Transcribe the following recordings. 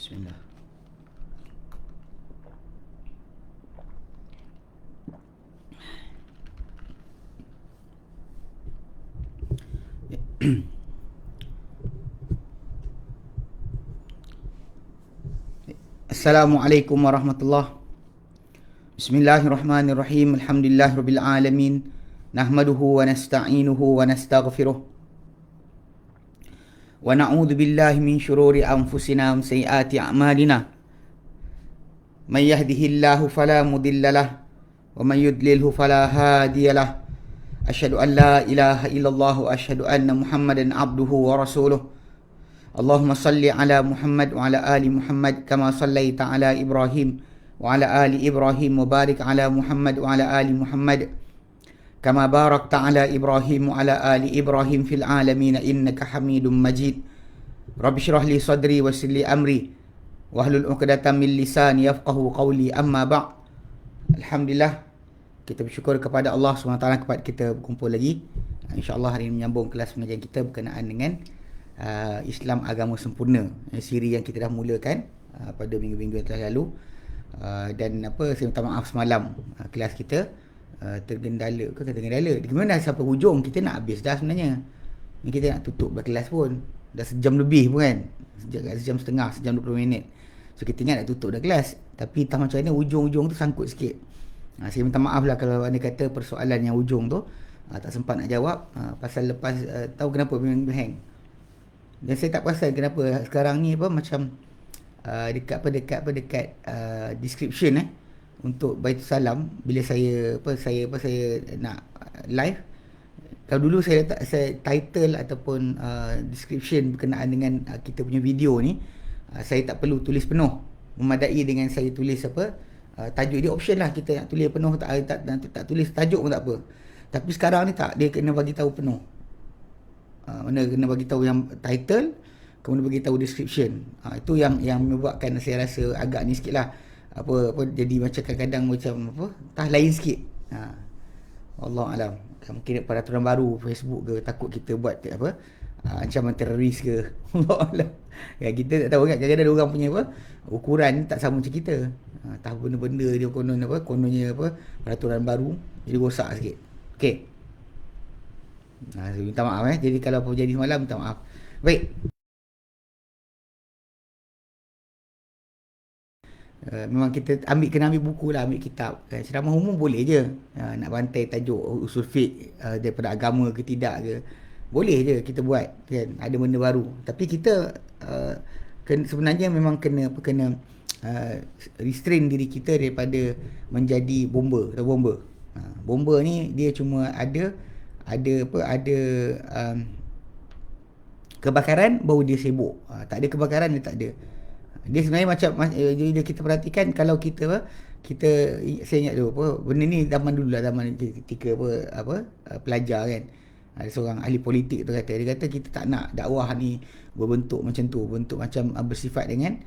Bismillah. Assalamualaikum warahmatullahi. Bismillahirrahmanirrahim. Alhamdulillahirabbil alamin. Nahmaduhu wa nasta'inuhu wa nastaghfiruh. Wa na'udzu billahi min syururi anfusina wa sayyiati a'malina. May yahdihillahu fala mudhillalah wa may yudlilhu fala hadiyalah. Asyhadu an la ilaha illallah wa asyhadu anna Muhammadan abduhu wa rasuluh. Allahumma salli ala Muhammad wa ala ali Muhammad kama sallaita ala Ibrahim wa ala ali Ibrahim wa barik ala Muhammad wa ala ali Muhammad kama barakta ala Ibrahim wa ala ali Ibrahim fil alamin innaka Hamidum Majid. Rabbi shrah li sadri wa yassir li amri wahlul 'uqdatam min lisani yafqahu qawli. Amma ba'd. Alhamdulillah, kita bersyukur kepada Allah SWT kepada kita berkumpul lagi. InsyaAllah hari ini menyambung kelas pengajian kita berkenaan dengan Islam Agama Sempurna, siri yang kita dah mulakan pada minggu-minggu yang telah lalu. Dan saya minta maaf semalam kelas kita tergendala di mana sampai hujung kita nak habis dah sebenarnya. Ni kita nak tutup kelas pun dah sejam lebih pun kan, sejam setengah, sejam 20 minit. So kita ingat nak tutup dah kelas, tapi entah macam mana ujung-ujung tu sangkut sikit. Saya minta maaf lah kalau anda kata persoalan yang ujung tu tak sempat nak jawab, pasal lepas tahu kenapa memang hang. Dan saya tak perasan kenapa sekarang ni macam dekat description untuk Baitul Salam bila saya nak live. Kalau dulu saya letak title ataupun description berkenaan dengan kita punya video ni, saya tak perlu tulis penuh, memadai dengan saya tulis tajuk dia option lah, kita nak tulis penuh tak tulis tajuk pun tak apa. Tapi sekarang ni tak, dia kena bagi tahu penuh. Mana kena bagi tahu yang title, kemudian bagi tahu description. Itu yang menyebabkan saya rasa agak ni sikitlah jadi macam kadang-kadang macam lain sikit. Allah alam. Mungkin peraturan baru Facebook ke, takut kita buat ancaman teroris ke. Allah alam. Ya, kita tak tahu kan, kadang-kadang ada orang punya ukuran tak sama macam kita. Tahu benda-benda dia kononnya peraturan baru jadi rosak sikit. Okey. Saya minta maaf jadi kalau apa jadi semalam minta maaf. Baik. Memang kita kena ambil buku lah, ambil kitab. Ceramah umum boleh je. Nak bantai tajuk usul fiqh daripada agama ke tidak ke, boleh je kita buat kan, ada benda baru. Tapi kita sebenarnya memang kena restrain diri kita daripada menjadi bomba. Bomba ni dia cuma ada kebakaran baru dia sibuk. Tak ada kebakaran dia tak ada. Dia sebenarnya macam dia kita perhatikan, kalau kita saya ingat dulu benda ni zaman dulu lah, zaman ketika pelajar kan. Ada seorang ahli politik tu dia kata kita tak nak dakwah ni berbentuk macam tu, bentuk macam bersifat dengan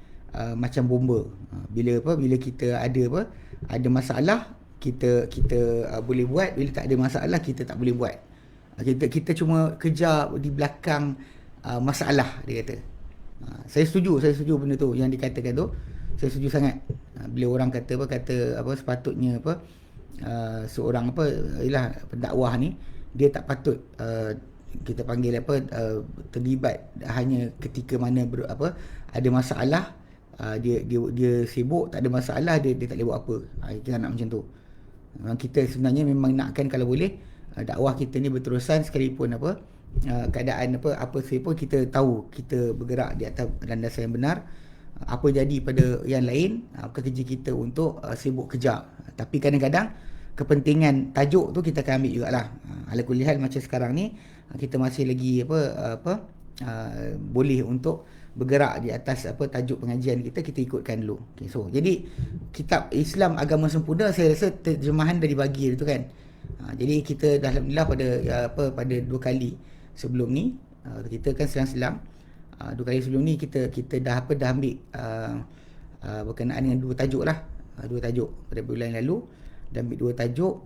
macam bomba. Bila kita ada masalah kita boleh buat, bila tak ada masalah kita tak boleh buat. Kita cuma kejar di belakang masalah, dia kata. Saya setuju benda tu yang dikatakan tu. Saya setuju sangat. Bila orang kata sepatutnya seorang pendakwah ni dia tak patut kita panggil terlibat hanya ketika mana ada masalah. Dia sibuk, tak ada masalah, dia tak boleh buat apa. Kita nak macam tu. Memang kita sebenarnya memang nakkan kalau boleh dakwah kita ni berterusan, sekalipun keadaan apa pun kita tahu kita bergerak di atas landasan yang benar. Apa jadi pada yang lain, kerja kita untuk sibuk kejar. Tapi kadang-kadang kepentingan tajuk tu kita akan ambil jugalah. Ala kulli hal macam sekarang ni kita masih lagi boleh untuk bergerak di atas tajuk pengajian kita ikutkan dulu. Okay, so jadi kitab Islam Agama Sempurna saya rasa terjemahan dah dibagi tu kan. Jadi kita dah alhamdulillah pada 2 kali sebelum ni kita kan selang-selang 2 kali sebelum ni kita dah ambil berkenaan dengan 2 tajuk lah. 2 tajuk pada bulan lalu dan ambil 2 tajuk.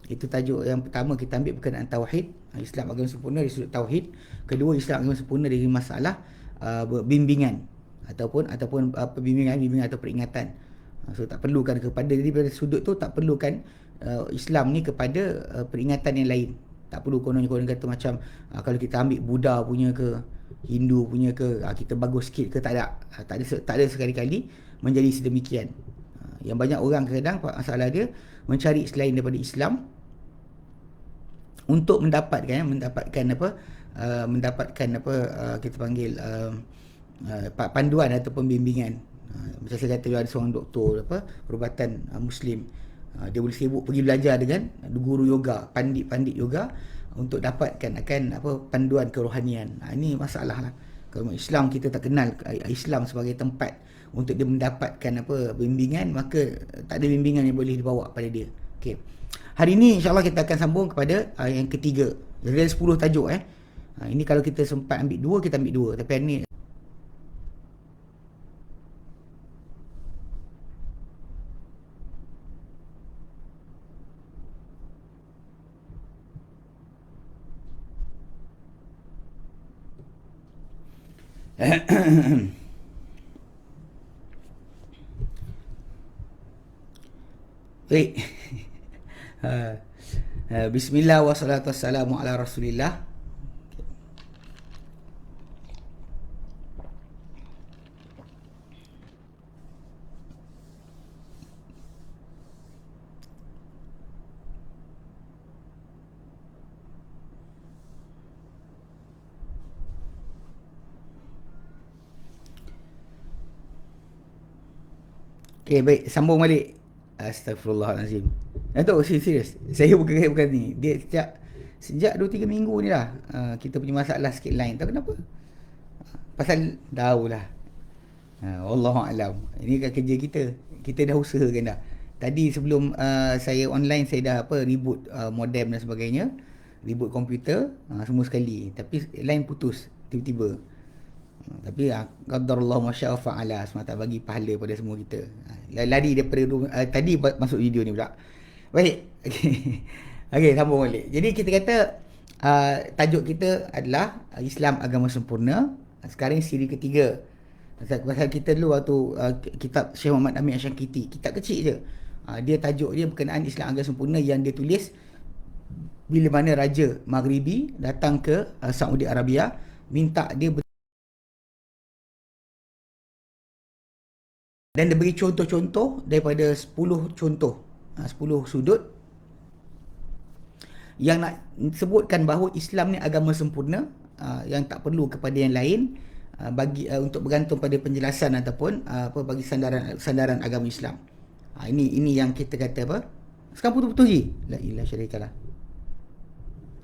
Itu tajuk yang pertama kita ambil berkenaan tauhid, Islam Agama Sempurna dari sudut tauhid. Kedua, Islam Agama Sempurna dari masalah bimbingan ataupun bimbingan atau peringatan. So tak perlukan pada sudut tu tak perlukan Islam ni kepada peringatan yang lain. Tak perlu konon kata macam kalau kita ambil Buddha punya ke Hindu punya ke kita bagus sikit ke, tak ada sekali-kali menjadi sedemikian. Yang banyak orang kadang masalah dia mencari selain daripada Islam untuk mendapatkan kita panggil panduan atau pembimbingan. Macam saya kata ada seorang doktor perubatan Muslim, dia boleh sibuk pergi belajar dengan guru yoga, pandit yoga untuk dapatkan panduan kerohanian. Ini masalah lah. Kalau Islam kita tak kenal Islam sebagai tempat untuk dia mendapatkan bimbingan, maka tak ada bimbingan yang boleh dibawa pada dia. Okey. Hari ini insya-Allah kita akan sambung kepada yang ketiga. Jadi ada 10 tajuk ini kalau kita sempat ambil 2 kita ambil 2, tapi hari ni baik. Bismillah wassalatu wassalamu ala Rasulillah. Okey, baik, sambung balik. Astagfirullahalazim. Datuk, serius. Saya bukan ni. Dia sejak 2-3 minggu ni lah kita punya masalah sikit lain. Tahu kenapa? Pasal tahulah. Wallahualam. Ini kan kerja kita. Kita dah usahakan dah. Tadi sebelum saya online, saya dah reboot modem dan sebagainya. Reboot komputer semua sekali. Tapi line putus tiba-tiba. Tapi qadarullah masya'a fa'ala, semata bagi pahala pada semua kita. Lari daripada tadi masuk video ni pula. Baik. Okey, sambung balik. Jadi kita kata tajuk kita adalah Islam Agama Sempurna. Sekarang siri ketiga. Pasal kita dulu waktu kitab Syekh Muhammad Amin Asy-Syankiti, kitab kecil je. Dia tajuk dia berkenaan Islam Agama Sempurna yang dia tulis bila mana Raja Maghribi datang ke Saudi Arabia, minta dia dan dia beri contoh-contoh daripada 10 contoh, 10 sudut yang nak sebutkan bahawa Islam ni agama sempurna, yang tak perlu kepada yang lain bagi untuk bergantung pada penjelasan ataupun bagi sandaran agama Islam. Ini yang kita kata sekarang putus-putus je. La ilaha syarikalah.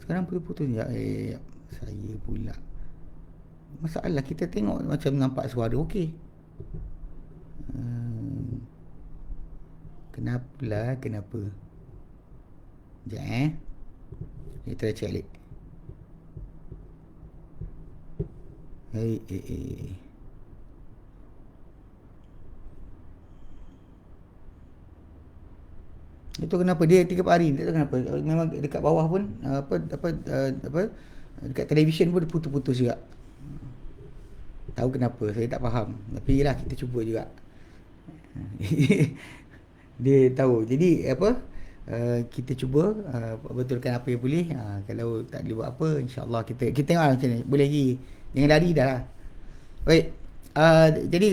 Sekarang putus-putus je. Saya pula. Masalah kita tengok macam nampak suara okey. Kenapa? Sekejap kita check balik. Itu kenapa dia 3 hari, tak tahu kenapa. Memang dekat bawah pun dekat televisyen pun putus-putus juga. Tahu kenapa, saya tak faham. Tapi yalah, kita cuba juga. Dia tahu. Jadi kita cuba betulkan apa yang boleh. Kalau tak boleh buat apa, insya-Allah kita tengok macam ni. Boleh lagi. Jangan lari dah lah. Baik. Jadi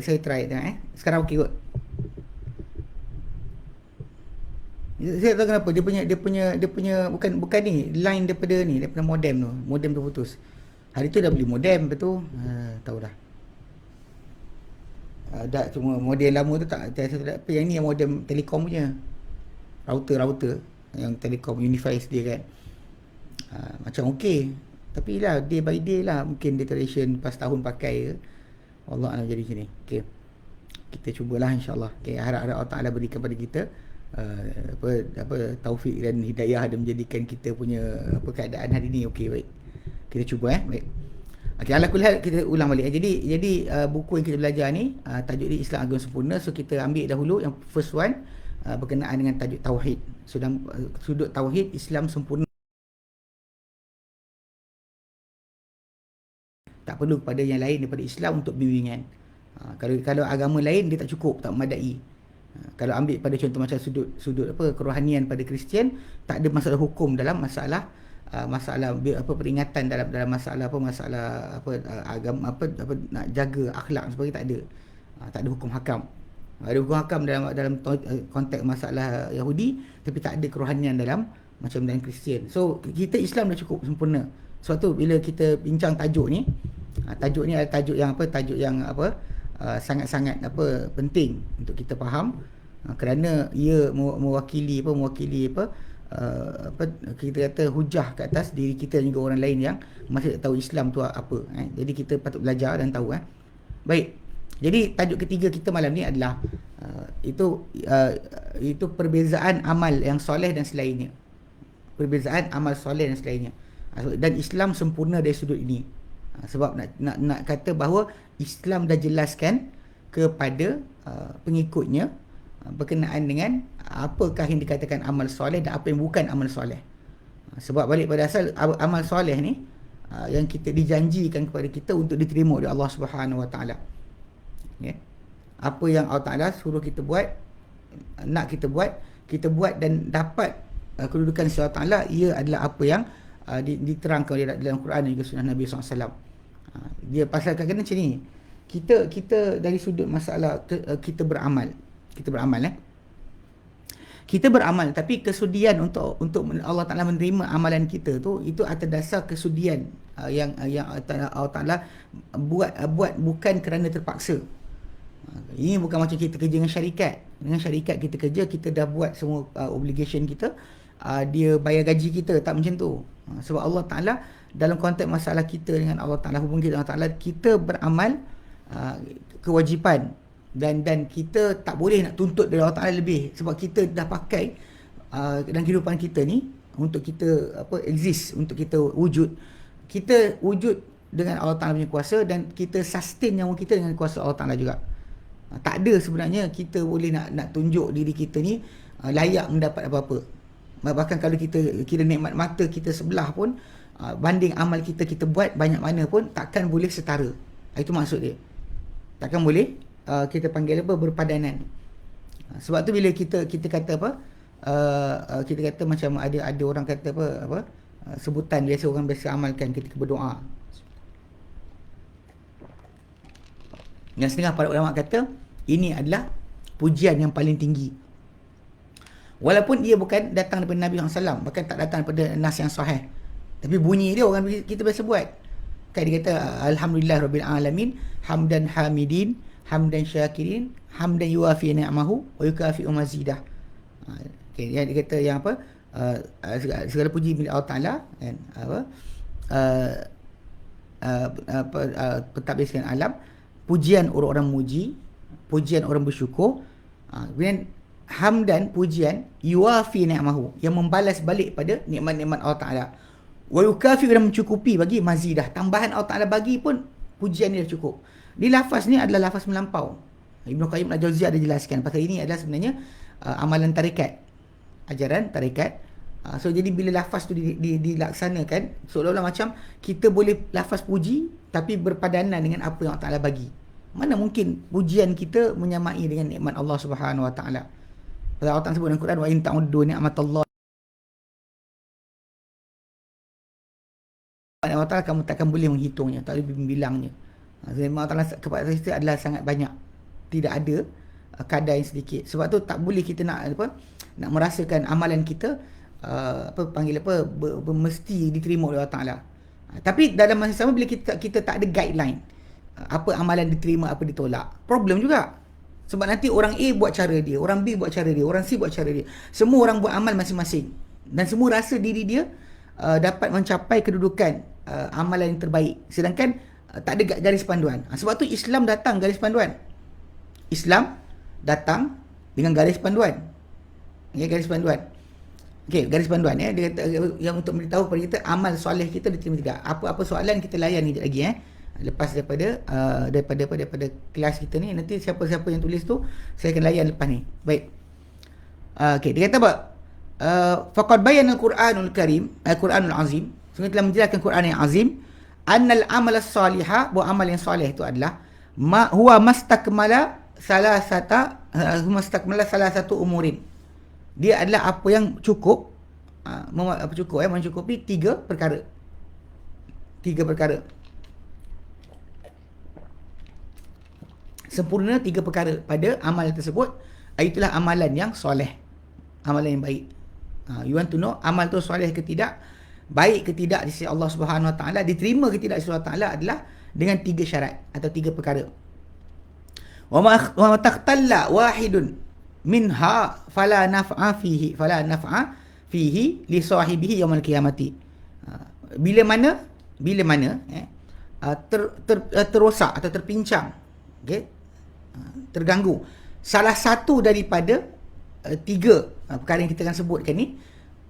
saya try tengok. Sekarang okey kot. Saya tahu kenapa dia punya bukan ni line daripada modem tu. Modem tu putus. Hari tu dah beli modem betul. Tahu dah. Dah cuma model lama tu tak apa yang ni yang modem Telekom punya. Router yang Telekom Unify dia kan. Macam okey. Tapi lah day by day lah mungkin deterioration pas tahun pakai ke. Allah alam jadi macam ni. Okey. Kita cubalah insya-Allah. Okey, harap-harap Allah Taala berikan kepada kita taufik dan hidayah dan menjadikan kita punya keadaan hari ni okey baik. Kita cuba baik. Okey, ala kulli hal kita ulang balik. Jadi buku yang kita belajar ni tajuk dia Islam Agama Sempurna. So kita ambil dahulu yang first one berkenaan dengan tajuk tauhid. Sudut tauhid Islam sempurna. Tak perlu kepada yang lain daripada Islam untuk bimbingan. Kalau agama lain dia tak cukup, tak memadai. Kalau ambil pada contoh macam sudut kerohanian pada Kristian, tak ada masalah hukum dalam masalah peringatan dalam masalah agama nak jaga akhlak sebagainya tak ada. Tak ada hukum hakam. Ada hukum hakam dalam konteks masalah Yahudi, tapi tak ada kerohanian dalam Kristian. So kita Islam dah cukup sempurna. Sebab tu bila kita bincang tajuk ni adalah tajuk yang sangat-sangat penting untuk kita faham, kerana ia mewakili kita kata hujah ke atas diri kita dan juga orang lain yang masih tak tahu Islam tu apa. Jadi kita patut belajar dan tahu. Baik. Jadi tajuk ketiga kita malam ni adalah itu perbezaan amal yang soleh dan selainnya. Perbezaan amal soleh dan selainnya. Dan Islam sempurna dari sudut ini. Sebab nak kata bahawa Islam dah jelaskan kepada pengikutnya berkenaan dengan apakah yang dikatakan amal soleh dan apa yang bukan amal soleh. Sebab balik pada asal amal soleh ni yang kita dijanjikan kepada kita untuk diterima oleh Allah Subhanahu Wa Taala. Okay. Apa yang Allah Taala suruh kita buat, nak kita buat dan dapat kedudukan si Allah Taala, ia adalah apa yang diterangkan dalam Quran dan juga sunnah Nabi SAW. Dia pasal kadang-kadang macam ni, kita dari sudut masalah kita beramal kita beramal, tapi kesudian untuk Allah Ta'ala menerima amalan kita tu, itu atas dasar kesudian yang Allah Ta'ala buat bukan kerana terpaksa. Ini bukan macam kita kerja dengan syarikat kita kerja, kita dah buat semua obligation kita, dia bayar gaji kita, tak macam tu. Sebab Allah Ta'ala dalam konteks masalah kita dengan Allah Ta'ala, hubungan kita dengan Allah Ta'ala, kita beramal kewajipan dan kita tak boleh nak tuntut dari Allah Ta'ala lebih, sebab kita dah pakai dalam kehidupan kita ni untuk kita exist, untuk kita wujud dengan Allah Ta'ala punya kuasa, dan kita sustain nyawa kita dengan kuasa Allah Ta'ala juga. Tak ada sebenarnya kita boleh nak tunjuk diri kita ni layak mendapat apa-apa. Bahkan kalau kita kira nikmat mata kita sebelah pun, banding amal kita buat banyak mana pun, takkan boleh setara. Itu maksud dia. Takkan boleh kita panggil berpadanan. Sebab tu bila kita kata kita kata macam ada orang kata sebutan biasa orang biasa amalkan ketika berdoa. Yang setengah para ulama kata ini adalah pujian yang paling tinggi. Walaupun ia bukan datang daripada Nabi SAW, bahkan tak datang daripada nas yang sahih, tapi bunyi dia orang kita biasa buat. Kan dia kata alhamdulillah rabbil alamin, hamdan hamidin, hamdan syakirin, hamdan yuafi ni'amahu wa yukafi mazidah. Okay, dia kata yang segala puji milik Allah Taala, kan, pentadbir sekalian alam, pujian orang-orang muji, pujian orang bersyukur, kemudian hamdan, pujian, yuafi ni'amahu, yang membalas balik pada nikmat-nikmat Allah Ta'ala, wa yukafi, dan mencukupi bagi mazidah, tambahan Allah Ta'ala bagi pun pujian dia cukup. Di lafaz ni adalah lafaz melampau. Ibnu Qayyim Al-Jauziyah ada jelaskan pasal ini adalah sebenarnya amalan tarikat, ajaran tarikat. So jadi bila lafaz tu dilaksanakan, seolah-olah macam kita boleh lafaz puji tapi berpadanan dengan apa yang Allah Ta'ala bagi. Mana mungkin pujian kita menyamai dengan nikmat Allah Subhanahu Wa Ta'ala. Allah Ta'ala sebut dalam Quran, wa in ta'uddu ni'matallahi, Allah Ta'ala kamu takkan boleh menghitungnya, tak boleh membilangnya. Nikmat Allah Ta'ala kepada kita adalah sangat banyak. Tidak ada kadar yang sedikit. Sebab tu tak boleh kita nak merasakan amalan kita mesti diterima oleh Allah Taala. Tapi dalam masa sama bila kita tak ada guideline, apa amalan diterima, apa ditolak, problem juga. Sebab nanti orang A buat cara dia, orang B buat cara dia, orang C buat cara dia. Semua orang buat amal masing-masing. Dan semua rasa diri dia dapat mencapai kedudukan amalan yang terbaik. Sedangkan tak ada garis panduan. Sebab tu Islam datang garis panduan. Islam datang dengan garis panduan. Okay, garis panduan. Okey, garis panduan dia kata, yang untuk memberitahu kepada kita amal soleh kita diterima tidak. Apa-apa soalan kita layan ni lagi lepas daripada kelas kita ni. Nanti siapa-siapa yang tulis tu saya akan layan lepas ni. Baik. Okey, dia kata apa? Faqad bayyana al-Quranul Karim, al-Quranul Azim. Sungguh telah menjelaskan Quran yang azim, annal amal as-salihah, bahawa amal yang soleh itu adalah huwa mastakmala salasatu umurin. Dia adalah apa yang cukup, mencukupi tiga perkara. Sempurna tiga perkara pada amalan tersebut. Itulah amalan yang soleh, amalan yang baik. You want to know amal tu soleh ke tidak, baik ke tidak di sisi Allah Subhanahu Wa Taala, diterima ke tidak di sisi Allah Taala, adalah dengan tiga syarat atau tiga perkara. Wa ma taqtalla wahidun minha fala naf'a fihi li sahibihi yaumil qiyamati. Bila mana terosak atau terpincang, okey, terganggu salah satu daripada tiga perkara yang kita akan sebutkan ni,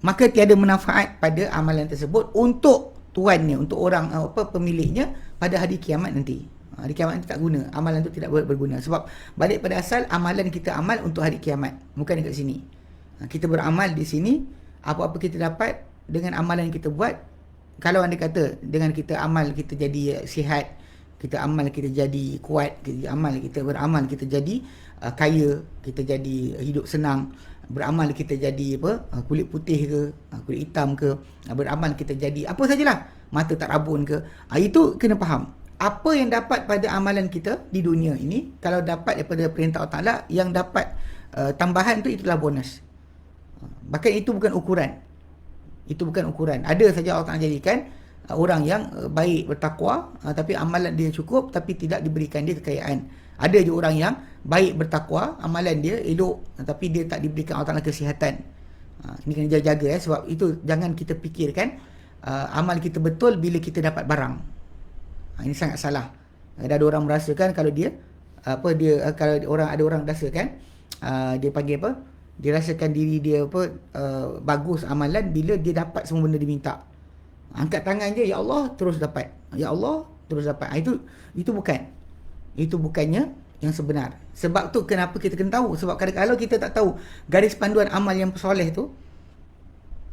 maka tiada manfaat pada amalan tersebut untuk tuannya, untuk orang pemiliknya pada hari kiamat nanti. Hari kiamat nanti tak guna, amalan tu tidak berguna. Sebab balik pada asal, amalan kita amal untuk hari kiamat, bukan dekat sini. Kita beramal di sini, apa-apa kita dapat dengan amalan yang kita buat. Kalau anda kata dengan kita amal kita jadi sihat, kita amal kita jadi kuat, kita beramal kita jadi kaya, kita jadi hidup senang, beramal kita jadi kulit putih ke, kulit hitam ke, beramal kita jadi apa sajalah, mata tak rabun ke. Itu kena faham. Apa yang dapat pada amalan kita di dunia ini, kalau dapat daripada perintah Allah Ta'ala, yang dapat tambahan tu, itulah bonus. Bahkan itu bukan ukuran. Ada saja Allah Ta'ala jadikan orang yang baik, bertakwa, tapi amalan dia cukup, tapi tidak diberikan dia kekayaan. Ada je orang yang baik, bertakwa, amalan dia elok, tapi dia tak diberikan Allah Ta'ala kesihatan. Ini kena jaga-jaga sebab itu jangan kita fikirkan amal kita betul bila kita dapat barang. Ini sangat salah. Ada orang merasakan kalau kalau ada orang rasakan dia panggil dia rasakan diri dia bagus amalan bila dia dapat semua benda diminta. Angkat tangan je, ya Allah, terus dapat. Ya Allah, terus dapat. Itu bukannya yang sebenar. Sebab tu kenapa kita kena tahu. Sebab kalau kita tak tahu garis panduan amal yang soleh tu,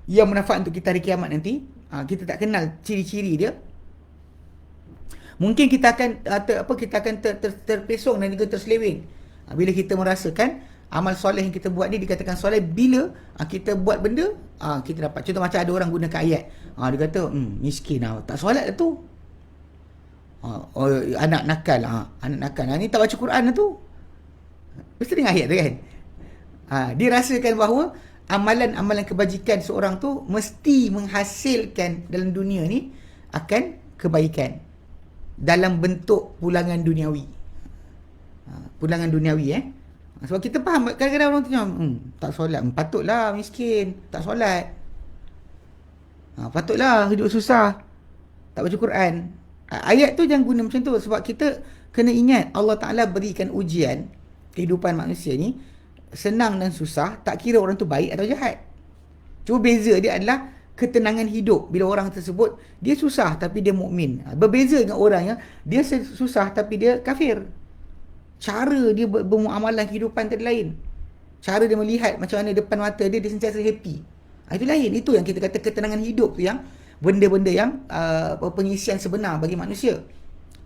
yang manfaat untuk kita hari kiamat nanti, kita tak kenal ciri-ciri dia, mungkin kita akan terpesong dan juga terseleweng bila kita merasakan amal soleh yang kita buat ni dikatakan soleh bila kita buat benda kita dapat. Contoh macam ada orang gunakan ayat, dia kata miskin tak solat lah tu, anak nakal, ni tak baca Quran lah tu. Mesti dengan ayat tu kan. Dia rasakan bahawa amalan-amalan kebajikan seorang tu mesti menghasilkan dalam dunia ni akan kebaikan dalam bentuk pulangan duniawi. Sebab kita faham, kadang-kadang orang tu tak solat, patutlah miskin, tak solat, patutlah hidup susah, tak baca Quran. Ayat tu jangan guna macam tu. Sebab kita kena ingat Allah Ta'ala berikan ujian kehidupan manusia ni, senang dan susah, tak kira orang tu baik atau jahat. Cuma beza dia adalah ketenangan hidup bila orang tersebut dia susah tapi dia mukmin. Berbeza dengan orang yang dia susah tapi dia kafir. Cara dia bermuamalah kehidupan tadi lain. Cara dia melihat macam mana depan mata dia sentiasa happy. Itu lain. Itu yang kita kata ketenangan hidup tu, yang benda-benda yang pengisian sebenar bagi manusia.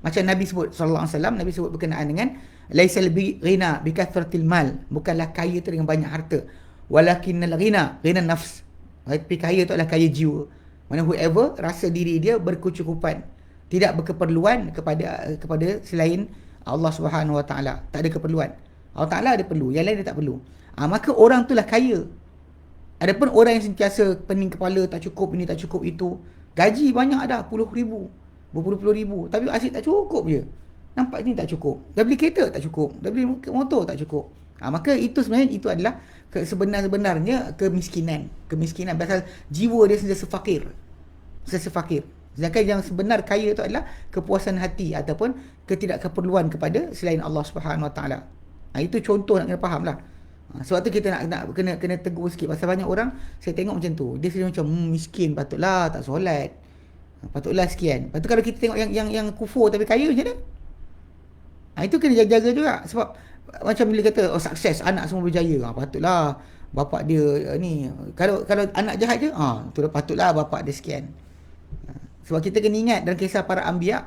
Macam Nabi sebut sallallahu alaihi wasallam, Nabi sebut berkenaan dengan laisal ghina bi kathratil mal, bukanlah kaya tu dengan banyak harta, walakinnal ghina nafs. Tapi kaya tu adalah kaya jiwa. Mana whoever rasa diri dia berkecukupan, tidak berkeperluan kepada selain Allah Subhanahu Wa Taala, tak ada keperluan. Allah Ta'ala dia perlu, yang lain dia tak perlu. Maka orang tu lah kaya. Adapun orang yang sentiasa pening kepala, tak cukup ini, tak cukup itu, gaji banyak dah, puluh ribu, berpuluh-puluh ribu, tapi asyik tak cukup je. Nampak ni tak cukup. Dah beli kereta tak cukup, dah beli motor tak cukup. Maka itu sebenarnya itu adalah sebenarnya kemiskinan. Kemiskinan pasal jiwa dia sentiasa fakir. Sentiasa fakir. Sedangkan yang sebenar kaya itu adalah kepuasan hati ataupun ketidakkeperluan kepada selain Allah Subhanahu Wa Taala. Itu contoh nak kena faham lah. Sebab tu kita nak kena tegur sikit. Pasal banyak orang saya tengok macam tu. Dia sendiri macam miskin, patutlah tak solat. Patutlah sekian. Lepas tu kalau kita tengok yang kufur tapi kaya macam mana? Itu kena jaga juga. Sebab macam bila kata sukses, anak semua berjaya. Patutlah bapak dia ni. Kalau anak jahat je, tu patutlah bapak dia sekian. Sebab kita kena ingat dalam kisah para anbiya,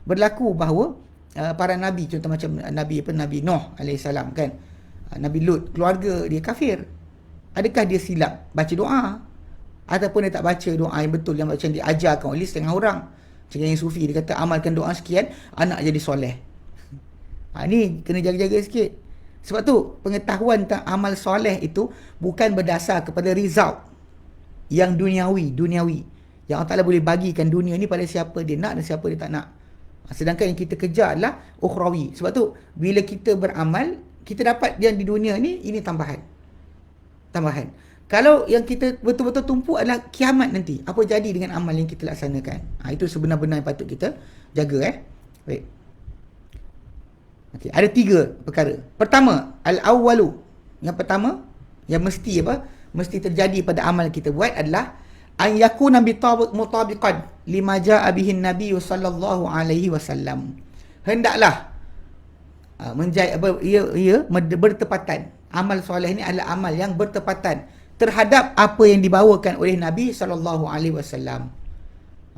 berlaku bahawa para nabi, contoh macam Nabi Nuh alaihissalam kan, Nabi Lut, keluarga dia kafir. Adakah dia silap baca doa? Ataupun dia tak baca doa yang betul, yang macam diajarkan oleh setengah orang. Macam yang sufi, dia kata amalkan doa sekian, anak jadi soleh. Ni kena jaga-jaga sikit. Sebab tu pengetahuan tentang amal soleh itu bukan berdasar kepada result yang duniawi. Yang Allah Ta'ala boleh bagikan dunia ni pada siapa dia nak dan siapa dia tak nak. Sedangkan yang kita kejar adalah ukhrawi. Sebab tu bila kita beramal, kita dapat yang di dunia ni, ini tambahan. Kalau yang kita betul-betul tumpu adalah kiamat nanti, apa jadi dengan amal yang kita laksanakan. Itu sebenar-benar yang patut kita jaga. Baik. Ada 3 perkara. Pertama, al-awwalu. Yang pertama, yang mesti terjadi pada amal kita buat adalah an yakuna mutabiqan lima jaa bihi Nabi sallallahu alaihi wasallam. Hendaklah ia bertepatan. Amal soleh ni adalah amal yang bertepatan terhadap apa yang dibawakan oleh Nabi sallallahu alaihi wasallam.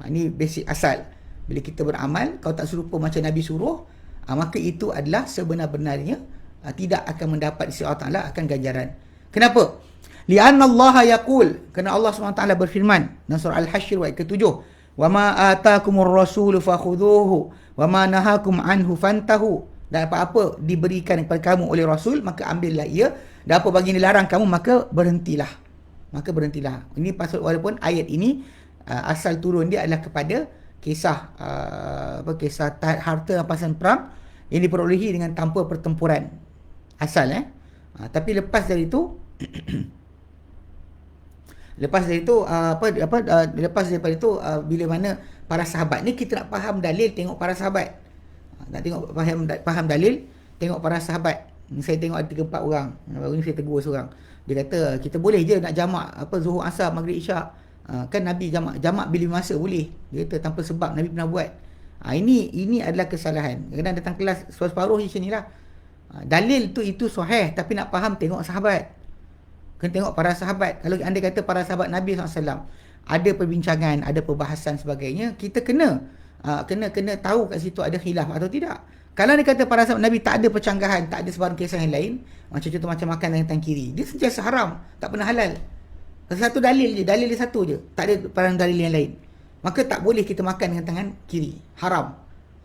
Ini basic asal. Bila kita beramal, kalau tak serupa macam Nabi suruh, maka itu adalah sebenar-benarnya tidak akan mendapat di sisi Allah Taala akan ganjaran. Kenapa? Lianna Allah yaqul, kerana Allah SWT berfirman dalam surah Al-Hashr ayat ke-7, wa ma atakumur rasulu fakhudhuhu wa ma nahakum anhu fantahu. Dan apa-apa diberikan kepada kamu oleh Rasul, maka ambillah ia, dan apa bagi dilarang kamu, maka berhentilah. Ini pasal walaupun ayat ini asal turun dia adalah kepada kisah kisah harta rampasan perang yang diperolehi dengan tanpa pertempuran asal. Tapi lepas dari itu lepas daripada itu bila mana para sahabat ni, kita nak faham dalil, tengok para sahabat. Nak tengok faham dalil, tengok para sahabat. Saya tengok ada 3-4 orang. Baru ni saya tegur seorang. Dia kata kita boleh je nak jamak zuhur, asar, maghrib, isyak. Kan Nabi jamak bila masa boleh. Dia kata tanpa sebab Nabi pernah buat. Ini adalah kesalahan. Kadang-kadang datang kelas separuh macam inilah. Dalil tu itu sahih, tapi nak faham tengok sahabat. Kena tengok para sahabat. Kalau anda kata para sahabat Nabi SAW ada perbincangan, ada perbahasan sebagainya, kita kena tahu kat situ ada khilaf atau tidak. Kalau dia kata para sahabat Nabi tak ada percanggahan, tak ada sebarang kisah yang lain, macam contoh macam makan tangan kiri, dia sentiasa haram, tak pernah halal. Satu dalil je, dalil dia satu je, tak ada parang dalil yang lain. Maka tak boleh kita makan dengan tangan kiri, haram.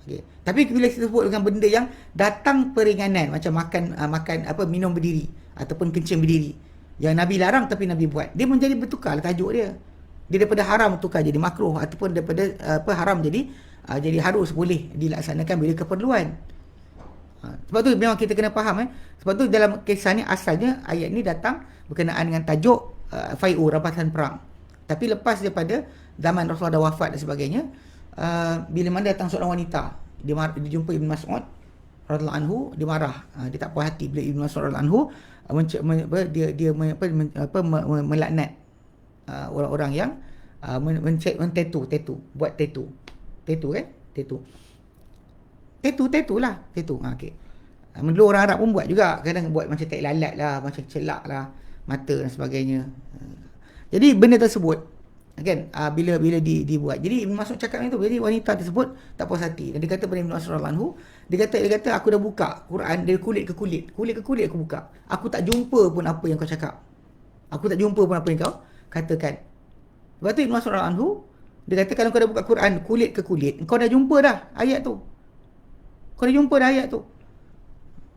Okay. Tapi bila kita sebut dengan benda yang datang peringanan, macam minum berdiri ataupun kencing berdiri, yang Nabi larang tapi Nabi buat, dia menjadi bertukar tajuk dia. Dia daripada haram tukar jadi makruh, ataupun daripada haram jadi harus boleh dilaksanakan bila keperluan. Sebab tu memang kita kena faham. Sebab tu dalam kisah ni asalnya ayat ni datang berkenaan dengan tajuk fai'u, rampasan perang. Tapi lepas daripada zaman Rasulullah dah wafat dan sebagainya, bila mana datang seorang wanita, dia jumpa Ibn Mas'ud radhiyallahu anhu, dia marah, dia tak puas hati bila Ibn Mas'ud radhiyallahu anhu dia melaknat orang-orang yang buat tattoo lah. Okey. Dulu orang Arab pun buat juga, kadang buat macam tai lalat lah, macam celak lah mata dan sebagainya. Jadi benda tersebut kan, bila dibuat, jadi Ibn Mas'ud cakap macam tu. Jadi wanita tersebut tak puas hati dan dia kata pada Ibn Mas'ud radhiyallahu anhu, dia kata aku dah buka Quran dari kulit ke kulit aku buka, aku tak jumpa pun apa yang kau cakap, aku tak jumpa pun apa yang kau katakan. Lepas tu Ibn Mas'ud radhiyallahu anhu, dia kata kalau kau dah buka Quran kulit ke kulit, kau dah jumpa dah ayat tu.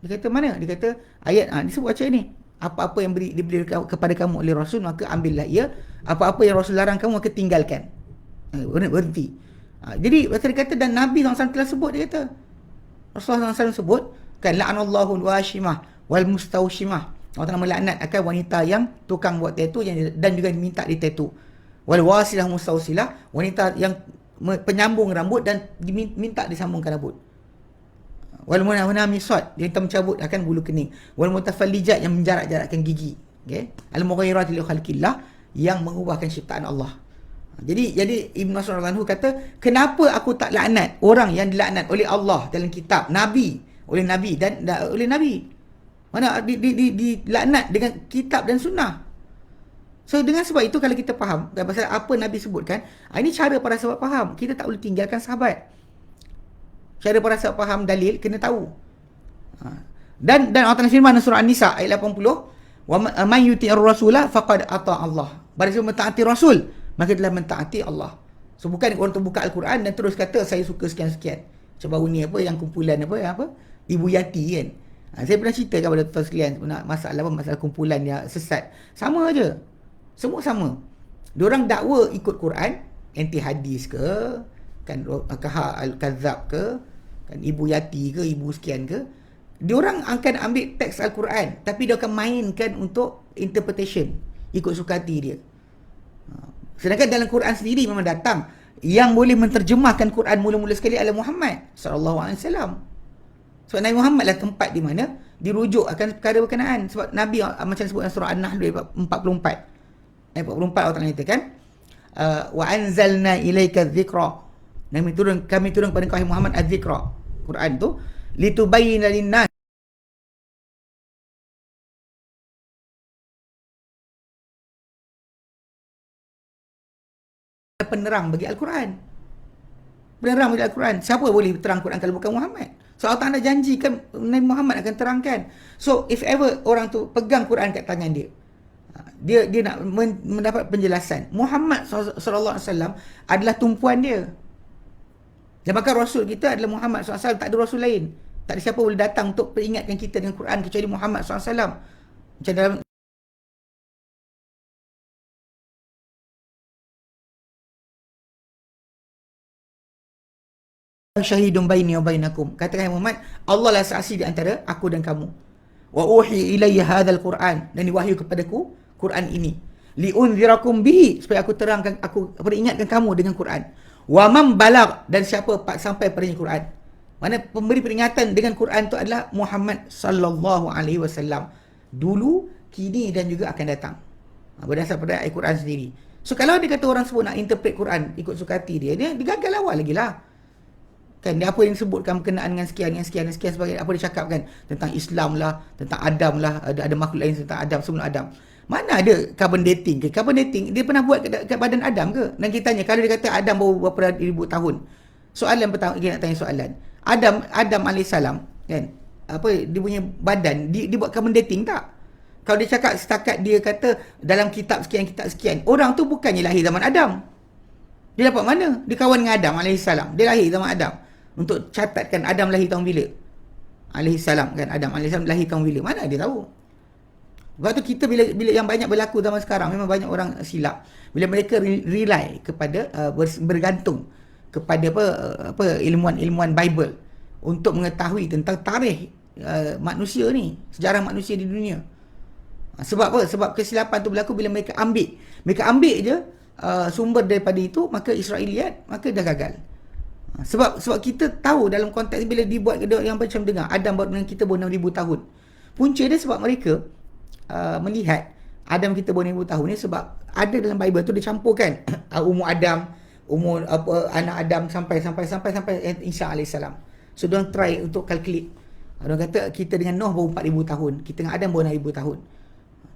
Dia kata mana? Dia kata ayat dia sebut baca ni. Apa-apa yang diberi kepada kamu oleh Rasul, maka ambillah ia. Apa-apa yang Rasul larang kamu, maka tinggalkan. Berhenti. Jadi dia kata, dan Nabi SAW telah sebut, dia kata Rasulullah SAW sebut kan, la'anallahu al-washimah wal mustawshimah. Allah Ta'ala melaknat akan wanita yang tukang buat tattoo dan juga diminta di tattoo. Wal wasilah mustawsilah, wanita yang penyambung rambut dan diminta disambungkan rambut. Wal munamisat, dia mencabut akan bulu kening. Wal mutafallijat, yang menjarak-jarakkan gigi. Okey. Al mughayyirat li khalqillah, yang mengubahkan ciptaan Allah. Jadi Ibn Mas'ud radhiyallahu anhu kata, kenapa aku tak laknat orang yang dilaknat oleh Allah dalam kitab, Nabi, oleh Nabi dan oleh Nabi. Mana dilaknat dengan kitab dan sunnah. So dengan sebab itu, kalau kita faham pasal apa Nabi sebutkan, ini cara para sahabat faham. Kita tak boleh tinggalkan sahabat. Cara para sahabat faham dalil, kena tahu. Dan Allah Ta'ala firman dalam surah An-Nisa ayat 80, wa man yuti'ir rasulah faqad ata Allah. Barang siapa mentaati Rasul, maka telah mentaati Allah. So bukan orang tu buka Al-Quran dan terus kata saya suka sekian-sekian. Macam baru ni yang kumpulan apa Ibu Yati kan. Saya pernah cerita kepada tuan sekalian masalah kumpulan yang sesat. Sama aja. Semua sama. Diorang dakwa ikut Quran, anti hadis ke, kan Kahar Al-Kadzab ke, kan Ibu Yati ke, Ibu sekian ke. Diorang akan ambil teks Al-Quran, tapi dia akan mainkan untuk interpretation, ikut suka hati dia. Sedangkan dalam Quran sendiri memang datang yang boleh menterjemahkan Quran mula-mula sekali adalah Muhammad sallallahu alaihi wasallam. Sebab Nabi Muhammad lah tempat di mana dirujuk akan perkara berkenaan. Sebab Nabi macam sebut dalam surah An-Nahl 44. Ayat 44 Allah Ta'ala nyatakan, wa anzalna ilaika dzikra. Kami turun kepada kau Muhammad az-dzikra. Quran tu litubayyana lin-nas penerang bagi Al-Quran. Penerang bagi Al-Quran. Siapa boleh terang Quran kalau bukan Muhammad? So Allah Ta'ala janjikan Nabi Muhammad akan terangkan. So if ever orang tu pegang Quran kat tangan dia, dia nak mendapat penjelasan. Muhammad sallallahu alaihi wasallam adalah tumpuan dia. Dan bahkan Rasul kita adalah Muhammad sallallahu alaihi wasallam, tak ada Rasul lain. Tak ada siapa boleh datang untuk peringatkan kita dengan Quran kecuali Muhammad sallallahu alaihi wasallam. Macam dalam syahidun baini wa bainakum. Katakan Muhammad, Allah lah saksi di antara aku dan kamu. Wa uhi ilayya hadzal Quran, dan diwahyu kepadaku Quran ini. Li unzirakum bihi, supaya aku terangkan, aku peringatkan kamu dengan Quran. Wa man balagh, dan siapa sampai pada Quran. Mana pemberi peringatan dengan Quran itu adalah Muhammad sallallahu alaihi wasallam. Dulu, kini dan juga akan datang. Berdasar pada ayat Quran sendiri. So kalau dia kata orang sebut nak interpret Quran ikut suka hati dia gagal awal lagi lah. Kan dia apa yang sebutkan berkenaan dengan sekian sebagai apa dia cakap kan tentang Islam lah, tentang Adam lah, ada makhluk lain tentang Adam sebelum Adam. Mana ada carbon dating ke? Carbon dating dia pernah buat kat badan Adam ke? Dan kita tanya, kalau dia kata Adam baru berapa ribu tahun. Soalan pertama kita nak tanya soalan. Adam alaihissalam kan, apa dia punya badan dia buat carbon dating tak? Kalau dia cakap setakat dia kata dalam kitab sekian, orang tu bukannya lahir zaman Adam. Dia dapat mana? Dia kawan dengan Adam alaihissalam. Dia lahir zaman Adam. Untuk catatkan Adam lahir tahun bila? Alaihissalam kan, Adam alaihissalam lahir tahun bila? Mana dia tahu? Sebab tu kita bila yang banyak berlaku zaman sekarang, memang banyak orang silap. Bila mereka rely kepada bergantung kepada apa ilmuan Bible untuk mengetahui tentang tarikh manusia ni, sejarah manusia di dunia. Sebab apa? Sebab kesilapan tu berlaku bila mereka ambil je sumber daripada itu, maka Israeliat, maka dah gagal. Sebab kita tahu dalam konteks bila dibuat yang macam dengar Adam buat dengan kita baru 6,000 tahun. Punca dia sebab mereka melihat Adam kita baru 6,000 tahun ni sebab ada dalam Bible tu dia campurkan umur Adam, umur anak Adam sampai Isa alaihissalam. So diorang try untuk calculate. Diorang kata kita dengan Noh baru 4,000 tahun, kita dengan Adam baru 6,000 tahun.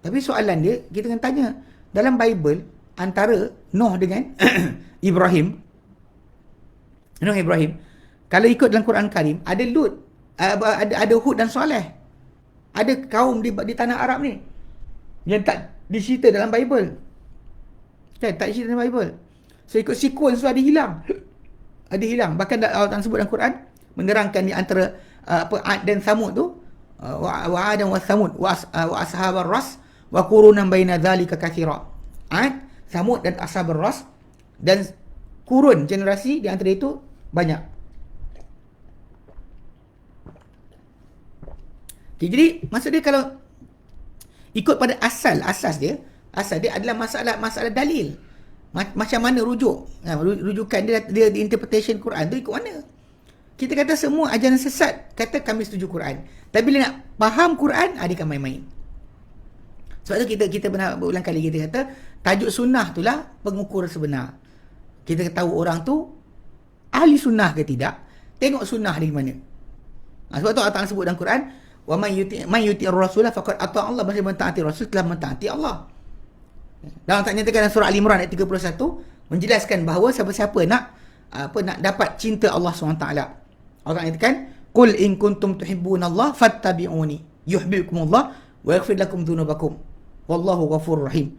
Tapi soalan dia, kita kena tanya, dalam Bible antara Noh dengan Ibrahim, kalau ikut dalam Quran Karim, ada Lut, ada Hud dan Saleh. Ada kaum di tanah Arab ni yang tak dicerita dalam Bible. Kan, tak dicerita dalam Bible. So ikut sequence tu ada hilang. Bahkan Allah Ta'ala sebut dalam Quran, menerangkan di antara Ad dan Samud tu, wa Adam wa Thamud wa ashabar ras wa qurunan baina dzalika katsira. Ad, Samud dan ashabar ras dan kurun generasi di antara itu banyak. Okay, jadi maksud dia kalau ikut pada asas dia adalah masalah dalil. Macam mana rujukan dia interpretation Quran tu ikut mana? Kita kata semua ajaran sesat, kata kami setuju Quran. Tapi bila nak faham Quran, dia kan main-main. Sebab tu kita pernah berulang kali kita kata tajuk sunnah itulah pengukur sebenar. Kita tahu orang tu ahli sunnah ke tidak, tengok sunnah dia mana. Sebab tu Allah Ta'ala sebut dalam Quran, wa man yuti ar-rasulah faqad ata Allah, maksudnya mentaati Rasul telah mentaati Allah. Dan Allah nyatakan dalam surah Al-Imran ayat 31 menjelaskan bahawa siapa-siapa nak dapat cinta Allah SWT. Allah nyatakan, qul in kuntum tuhibbunallah fattabi'uni yuhibbukumullah wa yaghfir lakum dhunubakum wallahu ghafurur rahim.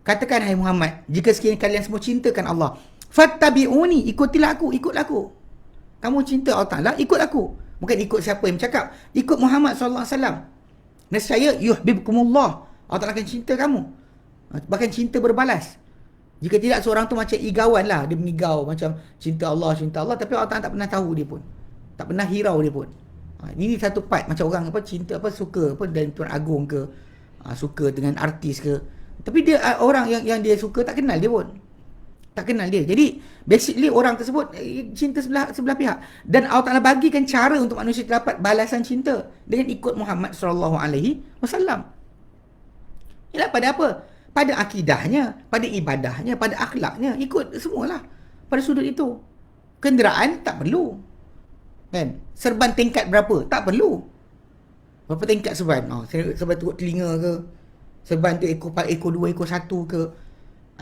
Katakan hai Muhammad, jika sekiranya kalian semua cintakan Allah, fattabi'uni, ikutilah aku, ikutlah aku. Kamu cinta Allah Ta'ala, ikut aku. Bukan ikut siapa yang bercakap, ikut Muhammad SAW. Nescaya yuhibbukumullah, Allah Ta'ala akan cinta kamu, bahkan cinta berbalas. Jika tidak, seorang tu macam igawan lah, dia mengigau macam cinta Allah, tapi Allah Ta'ala tak pernah tahu dia pun, tak pernah hirau dia pun. Ini satu part macam orang cinta suka dan Tuan Agong ke, suka dengan artis ke, tapi dia orang yang dia suka tak kenal dia pun, tak kenal dia. Jadi basically orang tersebut cinta sebelah pihak, dan Allah Ta'ala bagikan cara untuk manusia dapat balasan cinta dengan ikut Muhammad SAW. Ialah pada apa? Pada akidahnya, pada ibadahnya, pada akhlaknya, ikut semualah pada sudut itu. Kenderaan tak perlu, kan? Serban tingkat berapa? Tak perlu. Berapa tingkat serban? Serban turut telinga ke? Serban tu ekor 2, ekor 1 ke?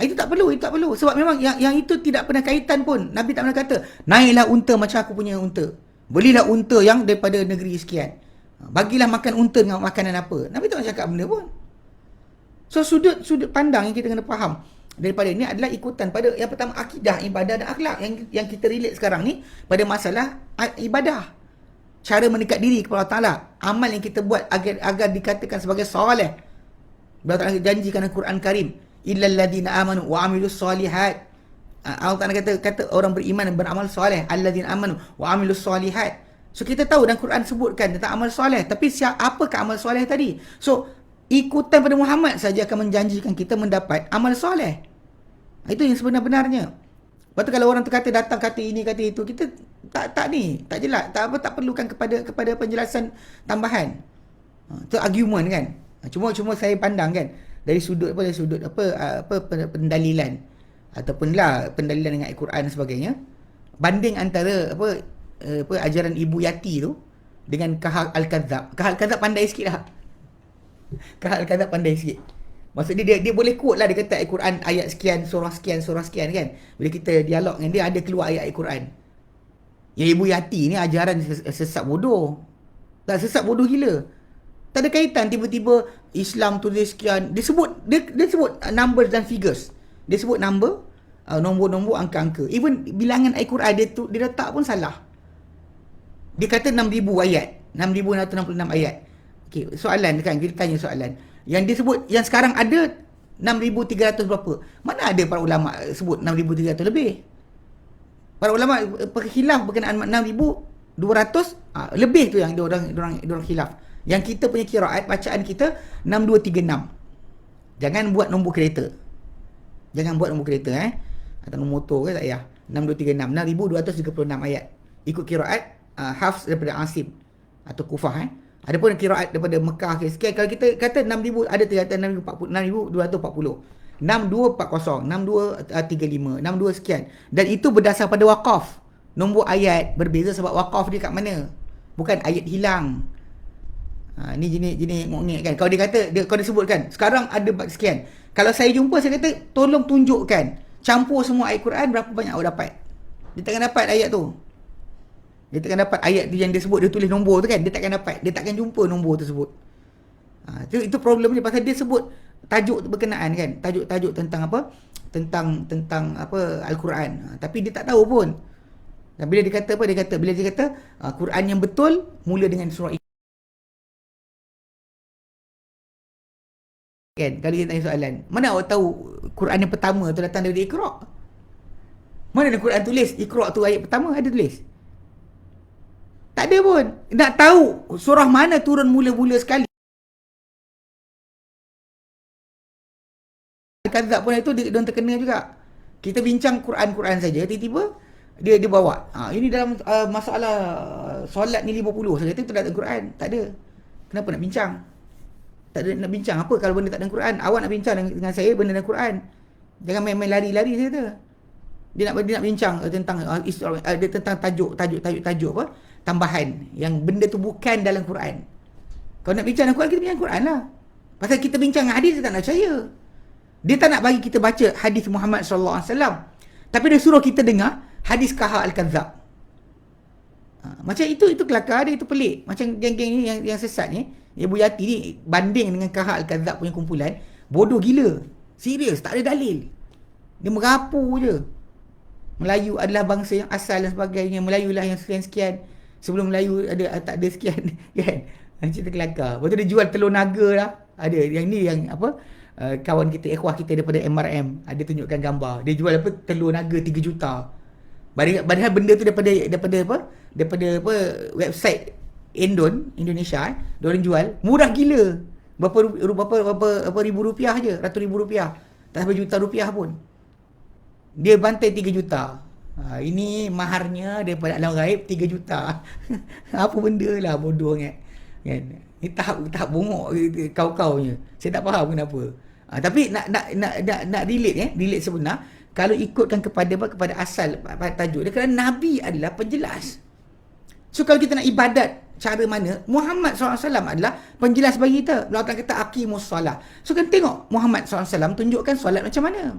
Itu tak perlu, Sebab memang yang itu tidak pernah kaitan pun. Nabi tak pernah kata, naiklah unta macam aku punya unta. Belilah unta yang daripada negeri sekian. Bagilah makan unta dengan makanan apa. Nabi tak pernah cakap benda pun. So sudut pandang yang kita kena faham daripada ini adalah ikutan pada yang pertama akidah, ibadah dan akhlak yang kita relate sekarang ni pada masalah ibadah. Cara mendekat diri kepada Allah Ta'ala, amal yang kita buat agar dikatakan sebagai soleh. Allah Ta'ala janjikan dalam Quran Karim, illal ladina amanu wa amilus solihat. Allah Ta'ala kata orang beriman dan beramal soleh, alladzina amanu wa amilus solihat. So kita tahu dalam Quran sebutkan tentang amal soleh, tapi apakah amal soleh tadi? So ikutan pada Muhammad saja akan menjanjikan kita mendapat amal soleh. Itu yang sebenar-benarnya. Lepas tu kalau orang tu datang kata ini kata itu, kita tak jelas, tak perlukan kepada penjelasan tambahan. Itu argument kan. Cuma saya pandang kan dari sudut pendalilan ataupun pendalilan dengan Al-Quran dan sebagainya, banding antara ajaran Ibu Yati tu dengan Kahal Al-Kadzab. Kahal Al-Kadzab pandai sikit lah. Maksudnya dia boleh quote lah, dia kata Al-Quran ayat sekian, surah sekian kan. Bila kita dialog dengan dia, ada keluar ayat Al-Quran. Yang Ibu Yati ni ajaran sesat bodoh. Tak, sesat bodoh gila. Tak ada kaitan tiba-tiba Islam tulis sekian. Dia sebut numbers dan figures. Dia sebut nombor-nombor, angka-angka. Even bilangan Al-Quran dia letak pun salah. Dia kata 6,000 ayat. 6,666 ayat. Okay, soalan kan, kita tanya soalan. Yang dia sebut, yang sekarang ada 6,300 berapa? Mana ada para ulama sebut 6,300 lebih? Para ulama khilaf berkenaan 6,200 lebih tu yang diorang khilaf. Yang kita punya qiraat, bacaan kita 6236. Jangan buat nombor kereta. Atau nombor motor ke tak payah. 6236, 6,236 ayat. Ikut qiraat Hafs daripada Asim atau Kufah. Ada pun qiraat daripada Mekah ke sekian. Kalau kita kata 6,000, ada 6,240, 6240, 6235, 62 sekian. Dan itu berdasar pada wakaf. Nombor ayat berbeza sebab wakaf dia kat mana. Bukan ayat hilang. Ni jenis ngok-ngek kan. Kalau dia sebutkan sekarang ada sekian. Kalau saya jumpa, saya kata tolong tunjukkan campur semua ayat Quran berapa banyak awak dapat. Dia takkan dapat ayat tu. Dia takkan dapat ayat tu yang dia sebut, dia tulis nombor tu kan. Dia takkan dapat. Dia takkan jumpa nombor tersebut. Itu problem dia, pasal dia sebut tajuk berkenaan kan. Tajuk-tajuk tentang apa? Tentang Al-Quran. Tapi dia tak tahu pun. Dan bila dia kata Quran yang betul mula dengan surah Kan, kalau kita tanya soalan, mana awak tahu Quran yang pertama tu datang daripada Iqra? Mana ada Quran tulis Iqra tu ayat pertama ada tulis? Tak ada pun. Nak tahu surah mana turun mula-mula sekali, Al-Kadzab pun itu dia terkena juga. Kita bincang Quran saja, tiba-tiba dia bawa. Ini dalam masalah solat ni 50. Saya kata itu tak ada Quran. Tak ada. Kenapa nak bincang? Tak ada nak bincang apa kalau benda tak ada Quran. Awak nak bincang dengan saya benda dalam Quran. Jangan main-main lari-lari, saya kata. Dia nak bincang tentang tentang tajuk apa? Tambahan yang benda tu bukan dalam Quran. Kalau nak bincang dalam Quran, kita bincang Quran lah. Pasal kita bincang hadis, dia tak nak percaya. Dia tak nak bagi kita baca hadis Muhammad sallallahu alaihi wasallam. Tapi dia suruh kita dengar hadis Kahal Al-Kadzab. Macam itu kelakar dia, itu pelik. Macam geng-geng ni yang sesat ni, Ibu Yati ni banding dengan Kahal Al-Kadzab punya kumpulan, bodoh gila. Serius, tak ada dalil. Dia merapu je. Melayu adalah bangsa yang asal dan sebagainya. Melayu lah yang sekian-sekian. Sebelum Melayu tak ada sekian kan. Cerita kelakar. Lepas tu dia jual telur naga lah. Ada yang ni yang apa? Kawan kita, ikhwah kita daripada MRM ada tunjukkan gambar. Dia jual apa? Telur naga 3 juta. Padahal benda tu daripada apa? Website Indon Indonesia, dia orang jual murah gila. Berapa ribu rupiah je, ratus ribu rupiah. Tak sampai juta rupiah pun. Dia bantai 3 juta. Ini maharnya daripada alam gaib 3 juta. Apa benda lah, bodoh kan. Ni tahap bongok kau-kaunya. Saya tak faham kenapa. Tapi nak relate sebenar, kalau ikutkan kepada asal tajuk dia, kerana Nabi adalah penjelas. So kalau kita nak ibadat cara mana, Muhammad SAW adalah penjelas bagi kita. Allah Ta'ala kata aqimus solah. So kan tengok Muhammad SAW tunjukkan solat macam mana.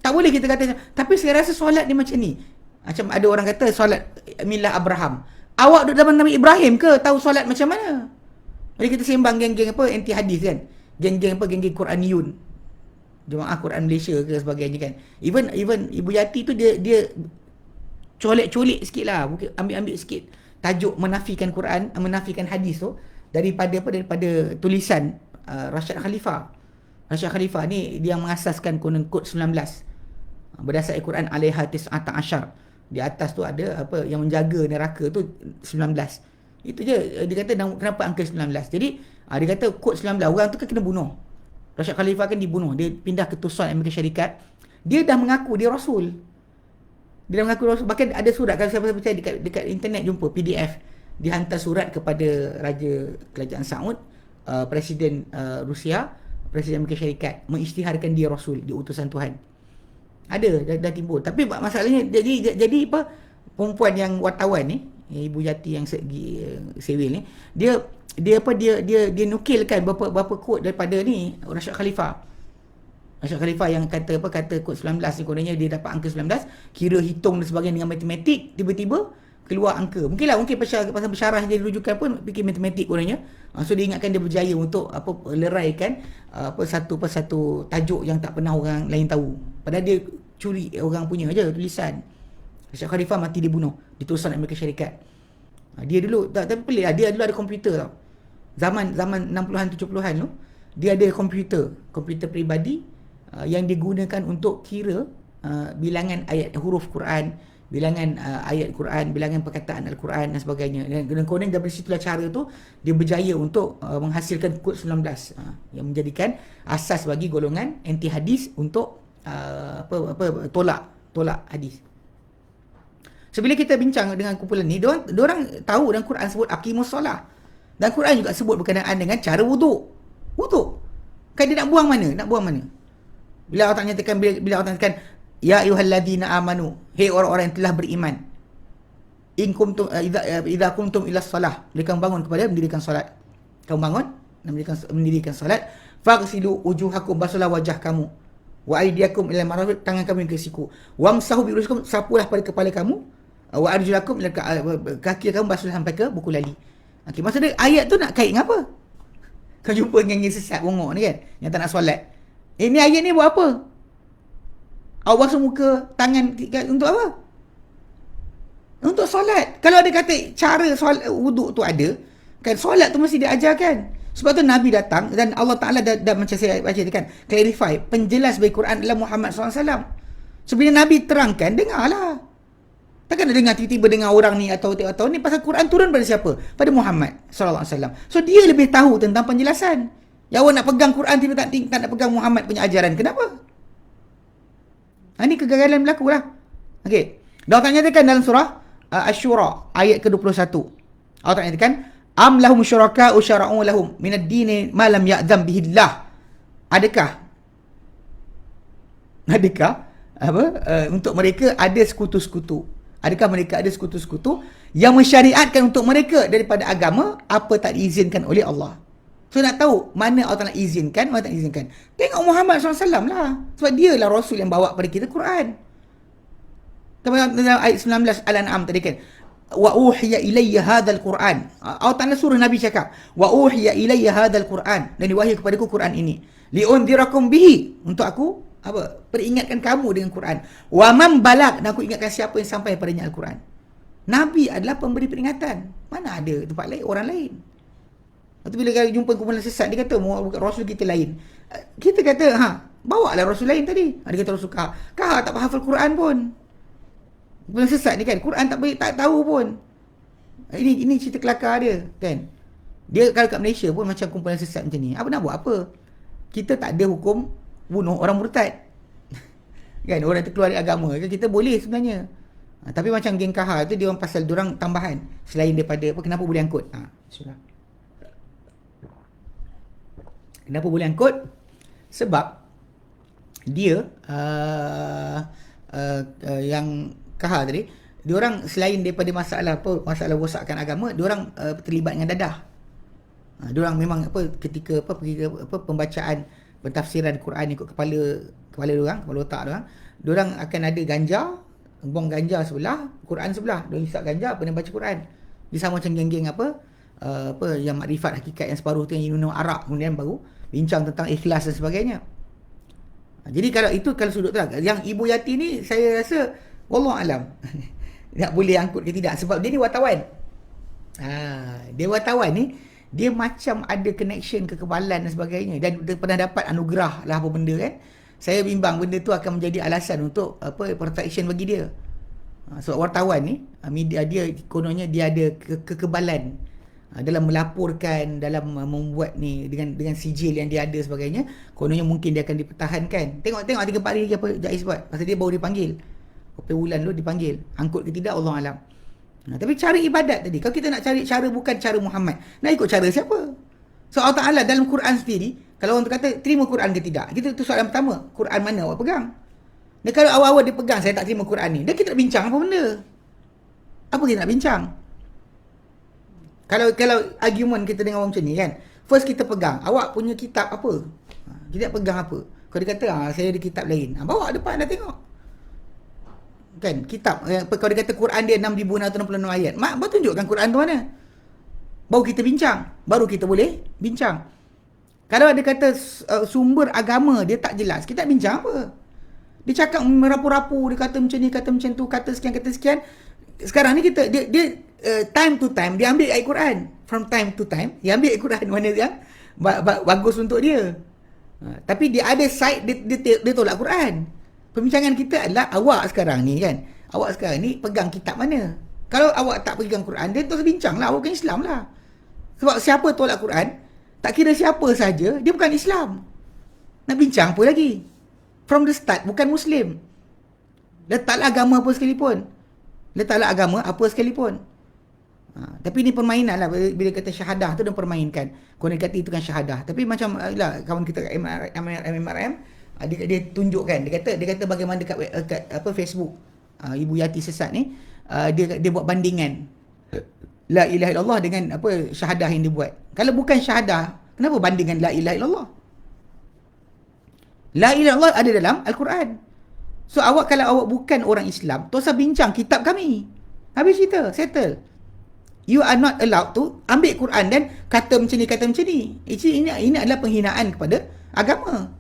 Tak boleh kita kata, tapi saya rasa solat dia macam ni. Macam ada orang kata solat milah Abraham. Awak duduk zaman Nabi Ibrahim ke tahu solat macam mana? Jadi kita sembang geng-geng apa anti hadis kan. Geng-geng Quraniyun. Jemaah Quran Malaysia ke sebagainya kan. Even Ibu Yati tu dia colek-colek sikit lah. Ambil sikit tajuk menafikan Quran, menafikan hadis tu daripada tulisan Rashad Khalifah. Rashad Khalifah ni dia yang mengasaskan konon kod 19. Berdasar Al-Quran alaiha tis'ata asyar. Di atas tu ada apa yang menjaga neraka tu 19. Itu je dia kata kenapa angka 19. Jadi dia kata kod 19 orang tu kan kena bunuh. Rashad Khalifah kan dibunuh. Dia pindah ke Tucson Amerika Syarikat. Dia dah mengaku dia rasul. Dia dah mengaku rasul. Bahkan ada surat, kalau siapa percaya dekat internet jumpa PDF. Dia hantar surat kepada Raja Kerajaan Saud, Presiden Rusia, Presiden Amerika Syarikat, mengisytiharkan dia rasul, dia utusan Tuhan. Ada dah timbul. Tapi masalahnya jadi apa, perempuan yang wartawan ni, Ibu Yati yang sewil ni, dia nukilkan berapa kod daripada ni Rashad Khalifah. Rashad Khalifah yang kata kod 19 ni, kononnya dia dapat angka 19, kira hitung dan sebagainya dengan matematik, tiba-tiba keluar angka. Mungkin pasal bersyarah jadi rujukan pun fikir matematik kononnya. So dia ingatkan dia berjaya untuk leraikan satu tajuk yang tak pernah orang lain tahu. Padahal dia curi orang punya aja tulisan. Rashad Khalifah mati dibunuh di Tucson Amerika Syarikat. Dia dulu tapi pelik lah, dia dulu ada komputer tau. Zaman 60-an 70-an tu, dia ada komputer peribadi yang digunakan untuk kira bilangan ayat huruf Quran, bilangan ayat Quran, bilangan perkataan Al-Quran dan sebagainya. Dan kemudian dari situlah cara tu dia berjaya untuk menghasilkan kod 19 yang menjadikan asas bagi golongan anti hadis untuk tolak hadis. So bila kita bincang dengan kumpulan ni, diorang tahu dalam Quran sebut aqimus solah. Dan Quran juga sebut berkenaan dengan cara wuduk. Kan dia nak buang mana? Bila Allah nyatakan, bila Allah nyatakan ya ayyuhalladzina amanu, hei orang-orang yang telah beriman, in kuntum idza kuntum ila shalah, bila kamu bangun kepada mendirikan solat. Kamu bangun mendirikan solat, faghsilu wujuhakum, basuhlah wajah kamu, wa aydiyakum ila marafiq, tangan kamu ke siku, wamsahu bi ru'usikum, sapulah pada kepala kamu, wa arjulakum, kaki kamu basuhlah sampai ke buku lali. Okey, maksud dia ayat tu nak kait dengan apa? Kau jumpa dengan sesat bongok ni kan, yang tak nak solat. Ini ayat ni buat apa? Awak basuh muka, tangan untuk apa? Untuk solat. Kalau ada kata cara solat wuduk tu ada, kan solat tu mesti diajarkan. Sebab tu Nabi datang dan Allah Ta'ala dah macam saya baca kan, clarify, penjelas bagi Quran adalah Muhammad SAW. Sebenarnya Nabi terangkan, dengarlah. Takkan nak dengar tiba-tiba dengar orang ni atau ni, pasal Quran turun pada siapa? Pada Muhammad SAW. So dia lebih tahu tentang penjelasan. Ya, awak nak pegang Quran tiba tak nak pegang Muhammad punya ajaran. Kenapa? Ini kegagalan berlaku lah. Okey. Allah Ta'ala nyatakan dalam surah Asy-Syura ayat ke-21. Allah Ta'ala nyatakan, am lahum syuraka'u syara'u lahum minad dini ma lam ya'zam bihillah. Adakah untuk mereka ada sekutu-sekutu? Adakah mereka ada sekutu-sekutu yang mensyariatkan untuk mereka daripada agama apa tak diizinkan oleh Allah? So nak tahu mana Allah Ta'ala izinkan, mana tak izinkan. Tengok Muhammad SAW lah. Sebab dia lah Rasul yang bawa pada kita Quran. Dalam ayat 19 Al-An'am tadi kan, wa uhiya ilayya hadzal Quran. Allah Ta'ala suruh Nabi cakap, wa uhiya ilayya hadzal Quran, dan diwahyai kepadaku Quran ini, liunzirakum bihi, untuk aku peringatkan kamu dengan Quran. Wa man balag, dan aku ingatkan siapa yang sampai padanya Al-Quran. Nabi adalah pemberi peringatan. Mana ada tempat lain orang lain. Lepas bila jumpa kumpulan sesat, dia kata Rasul kita lain. Kita kata bawa lah Rasul lain tadi. Dia kata Rasul Kah tak hafal Quran pun. Kumpulan sesat ni kan, Quran tak tahu pun. Ini cerita kelakar dia kan. Dia kalau kat Malaysia pun macam kumpulan sesat macam ni, apa nak buat apa? Kita tak ada hukum bunuh orang murtad. Kan, orang terkeluar dari agama. Kita boleh sebenarnya. Tapi macam geng Kahar tu, dia orang pasal diorang tambahan selain daripada kenapa boleh angkut. Kenapa boleh angkut? Sebab dia yang Kahar tadi, diorang selain daripada masalah rosakkan agama, diorang terlibat dengan dadah. Diorang memang ketika pergi pembacaan pentafsiran Quran ikut kepala diorang, kepala otak diorang akan ada ganja, buang ganja sebelah, Quran sebelah. Diorang hisap ganja, apa yang baca Quran. Dia sama macam geng-geng yang makrifat hakikat yang separuh tu yang minum arak, kemudian baru bincang tentang ikhlas dan sebagainya. Jadi kalau sudut tu lah. Yang Ibu Yati ni saya rasa wallahu alam nak boleh angkut ke tidak, sebab dia ni wartawan. Dia wartawan ni, dia macam ada connection, kekebalan dan sebagainya, dan dia pernah dapat anugerah lah apa benda kan. Saya bimbang benda tu akan menjadi alasan untuk protection bagi dia. Sebab wartawan ni, media dia kononnya dia ada kekebalan dalam melaporkan, dalam membuat ni dengan sijil yang dia ada sebagainya. Kononnya mungkin dia akan dipertahankan. Tengok 3-4 hari lagi apa Jais buat. Pasal dia baru dipanggil. Beberapa bulan dulu dipanggil. Angkut ke tidak Allah alam. Tapi cara ibadat tadi, kalau kita nak cari cara bukan cara Muhammad, nak ikut cara siapa? So Allah Ta'ala dalam Quran sendiri, kalau orang tu kata terima Quran ke tidak, kita tu soalan pertama, Quran mana awak pegang? Dan kalau awal-awal dia pegang saya tak terima Quran ni, dan kita nak bincang apa benda? Apa kita nak bincang? Kalau argument kita dengan orang macam ni kan, first kita pegang, awak punya kitab apa? Kita pegang apa? Kalau dia kata saya ada kitab lain, bawa depan dah tengok. Kan, kitab, kalau dia kata Quran dia 6,666 ayat, baru tunjukkan Quran tu mana. Baru kita bincang, baru kita boleh bincang. Kalau ada kata sumber agama dia tak jelas, kita bincang apa? Dia cakap merapu-rapu, dia kata macam ni, kata macam tu, kata sekian. Sekarang ni dia time to time dia ambil ayat Quran. From time to time dia ambil ayat Quran mana yang bagus untuk dia. Tapi dia ada side dia tolak Quran. Perbincangan kita adalah awak sekarang ni kan. Awak sekarang ni pegang kitab mana? Kalau awak tak pegang Quran, dia terus bincang lah. Awak bukan Islam lah. Sebab siapa tolak Quran, tak kira siapa saja, dia bukan Islam. Nak bincang apa lagi? From the start, bukan Muslim. Letaklah agama apa sekalipun. Tapi ni permainan lah. Bila kata syahadah tu dia permainkan. Korang kata itu kan syahadah. Tapi macam lah, kawan kita MMRM, dia tunjukkan, dia kata bagaimana dekat Facebook Ibu Yati sesat ni, dia buat bandingan la ilaha illallah dengan syahadah yang dia buat. Kalau bukan syahadah, kenapa bandingkan la ilaha illallah? La ilaha illallah ada dalam Al-Quran. So kalau awak bukan orang Islam, tak usah bincang kitab kami. Habis cerita, settle. You are not allowed to ambil Quran dan kata macam ni. Ini adalah penghinaan kepada agama.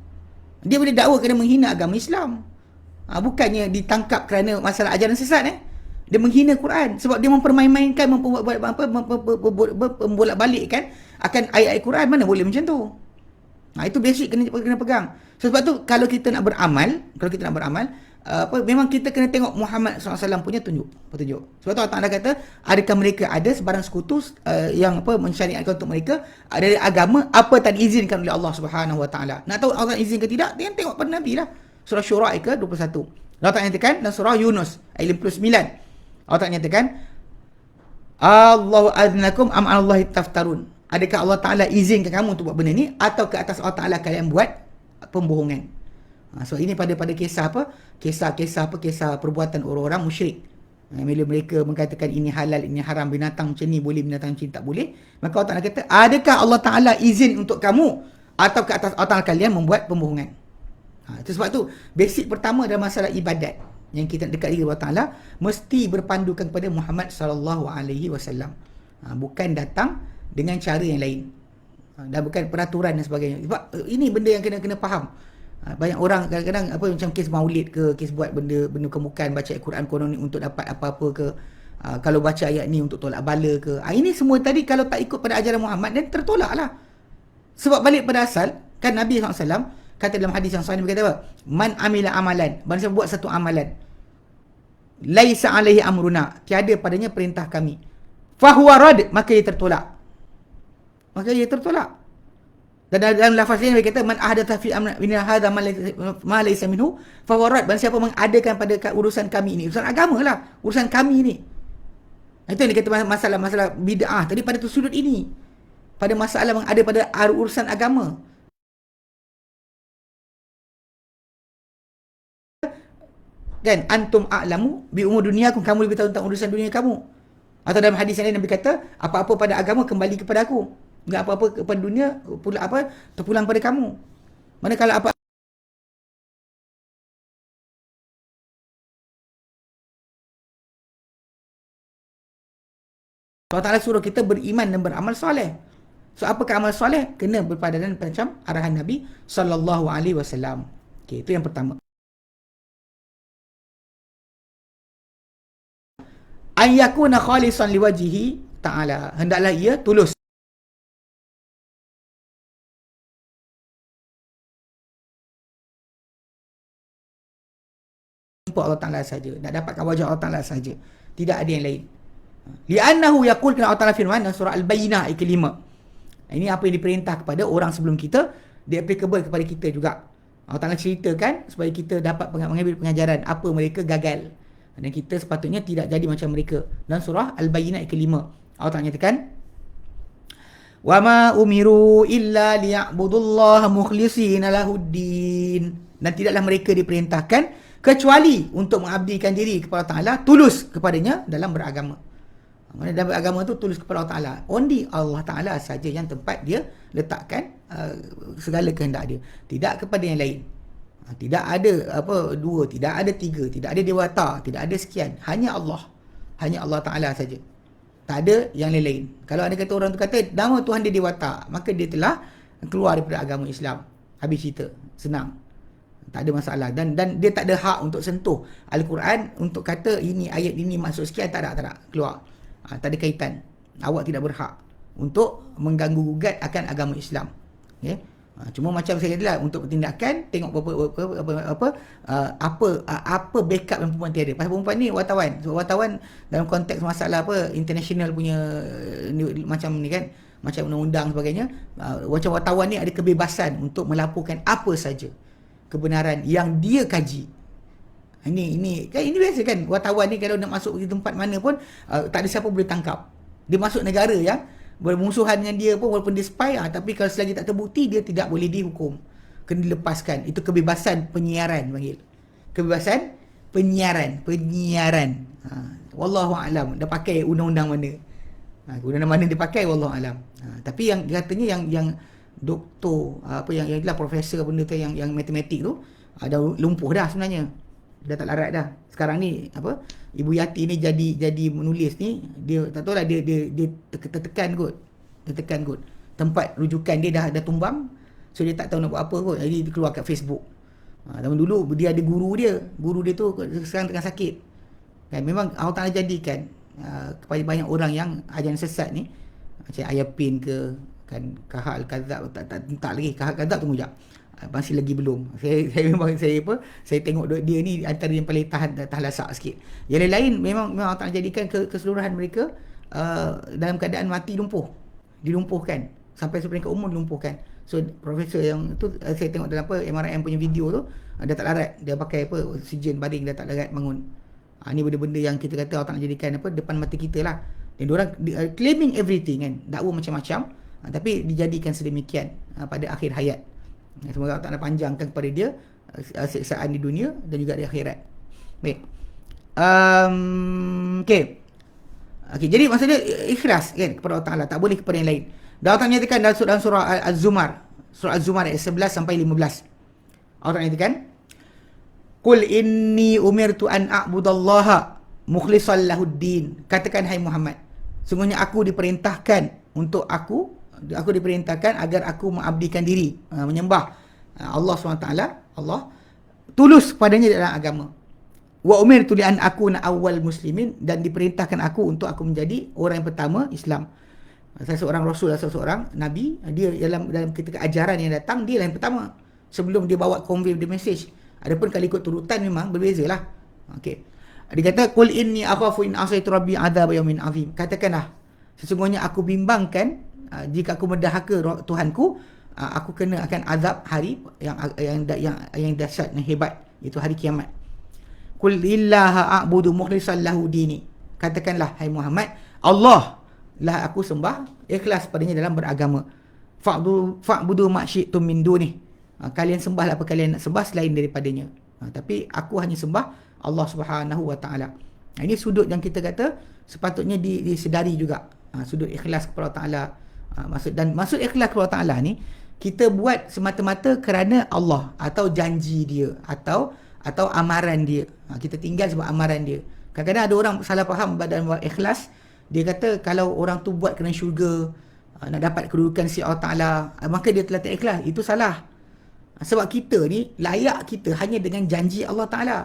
Dia boleh dakwa kerana menghina agama Islam. Bukannya ditangkap kerana masalah ajaran sesat. Dia menghina Quran sebab dia mempermain-mainkan, membolak-balikkan akan ayat-ayat Quran. Mana boleh macam tu? Itu basic kena pegang. Sebab tu kalau kita nak beramal, memang kita kena tengok Muhammad SAW punya petunjuk. Sebab tu Allah Taala kata, adakah mereka ada sebarang sekutu yang mensyariatkan untuk mereka dari agama apa tak diizinkan oleh Allah Subhanahu Wa Taala. Nak tahu Allah izin ke tidak? Dia tengok pada Nabi lah. Surah Syura ke 21. Allah Taala nyatakan dalam surah Yunus ayat 59. Allah Taala nyatakan, Allahu adnakum am Allahi taftarun. Adakah Allah Ta'ala izinkan kamu untuk buat benda ni, atau ke atas Allah Ta'ala kalian buat pembohongan? So ini pada kisah kisah perbuatan orang-orang musyrik. Bila mereka mengatakan ini halal, ini haram, binatang macam ni boleh, binatang macam ni tak boleh, maka Allah Ta'ala kata, adakah Allah Ta'ala izin untuk kamu, atau ke atas Allah Ta'ala kalian membuat pembohongan? Itu sebab tu basic pertama dalam masalah ibadat yang kita dekat diri Allah Ta'ala mesti berpandukan kepada Muhammad SAW. Bukan datang dengan cara yang lain, dan bukan peraturan dan sebagainya. Sebab ini benda yang kena faham. Banyak orang kadang-kadang macam kes maulid ke, kes buat benda bukan, baca Al-Quran konon ni untuk dapat apa-apa ke, kalau baca ayat ni untuk tolak bala ke. Ini semua tadi kalau tak ikut pada ajaran Muhammad, dan tertolak lah. Sebab balik pada asal, kan Nabi SAW kata dalam hadis yang sahih, dia kata apa? Man amila amalan, barang siapa buat satu amalan, laisa alaihi amruna, tiada padanya perintah kami, fahuwa rad, maka ia tertolak. Dan dalam lafaz lain dia kata, man ahdatha fi amrina hadha ma laysa minhu fahuwa rad, barang siapa mengadakan pada urusan kami ini, urusan agama lah, urusan kami ni. Itu yang dia kata masalah bid'ah tadi pada tu sudut ini, pada masalah mengada pada urusan agama. Kan, antum a'lamu bi umur dunyakum, kamu lebih tahu tentang urusan dunia kamu. Atau dalam hadis yang lain Nabi kata, apa-apa pada agama kembali kepada aku, enggak apa-apa kepada dunia terpulang pada kamu. Manakala apa Allah Ta'ala suruh kita beriman dan beramal soleh. So apakah amal soleh? Kena berpadanan macam arahan Nabi SAW. Okay, itu yang pertama. An yakuna khalisan liwajhihi ta'ala, hendaklah ia tulus. Untuk Allah Ta'ala saja, nak dapatkan wajah Allah Ta'ala saja, tidak ada yang lain. Li'annahu yaqul, kena Allah Ta'ala firman dalam surah Al-Bayyinah ayat ke-5. Ini apa yang diperintah kepada orang sebelum kita, dia applicable kepada kita juga. Allah Ta'ala ceritakan supaya kita dapat mengambil pengajaran apa mereka gagal, dan kita sepatutnya tidak jadi macam mereka. Dan surah Al-Bayyinah ayat ke-5, Allah Ta'ala nyatakan, wa ma umiru illa liya'budullaha mukhlishina lahuddin, dan tidaklah mereka diperintahkan kecuali untuk mengabdikan diri kepada Allah Ta'ala, tulus kepadanya dalam beragama. Dalam beragama tu tulus kepada Allah Ta'ala. Only Allah Ta'ala saja yang tempat dia letakkan segala kehendak dia, tidak kepada yang lain. Tidak ada dua, tidak ada tiga, tidak ada dewata, tidak ada sekian. Hanya Allah Ta'ala saja, tak ada yang lain. Kalau ada kata orang tu kata nama Tuhan dia dewata, maka dia telah keluar daripada agama Islam. Habis cerita, senang, tak ada masalah. Dan dia tak ada hak untuk sentuh Al-Quran untuk kata ini ayat ini maksud sekian. Tak ada keluar. Tak ada kaitan. Awak tidak berhak untuk mengganggu gugat akan agama Islam. Okay? Cuma macam saya katalah, untuk tindakan tengok apa backup yang perempuan tiada. Pasal perempuan ni wartawan. So wartawan dalam konteks masalah international punya macam ni kan, macam undang-undang sebagainya, macam wartawan ni ada kebebasan untuk melaporkan apa saja kebenaran yang dia kaji. Ini biasa kan, wartawan ni kalau nak masuk ke tempat mana pun tak ada siapa boleh tangkap. Dia masuk negara yang bermusuhan dengan dia pun, walaupun dia spy, tapi kalau selagi tak terbukti, dia tidak boleh dihukum, kena dilepaskan. Itu kebebasan penyiaran panggil. Kebebasan penyiaran. Wallahu a'lam dia pakai undang-undang mana. Undang-undang mana dia pakai, wallahu a'lam. Tapi yang katanya yang doktor yang itulah profesor benda tu, yang matematik tu dah lumpuh dah sebenarnya. Dah tak larat dah. Sekarang ni Ibu Yati ni jadi menulis ni, dia tak tahu lah, dia tertekan kot. Tempat rujukan dia dah tumbang. So dia tak tahu nak buat apa kot. Jadi dia keluar kat Facebook. Zaman dulu dia ada guru dia tu sekarang tengah sakit. Kan memang Allah Taala jadikan kepada banyak orang yang ajaran sesat ni, macam Ayapin ke, kan Kahal Kadzab, tak lagi Kahal Kadzab tunggu jap. Masih lagi belum. Saya memang saya tengok dia ni antara yang paling tahan lasak sikit. Yang lain memang Allah Taala jadikan keseluruhan mereka dalam keadaan mati lumpuh. Dilumpuhkan sampai peringkat umur dilumpuhkan. So profesor yang tu saya tengok dalam MRIM punya video tu, dia tak larat, dia pakai oksigen baring, dia tak larat bangun. Ni benda-benda yang kita kata Allah Taala jadikan depan mata kita lah. Dan diorang claiming everything kan, dakwa macam-macam, tapi dijadikan sedemikian pada akhir hayat. Semoga Allah Taala panjangkan kepada dia siksaan di dunia dan juga di akhirat. Baik. Okey, jadi maksudnya ikhlas kan kepada Allah Taala, tak boleh kepada yang lain. Dan Allah Taala nyatakan dalam surah Az-Zumar, surah Az-Zumar ayat 11 sampai 15. Allah Taala nyatakan, "Qul inni umirtu an a'budallaha mukhlishan lahuddin." Katakan hai Muhammad, sungguhnya aku diperintahkan aku diperintahkan agar aku mengabdikan diri, menyembah Allah SWT, Allah tulus kepadanya dalam agama. Wa umirtu li an akuna awwal muslimin, dan diperintahkan aku untuk aku menjadi orang yang pertama Islam. Saya seorang rasul, seorang nabi, dia dalam ketika ajaran yang datang, dia yang pertama sebelum dia bawa convey the message. Adapun kalau ikut turutan memang berbezalah. Okey. Dia kata qul inni akhafu in asaitu rabbi adzab yaumin azim. Katakanlah, sesungguhnya aku bimbangkan jika aku mendahaka Tuhanku, aku kena akan azab hari yang dahsyat dan hebat, itu hari kiamat. Qul illaha a'budu mukhlishan lahu dini. Katakanlah hai Muhammad, Allah lah aku sembah ikhlas padanya dalam beragama. Fa'budu ma syi'tum min duni. Kalian sembahlah apa kalian nak sembah selain daripadanya. Tapi aku hanya sembah Allah Subhanahu wa taala. Ini sudut yang kita kata sepatutnya disedari juga. Sudut ikhlas kepada Allah Taala. Maksud ikhlas kepada Allah Taala ni, kita buat semata-mata kerana Allah atau janji dia atau amaran dia. Kita tinggal sebab amaran dia. Kadang-kadang ada orang salah faham dalam ikhlas. Dia kata kalau orang tu buat kerana syurga, nak dapat kedudukan si Allah Taala, maka dia telah tak ikhlas. Itu salah. Sebab kita ni layak kita hanya dengan janji Allah Taala.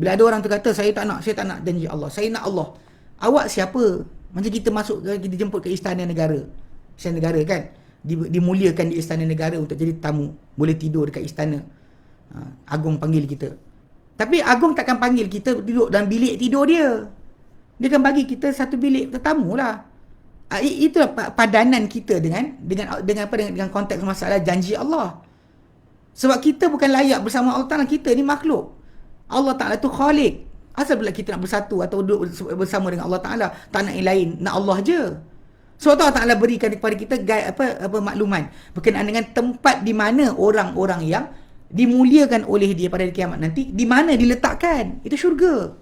Bila ada orang tu kata saya tak nak janji Allah, saya nak Allah. Awak siapa? Macam kita masuk, kita jemput ke istana negara. Istana negara kan, dimuliakan di istana negara untuk jadi tamu, boleh tidur dekat istana. Agung panggil kita. Tapi Agung takkan panggil kita duduk dalam bilik tidur dia. Dia akan bagi kita satu bilik tetamu lah. Itulah padanan kita dengan konteks masalah janji Allah. Sebab kita bukan layak bersama Allah Ta'ala, kita ni makhluk. Allah Ta'ala tu Khaliq. Asal pula kita nak bersatu atau duduk bersama dengan Allah Ta'ala, tak nak yang lain, nak Allah je. So Allah Ta'ala berikan kepada kita makluman berkenaan dengan tempat di mana orang-orang yang dimuliakan oleh dia pada hari kiamat nanti, di mana diletakkan. Itu syurga.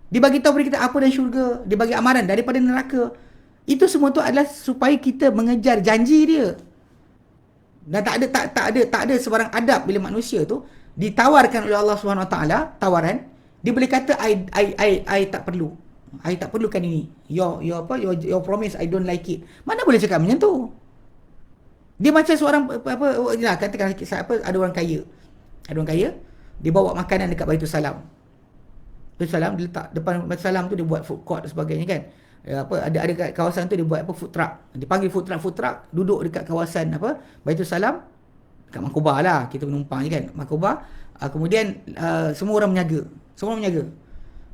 Dia bagi tahu kepada kita apa dan syurga, dia bagi amaran daripada neraka. Itu semua tu adalah supaya kita mengejar janji dia. Dan tak ada sebarang adab bila manusia tu ditawarkan oleh Allah Subhanahu Wa Taala tawaran, dia boleh kata I tak perlu. I tak perlukan ini. Your promise I don't like it. Mana boleh cakap macam tu? Dia macam seorang katakan ada orang kaya. Ada orang kaya, dia bawa makanan dekat Baitul Salam. Baitul Salam dia letak depan Baitul Salam tu, dia buat food court dan sebagainya kan. Ada kat kawasan tu dia buat food truck. Dia panggil food truck duduk dekat kawasan Baitul Salam, dekat Markobar lah, kita penumpang je kan, Markobar. Kemudian semua orang menjaga.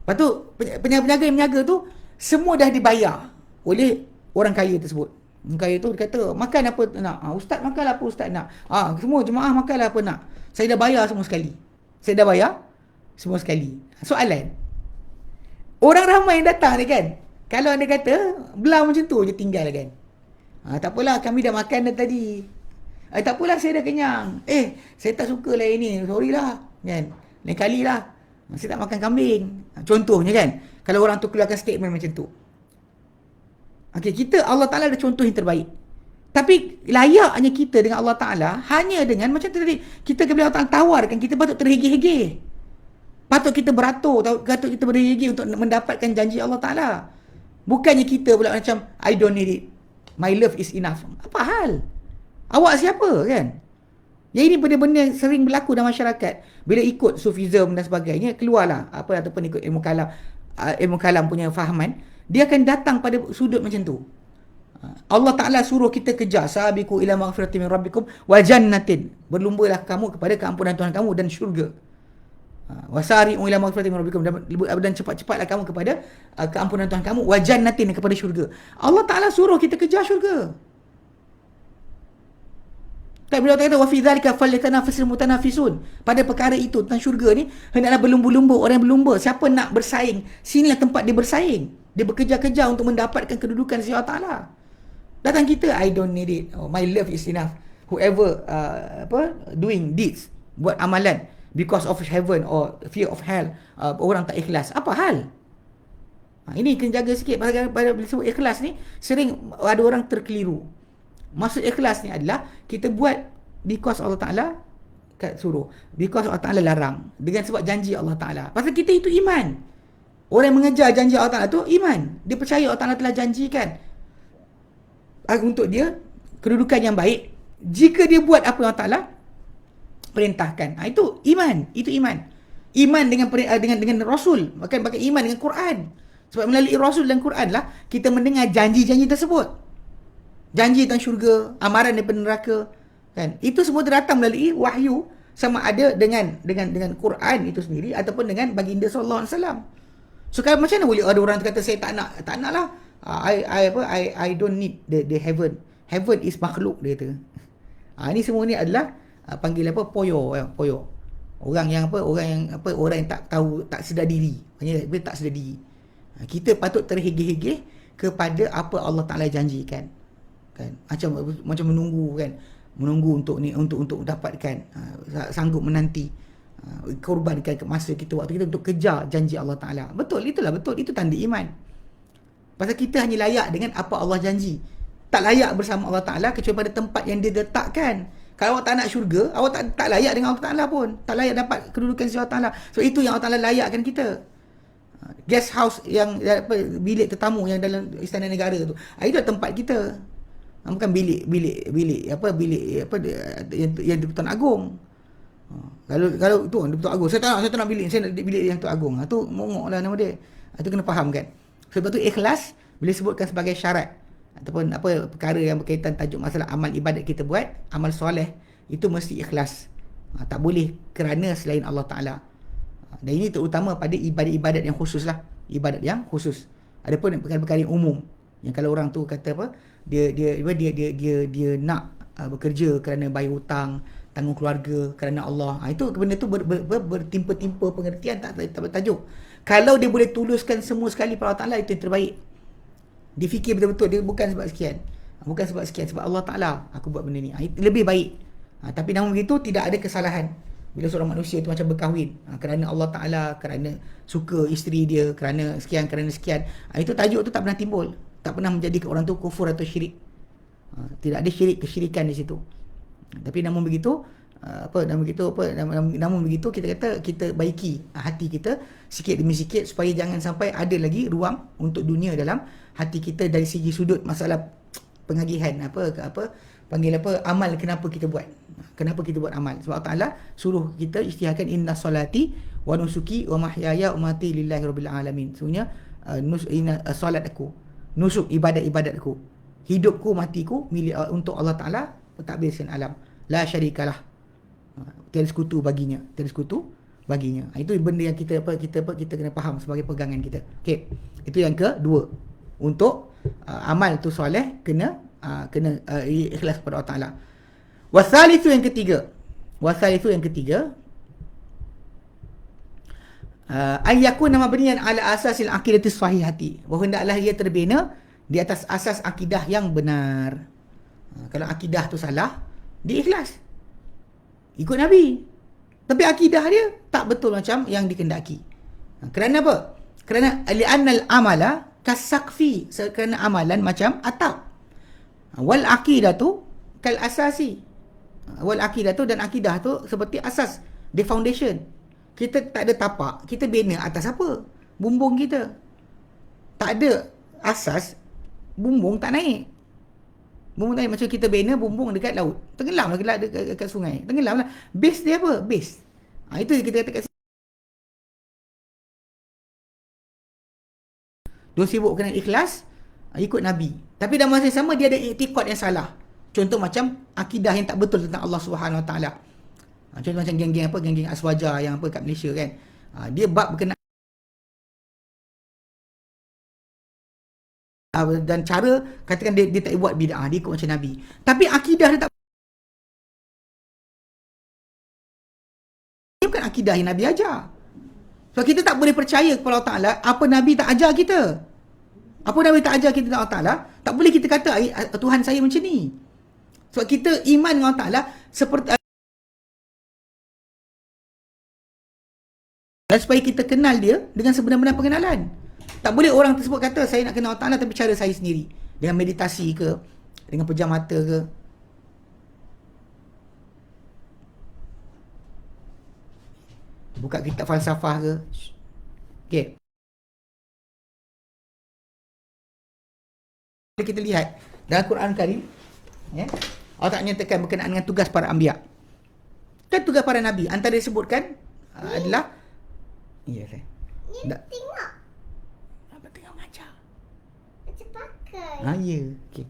Lepas tu penjaga yang menjaga tu semua dah dibayar oleh orang kaya tersebut. Orang kaya tu dia kata, makan apa nak? Ustaz makanlah apa ustaz nak. Semua jemaah makanlah apa nak. Saya dah bayar semua sekali. Soalan, orang ramai yang datang ni kan, kalau anda kata belah macam tu je tinggal kan. Tak apalah, kami dah makan dah tadi. Tak apalah, saya dah kenyang. Saya tak suka lah ini. Sorry lah kan. Lain kali lah. Saya tak makan kambing. Contohnya kan. Kalau orang tu keluarkan statement macam tu. Okey, kita Allah Ta'ala ada contoh yang terbaik. Tapi layaknya kita dengan Allah Ta'ala hanya dengan macam tadi. Kita bila Allah Ta'ala tawarkan, kita patut terhegeh-hegeh. Patut kita beratur, patut kita berhegeh untuk mendapatkan janji Allah Ta'ala. Bukannya kita pula macam I don't need it, my love is enough. Apa hal? Awak siapa kan? Yang ini benda-benda yang sering berlaku dalam masyarakat. Bila ikut sufism dan sebagainya, keluarlah apa ataupun ikut ilmu kalam punya fahaman, dia akan datang pada sudut macam tu. Allah Ta'ala suruh kita kejar, sabiqu ila maghfiratin min rabbikum wa jannatin, berlumbalah kamu kepada keampunan Tuhan kamu dan syurga. Wasari'u ila maghfiratin min rabbikum, dan cepat-cepatlah kamu kepada keampunan Tuhan kamu, wa jannatin, kepada syurga. Allah Ta'ala suruh kita kejar syurga. Tak, bila Allah kata wa fi dzalika falyatanafasul mutanafisun, pada perkara itu tentang syurga ni hendaklah berlumba-lumba orang yang berlumba. Siapa nak bersaing, sinilah tempat dia bersaing. Dia bekerja-kerja untuk mendapatkan kedudukan sisi Allah Taala. Datang kita, I don't need it, my love is enough. Whoever doing deeds, buat amalan because of heaven or fear of hell, orang tak ikhlas. Apa hal? Ini kena jaga sikit. Pada bila sebut ikhlas ni, sering ada orang terkeliru. Maksud ikhlas ni adalah kita buat because Allah Ta'ala suruh, because Allah Ta'ala larang, dengan sebab janji Allah Ta'ala. Pasal kita itu iman. Orang yang mengejar janji Allah Ta'ala tu iman. Dia percaya Allah Ta'ala telah janjikan untuk dia kedudukan yang baik jika dia buat apa Allah Ta'ala perintahkan. Itu iman. Itu iman. Iman dengan Rasul, bahkan iman dengan Quran. Sebab melalui Rasul dan Quran lah kita mendengar janji-janji tersebut. Janji tentang syurga, amaran daripada neraka, kan? Itu semua datang melalui wahyu, sama ada dengan Quran itu sendiri ataupun dengan baginda sallallahu alaihi wasallam. So macam mana boleh ada orang kata saya tak nak lah. I don't need the heaven. Heaven is makhluk, dia kata. Ini semua ni adalah panggil poyo. Orang yang tak tahu, tak sedar diri. Maksudnya dia tak sedar diri. Kita patut terhegeh-hegeh kepada apa Allah Taala janjikan. Kan, macam menunggu, kan, menunggu untuk dapatkan, sanggup menanti, korbankan ke masa kita, waktu kita untuk kejar janji Allah Ta'ala. Betul, itulah betul, itu tanda iman. Pasal kita hanya layak dengan apa Allah janji, tak layak bersama Allah Ta'ala kecuali pada tempat yang dia letakkan. Kalau awak tak nak syurga, awak tak layak dengan Allah Ta'ala pun, tak layak dapat kedudukan sisi Allah Ta'ala. So itu yang Allah Ta'ala layakkan kita. Guest house yang bilik tetamu yang dalam istana negara tu, itu tempat kita. Bukan bilik yang di-Pertuan Agong. Kalau tu di-Pertuan Agong, saya tak nak bilik yang Tuan Agong. Tu mongoklah nama dia. Itu kena faham, kan. Sebab tu ikhlas bila sebutkan sebagai syarat ataupun perkara yang berkaitan tajuk masalah amal ibadat kita buat, amal soleh, itu mesti ikhlas. Tak boleh kerana selain Allah Taala. Dan ini terutama pada ibadat-ibadat yang khusus lah. Ibadat yang khusus. Adapun perkara-perkara yang umum, yang kalau orang tu kata dia nak bekerja kerana bayar hutang, tanggung keluarga, kerana Allah, itu benda tu bertimpa-timpa pengertian, tak bertajuk. Kalau dia boleh tuluskan semua sekali pada Allah Ta'ala, itu yang terbaik. Dia fikir betul-betul, dia bukan sebab sekian, sebab Allah Ta'ala aku buat benda ni, lebih baik. Tapi namun begitu tidak ada kesalahan bila seorang manusia itu macam berkahwin kerana Allah Ta'ala, kerana suka isteri dia, kerana sekian, itu tajuk tu tak pernah timbul, tak pernah menjadi orang tu kufur atau syirik. Tidak ada kesyirikan di situ. Tapi namun begitu kita kata kita baiki hati kita sikit demi sikit supaya jangan sampai ada lagi ruang untuk dunia dalam hati kita dari segi sudut masalah pengagihan amal. Kenapa kita buat amal? Sebab Allah Taala suruh kita isytiharkan inna solati wa nusuki wa mahyaya wa mati lillahi rabbil alamin. Sebenarnya solat aku, nusuk ibadat aku, hidupku, matiku milik untuk Allah Taala, pentadbir alam, la syarikalah, tiada sekutu baginya. Itu benda yang kita kena faham sebagai pegangan kita. Okey, itu yang kedua. Untuk amal tu soleh kena ikhlas kepada Allah Taala. Wasalithu yang ketiga ayyakuna mabniyan ala asasil aqidati sahihati, bahawa hendaklah ia terbina di atas asas akidah yang benar. Kalau akidah tu salah, dia ikhlas ikut Nabi, tapi akidah dia tak betul macam yang dikehendaki. Kerana apa? Kerana li'annal amala kasaqfi, kerana amalan macam atap. Wal aqidatu kal asasi. Wal aqidatu, dan akidah tu seperti asas, the foundation. Kita tak ada tapak, kita bina atas apa? Bumbung kita. Tak ada asas, bumbung tak naik. Bumbung tadi macam kita bina bumbung dekat laut. Tenggelam lah dekat sungai. Tenggelam lah. Base dia apa? Base. Itu kita kata kat sini. Dia sibuk kena ikhlas, ikut Nabi. Tapi dalam masa yang sama, dia ada iktikad yang salah. Contoh macam akidah yang tak betul tentang Allah Subhanahu Wa Taala. Contoh macam geng-geng apa? Geng-geng Aswaja yang apa kat Malaysia kan. Dia bab berkenaan dan cara katakan dia tak buat bid'ah, dia ikut macam Nabi. Tapi akidah dia tak, dia bukan akidah yang Nabi ajar. Sebab kita tak boleh percaya kepada Allah Ta'ala apa Nabi tak ajar kita. Apa Nabi tak ajar kita tentang Allah Ta'ala, tak boleh kita kata Tuhan saya macam ni. Sebab kita iman dengan Allah Ta'ala seperti dan supaya kita kenal dia dengan sebenar-benar pengenalan. Tak boleh orang tersebut kata saya nak kenal Allah Ta'ala tapi cara saya sendiri. Dengan meditasi ke, dengan pejam mata ke. Buka kitab falsafah ke. Okay. Kita lihat dalam Quran Karim, ya, Allah tak nyatakan berkenaan dengan tugas para anbiya. Dan tugas para nabi antara disebutkan adalah ya saya. Tengok. Apa tengok ngajar? Macam pakai. Ya. Okey.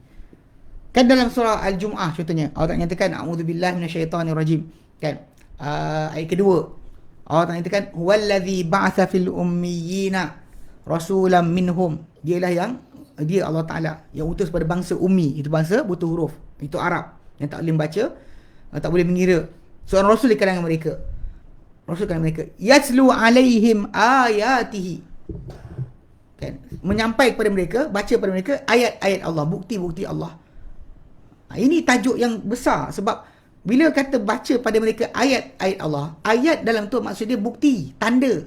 Kan dalam surah Al-Jumu'ah contohnya, Allah tak nyatakan a'udzubillahi minasyaitonirrajim. Kan? Ayat kedua. Allah tak nyatakan huwallazi ba'atsa fil ummiyina rasulan minhum. Dia Allah Ta'ala yang utus pada bangsa ummi. Itu bangsa buta huruf. Itu Arab. Yang tak boleh membaca, tak boleh mengira. Seorang rasul di kalangan mereka. Rasul kalangan mereka. Yatslu alaihim ayatihi. Kan? Menyampai kepada mereka, baca kepada mereka ayat-ayat Allah, bukti-bukti Allah. Ini tajuk yang besar sebab bila kata baca pada mereka ayat-ayat Allah, ayat dalam tu maksud dia bukti, tanda.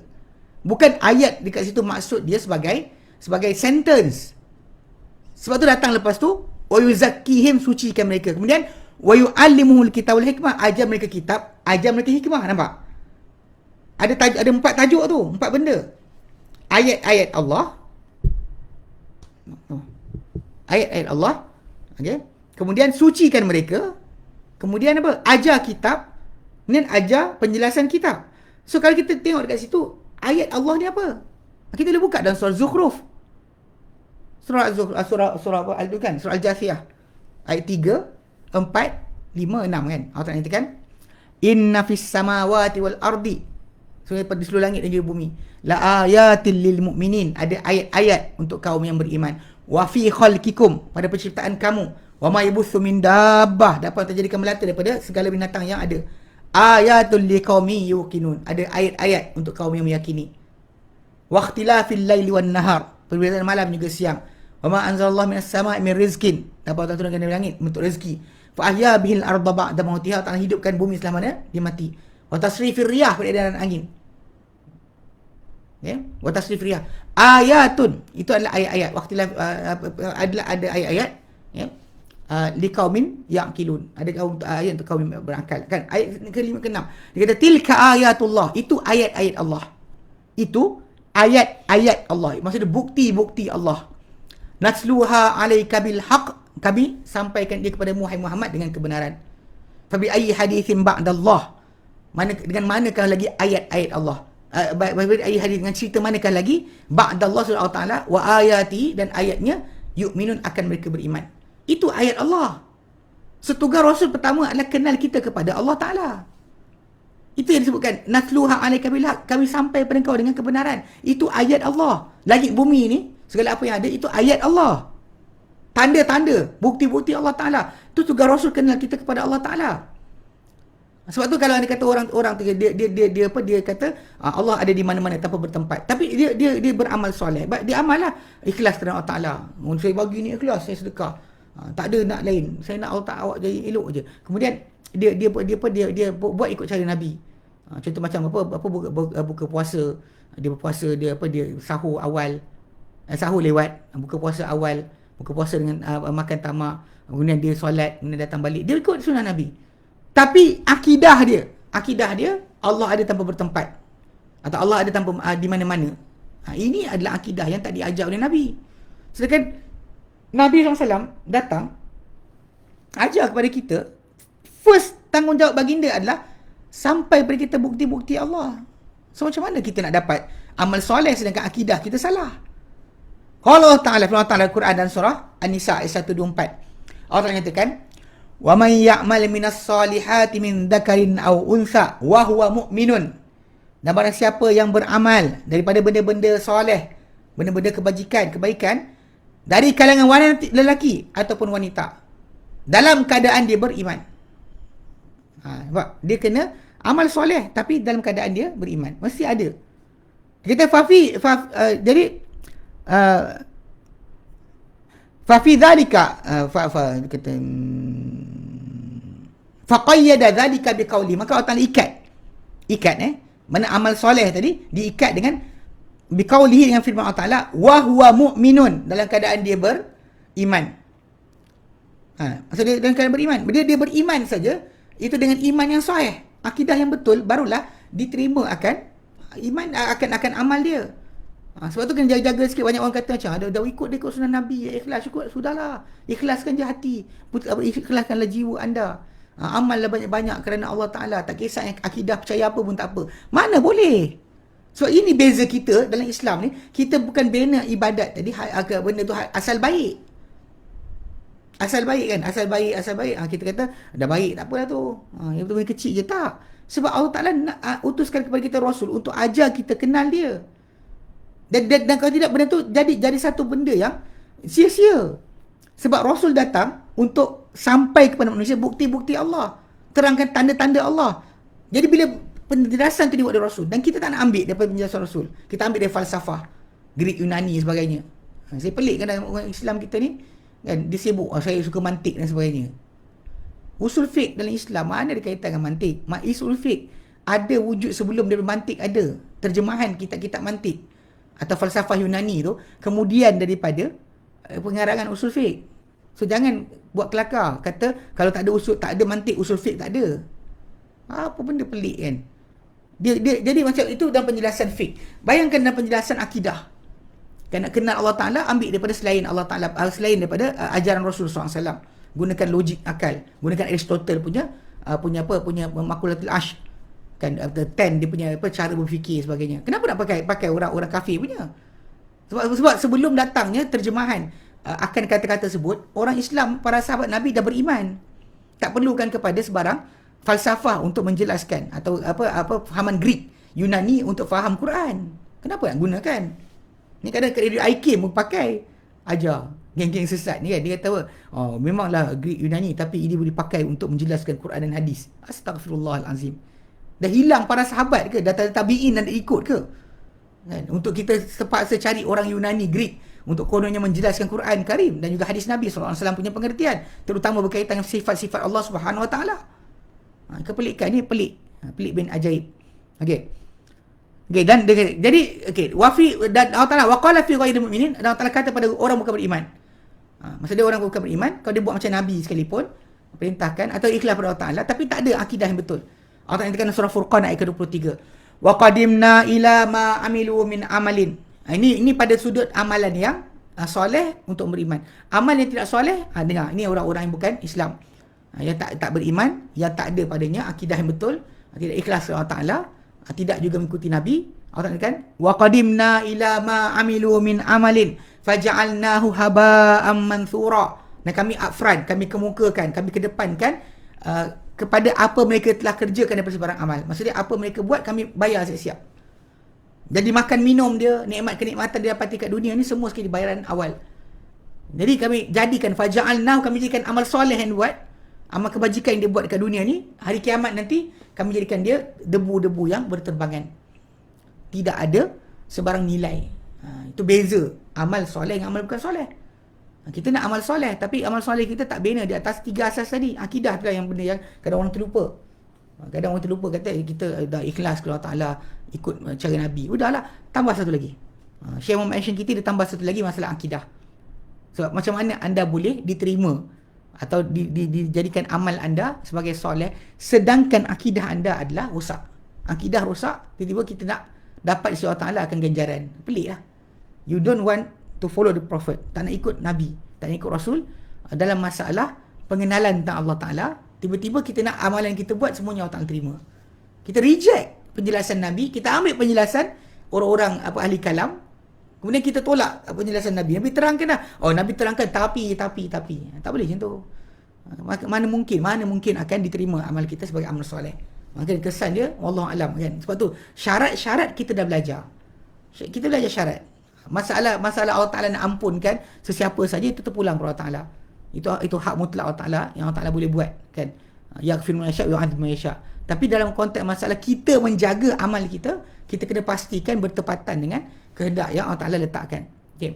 Bukan ayat dekat situ maksud dia sebagai sentence. Sebab tu datang lepas tu wa yuzakkihim, sucikan mereka. Kemudian wa yu'allimuhul kitab wal hikmah, ajar mereka kitab, ajar mereka hikmah. Nampak? Ada 4 tajuk tu, 4 benda. Ayat-ayat Allah. Ayat-ayat Allah. Okey. Kemudian sucikan mereka. Kemudian apa? Ajar kitab. Kemudian ajar penjelasan kitab. So kalau kita tengok dekat situ, ayat Allah ni apa? Kita boleh buka dalam surah Zukhruf. Surah apa? Al-Dukan, surah Al-Jathiyah. Ayat 3, 4, 5, 6 kan. Allah Ta'ala nyatakan inna fis samawati wal ardi. So pada seluruh langit dan juga bumi. La ayatil lil mu'minin. Ada ayat-ayat untuk kaum yang beriman. Wa fi khalqikum, pada penciptaan kamu. Wa ma yabuthu min dabbah, dapat terjadikan melata daripada segala binatang yang ada. Ayatul liqaumi yuqinun, ada ayat-ayat untuk kaum yang meyakini. Wa ikhtilafil laili wan nahar, perbezaan malam juga siang. Wa ma anzalallahu minas sama'i min rizqin, dapat turunkan dari langit untuk rezeki. Fa ahya bihil arda ba'da mautiha, Ta'ala hidupkan bumi setelah mana dia mati. Wa tasrifir riyah, peredaran angin. Ya, wa tasrifir riyah. Ayatun, itu adalah ayat-ayat. Waqtilaf adalah ada ayat-ayat, ya. Liqaumin yaqilun, ada ayat untuk kaum yang berakal kan. Ayat ke-5 ke-6 dia kata tilka ayatullah, itu ayat-ayat Allah, itu ayat-ayat Allah, maksudnya bukti-bukti Allah. Natsluha alaika bil haqq, kami sampaikan dia kepada Muhammad dengan kebenaran. Fa bi ayyi haditsin ba'dallah, dengan manakah lagi ayat-ayat Allah, ayat hadis dengan cerita manakah lagi ba'dallah surah Allah Ta'ala wa ayati, dan ayatnya yu'minun, akan mereka beriman. Itu ayat Allah. Setugas Rasul pertama adalah kenal kita kepada Allah Ta'ala. Itu yang disebutkan natluha alaika bil haq, kami sampai pada kau dengan kebenaran. Itu ayat Allah. Langit bumi ni, segala apa yang ada, itu ayat Allah. Tanda-tanda, bukti-bukti Allah Ta'ala. Itu tugas Rasul kenal kita kepada Allah Ta'ala. Sebab tu kalau dia kata orang tu dia kata Allah ada di mana-mana tanpa bertempat. Tapi dia beramal soleh. Dia amal lah ikhlas kerana Allah Ta'ala. Saya bagi ni ikhlas, saya sedekah. Tak ada nak lain. Saya nak Allah Ta'ala awak jadi elok je. Kemudian dia buat ikut cara Nabi. Contoh macam buka puasa. Dia berpuasa, dia sahur awal. Sahur lewat, buka puasa awal, buka puasa dengan makan tamak. Kemudian dia solat, kemudian datang balik. Dia ikut sunnah Nabi. Tapi akidah dia Allah ada tanpa bertempat, atau Allah ada tanpa di mana-mana. Ini adalah akidah yang tak diajar oleh Nabi. Sedangkan Nabi SAW datang ajar kepada kita, first tanggungjawab baginda adalah sampai pada kita bukti-bukti Allah. So macam mana kita nak dapat amal soleh sedangkan akidah kita salah? Allah Ta'ala, firman Ta'ala Al-Quran dan surah An-Nisa ayat 124. Allah Ta'ala nyatakan, wa man ya'mal minas salihati min dzakarin aw untha wa huwa mu'minun. Dan barang siapa yang beramal daripada benda-benda soleh, benda-benda kebaikan dari kalangan wanita lelaki ataupun wanita, dalam keadaan dia beriman. Sebab dia kena amal soleh tapi dalam keadaan dia beriman. Mesti ada. Kita jadi fafi dhalika kata faqayyada dhalika biqauli, maka Allah Ta'ala ikat mana amal soleh tadi diikat dengan biqaulihi, dengan firman Allah Ta'ala wa huwa mu'minun, dalam keadaan dia beriman. Maksud dia dalam keadaan beriman, dia beriman saja, itu dengan iman yang sahih, akidah yang betul, barulah diterima akan iman, akan amal dia. Sebab tu kena jaga-jaga sikit. Banyak orang kata macam dah ikut sunnah Nabi, ikhlas, syukur, sudahlah, ikhlaskan je hati, ikhlaskanlah jiwa anda, amallah banyak-banyak kerana Allah Ta'ala, tak kisah yang akidah percaya apa pun tak apa. Mana boleh. So ini beza kita dalam Islam ni, kita bukan bina ibadat tadi benda tu asal baik. Asal baik kan, asal baik. Kita kata dah baik, tak apalah tu. Yang betul-betul kecil je, tak. Sebab Allah Ta'ala nak utuskan kepada kita Rasul untuk ajar kita kenal dia. Dan kalau tidak, benda tu jadi satu benda yang sia-sia. Sebab Rasul datang untuk sampai kepada manusia bukti-bukti Allah, terangkan tanda-tanda Allah. Jadi bila penjelasan tu dibuat oleh Rasul, dan kita tak nak ambil daripada penjelasan Rasul, kita ambil dari falsafah Greek, Yunani sebagainya. Saya pelik kan orang Islam kita ni kan, dia sibuk saya suka mantik dan sebagainya. Usul fiqh dalam Islam mana ada kaitan dengan mantik? Usul fiqh ada wujud sebelum daripada mantik, ada terjemahan kitab-kitab mantik atau falsafah Yunani tu kemudian daripada pengarangan usul fiqh. So jangan buat kelakar kata kalau tak ada usul, tak ada mantik, usul fiqh tak ada. Apa benda pelik kan. Dia jadi macam itu dalam penjelasan fiqh. Bayangkan dalam penjelasan akidah, kan nak kenal Allah Ta'ala, ambil daripada selain Allah Ta'ala, selain daripada ajaran Rasulullah SAW. Gunakan logik akal, gunakan Aristotle punya Maqulatul Ash, kan, the 10 dia punya cara berfikir sebagainya. Kenapa nak pakai orang kafir punya? Sebab sebelum datangnya terjemahan akan kata-kata tersebut, orang Islam, para sahabat Nabi dah beriman. Tak perlukan kepada sebarang falsafah untuk menjelaskan, atau apa fahaman Greek, Yunani untuk faham Quran. Kenapa nak gunakan? Ni kadang Radio IK pun pakai ajar geng-geng sesat ni kan. Dia kata apa? Memanglah Greek, Yunani, tapi ini boleh pakai untuk menjelaskan Quran dan hadis. Astaghfirullahalazim. Dah hilang para sahabat ke? Dah tabi'in dan ikut ke? Kan? Untuk kita terpaksa cari orang Yunani, Greek untuk kononnya menjelaskan Quran Karim dan juga hadis Nabi SAW punya pengertian, terutama berkaitan dengan sifat-sifat Allah Subhanahu Wa Taala. Kepelikan ni pelik bin ajaib. Okey, dan jadi wafi dan Allah Taala waqala fi ghairi mu'minin, Allah Taala kata pada orang bukan beriman. Maksud dia orang bukan beriman kalau dia buat macam Nabi sekalipun perintahkan atau ikhlas pada Allah Taala tapi tak ada akidah yang betul. Allah Taala nyatakan surah Furqan ayat ke-23. Wa qadimna ila ma amilu min amalin. Ini pada sudut amalan yang soleh untuk beriman. Amal yang tidak soleh, dengar, ini orang-orang yang bukan Islam, yang tak beriman, yang tak ada padanya akidah yang betul, tidak ikhlas kepada Allah Ta'ala, tidak juga mengikuti Nabi. Allah Ta'ala kan, wa qadimna ila ma amilu min amalin faja'alnahu haba'an manthura. Dan kami upfront, kami kemukakan, kami kedepankan kepada apa mereka telah kerjakan daripada sebarang amal. Maksudnya apa mereka buat kami bayar siap-siap. Jadi makan minum dia, nikmat kenikmatan dia dapati kat dunia ni semua sekali bayaran awal. Jadi kami jadikan faja'alnahu, kami jadikan amal soleh yang buat, amal kebajikan yang dia buat kat dunia ni, hari kiamat nanti kami jadikan dia debu-debu yang berterbangan. Tidak ada sebarang nilai. Itu beza amal soleh dengan amal bukan soleh. Kita nak amal soleh, tapi amal soleh kita tak bina di atas 3 asas tadi. Akidah tu yang benda yang kadang orang terlupa. Kadang orang terlupa kata kita dah ikhlas kepada Allah Ta'ala, ikut cara Nabi. Udahlah, tambah satu lagi. Syekh Muhammad Action kita dia tambah satu lagi masalah akidah. Sebab macam mana anda boleh diterima atau dijadikan amal anda sebagai soleh sedangkan akidah anda adalah rosak. Akidah rosak, tiba-tiba kita nak dapat isi Allah Ta'ala akan ganjaran. Pelik lah. You don't want to follow the Prophet. Tak nak ikut Nabi, tak nak ikut Rasul dalam masalah pengenalan tentang Allah Ta'ala, tiba-tiba kita nak amalan kita buat semuanya Allah Ta'ala terima. Kita reject penjelasan Nabi, kita ambil penjelasan orang-orang ahli kalam, kemudian kita tolak penjelasan Nabi. Nabi terangkan dah. Oh, Nabi terangkan tapi. Tak boleh macam tu. Mana mungkin akan diterima amal kita sebagai amal soleh. Maka kesan dia, wallahu alam kan. Sebab tu syarat-syarat kita dah belajar. Kita belajar syarat. Masalah Allah Ta'ala nak ampunkan sesiapa saja, itu terpulang kepada Allah Ta'ala. Itu hak mutlak Allah Ta'ala yang Allah Ta'ala boleh buat kan. Yaghfiru ma yasha' wa yu'adhibu ma yasha'. Tapi dalam konteks masalah kita menjaga amal kita kena pastikan bertepatan dengan kehendak yang Allah Ta'ala letakkan. Okay.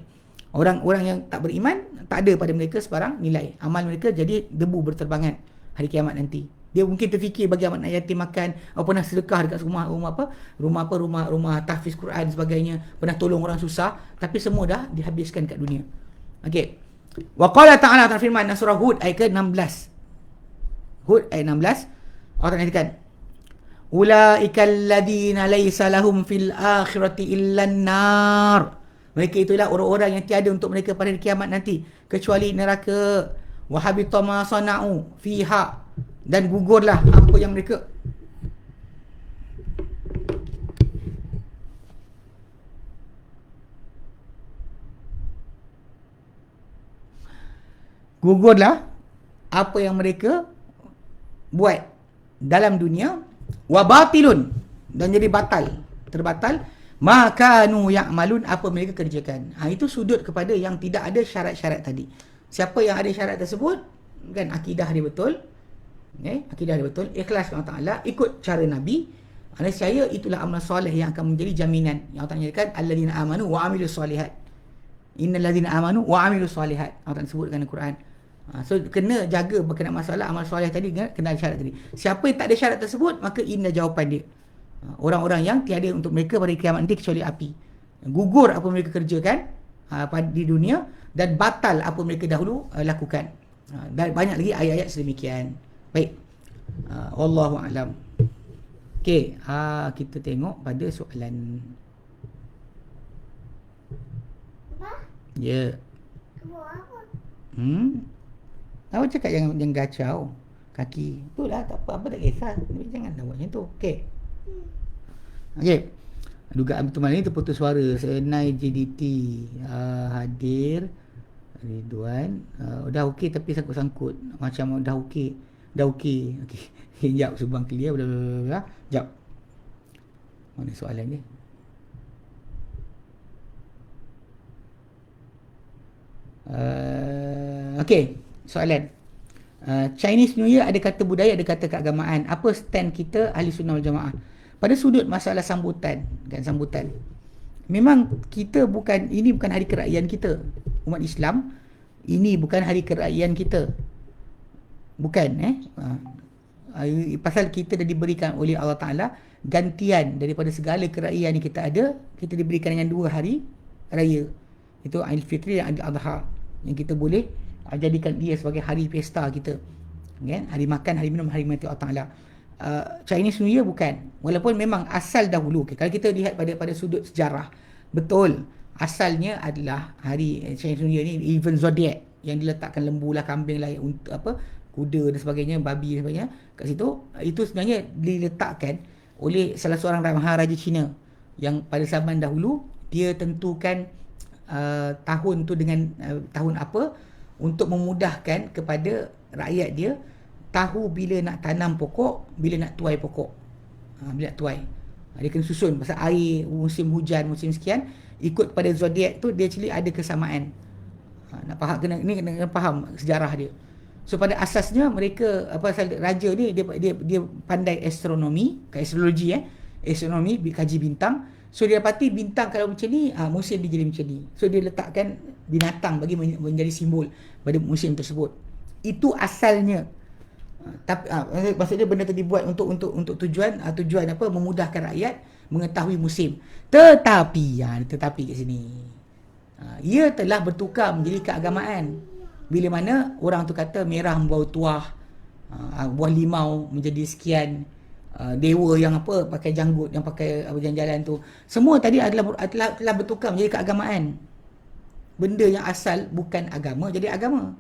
Orang-orang yang tak beriman, tak ada pada mereka sebarang nilai. Amal mereka jadi debu berterbangan hari kiamat nanti. Dia mungkin terfikir bagi anak yatim makan, pernah sedekah dekat rumah tahfiz Quran dan sebagainya, pernah tolong orang susah, tapi semua dah dihabiskan kat dunia. Okey. Wa qala ta'ala firman surah Hud ayat ke-16. Hud ayat 16, Allah nyatakan, ulaikal ladzina laisa lahum fil akhirati illan nar. Mereka itulah orang-orang yang tiada untuk mereka pada kiamat nanti kecuali neraka. Wa habita ma sana'u fiha, dan gugurlah apa yang mereka buat dalam dunia, wa batilun, dan jadi terbatal makanu ya'malun, apa mereka kerjakan. Itu sudut kepada yang tidak ada syarat-syarat tadi. Siapa yang ada syarat tersebut kan, akidah dia betul, akidah dia betul, ikhlas kepada Allah Ta'ala, ikut cara Nabi, saya itulah amal soleh yang akan menjadi jaminan. Yang Allah Ta'ala nyatakan alladzina amanu wa amilus solihat, innal ladzina amanu wa amilus solihat, Allah Ta'ala sebutkan dalam Quran. So kena jaga berkenaan masalah amal soleh tadi, kena ada syarat tadi. Siapa yang tak ada syarat tersebut, maka ini jawapan dia. Orang-orang yang tiada untuk mereka pada kiamat nanti kecuali api. Gugur apa mereka kerjakan di dunia, dan batal apa mereka dahulu lakukan. Dan banyak lagi ayat-ayat sedemikian. Baik. Wallahu a'lam. Okey, kita tengok pada soalan. Ya. Awak cakap jangan gacau kaki. Itulah, tak apa tak kisah. Jangan buat macam tu. Okey. Okey. Dugaan pertemuan ini terputus suara. Senai JDT hadir. Ridwan dah okey tapi sangkut-sangkut. Macam dah okey. Okey. Sekejap subang clear. Sekejap. Mana soalan dia? Okey. Soalan. Chinese New Year ada kata budaya, ada kata keagamaan. Apa stand kita Ahli Sunnah wal Jamaah pada sudut masalah sambutan? Memang kita ini bukan hari kerajaan kita. Umat Islam, ini bukan hari kerajaan kita. Bukan pasal kita dah diberikan oleh Allah Ta'ala gantian daripada segala kerajaan yang kita ada. Kita diberikan dengan 2 hari raya, itu Aidilfitri dan Aidil-Adha, yang kita boleh jadikan dia sebagai hari pesta kita, kan? Hari makan, hari minum, hari mati Allah Ta'ala. Chinese New Year bukan. Walaupun memang asal dahulu, kalau kita lihat pada sudut sejarah, betul asalnya adalah hari Chinese New Year ni event zodiac yang diletakkan lembu lah, kambing lah, kuda dan sebagainya, babi dan sebagainya kat situ. Itu sebenarnya diletakkan oleh salah seorang maharaja Cina yang pada zaman dahulu dia tentukan tahun tu dengan tahun apa untuk memudahkan kepada rakyat dia tahu bila nak tanam pokok, bila nak tuai pokok. Bila nak tuai. Dia kena susun pasal air, musim hujan, musim sekian, ikut pada zodiak tu dia actually ada kesamaan. Nak faham, kena faham sejarah dia. So pada asasnya mereka raja ni dia pandai astronomi, astrologi astronomi, kaji bintang. So dia dapati bintang kalau macam ni, musim dia jadi macam ni. So dia letakkan binatang bagi menjadi simbol pada musim tersebut. Itu asalnya. Tapi maksudnya benda tu dibuat untuk tujuan apa, memudahkan rakyat mengetahui musim. Tetapi kat sini ia telah bertukar menjadi keagamaan. Bila mana orang tu kata merah membawa tuah, buah limau menjadi sekian, dewa yang pakai janggut, yang pakai jalan-jalan tu, semua tadi telah bertukar menjadi keagamaan. Benda yang asal bukan agama jadi agama.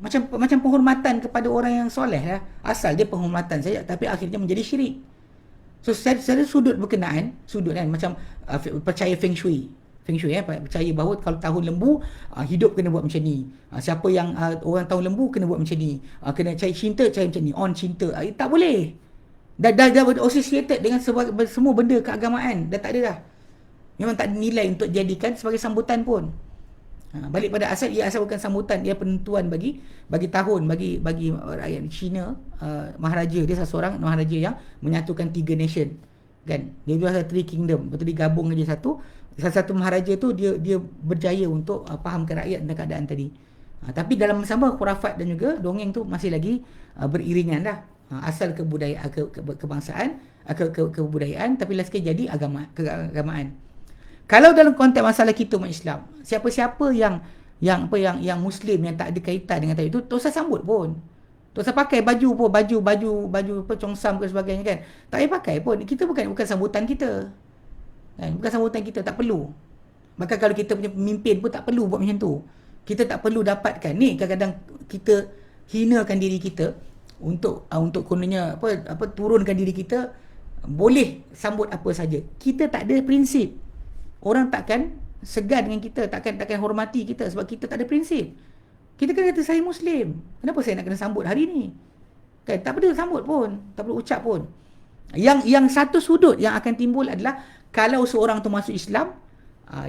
Macam penghormatan kepada orang yang soleh lah. Asal dia penghormatan saja, tapi akhirnya menjadi syirik. So secara sudut berkenaan, sudut kan macam percaya feng shui. Feng shui percaya bahawa kalau tahun lembu, hidup kena buat macam ni. Siapa yang orang tahun lembu kena buat macam ni. Kena cari cinta, cari macam ni. On cinta. Tak boleh. Dah associated dengan semua benda keagamaan. Dah tak ada dah. Memang tak ada nilai untuk dijadikan sebagai sambutan pun. Balik pada asal, ia asal bukan sambutan, ia penentuan bagi tahun bagi rakyat China. Maharaja dia seorang maharaja yang menyatukan 3 nation kan. Dia ada 3 kingdom, betul digabung jadi satu. Salah satu maharaja tu dia berjaya untuk fahamkan rakyat tentang keadaan tadi. Tapi dalam sama khurafat dan juga dongeng tu masih lagi beriringan dah. Asal kebudayaan kebangsaan, kebudayaan, tapi last sekali jadi keagamaan. Kalau dalam konteks masalah kita umat Islam, siapa-siapa yang Muslim yang tak ada kaitan dengan tadi itu, tak usah sambut pun. Tak usah pakai baju pun, baju apa congsam ke sebagainya kan. Tak payah pakai pun. Kita bukan sambutan kita. Kan? Bukan sambutan kita, tak perlu. Bahkan kalau kita punya pemimpin pun tak perlu buat macam tu. Kita tak perlu dapatkan ni, kadang-kadang kita hinakan diri kita untuk kononnya turunkan diri kita, boleh sambut apa saja. Kita tak ada prinsip. Orang takkan segan dengan kita, takkan hormati kita sebab kita tak ada prinsip. Kita kena kata saya Muslim. Kenapa saya nak kena sambut hari ni? Kan tak perlu sambut pun, tak perlu ucap pun. Yang satu sudut yang akan timbul adalah kalau seorang tu masuk Islam,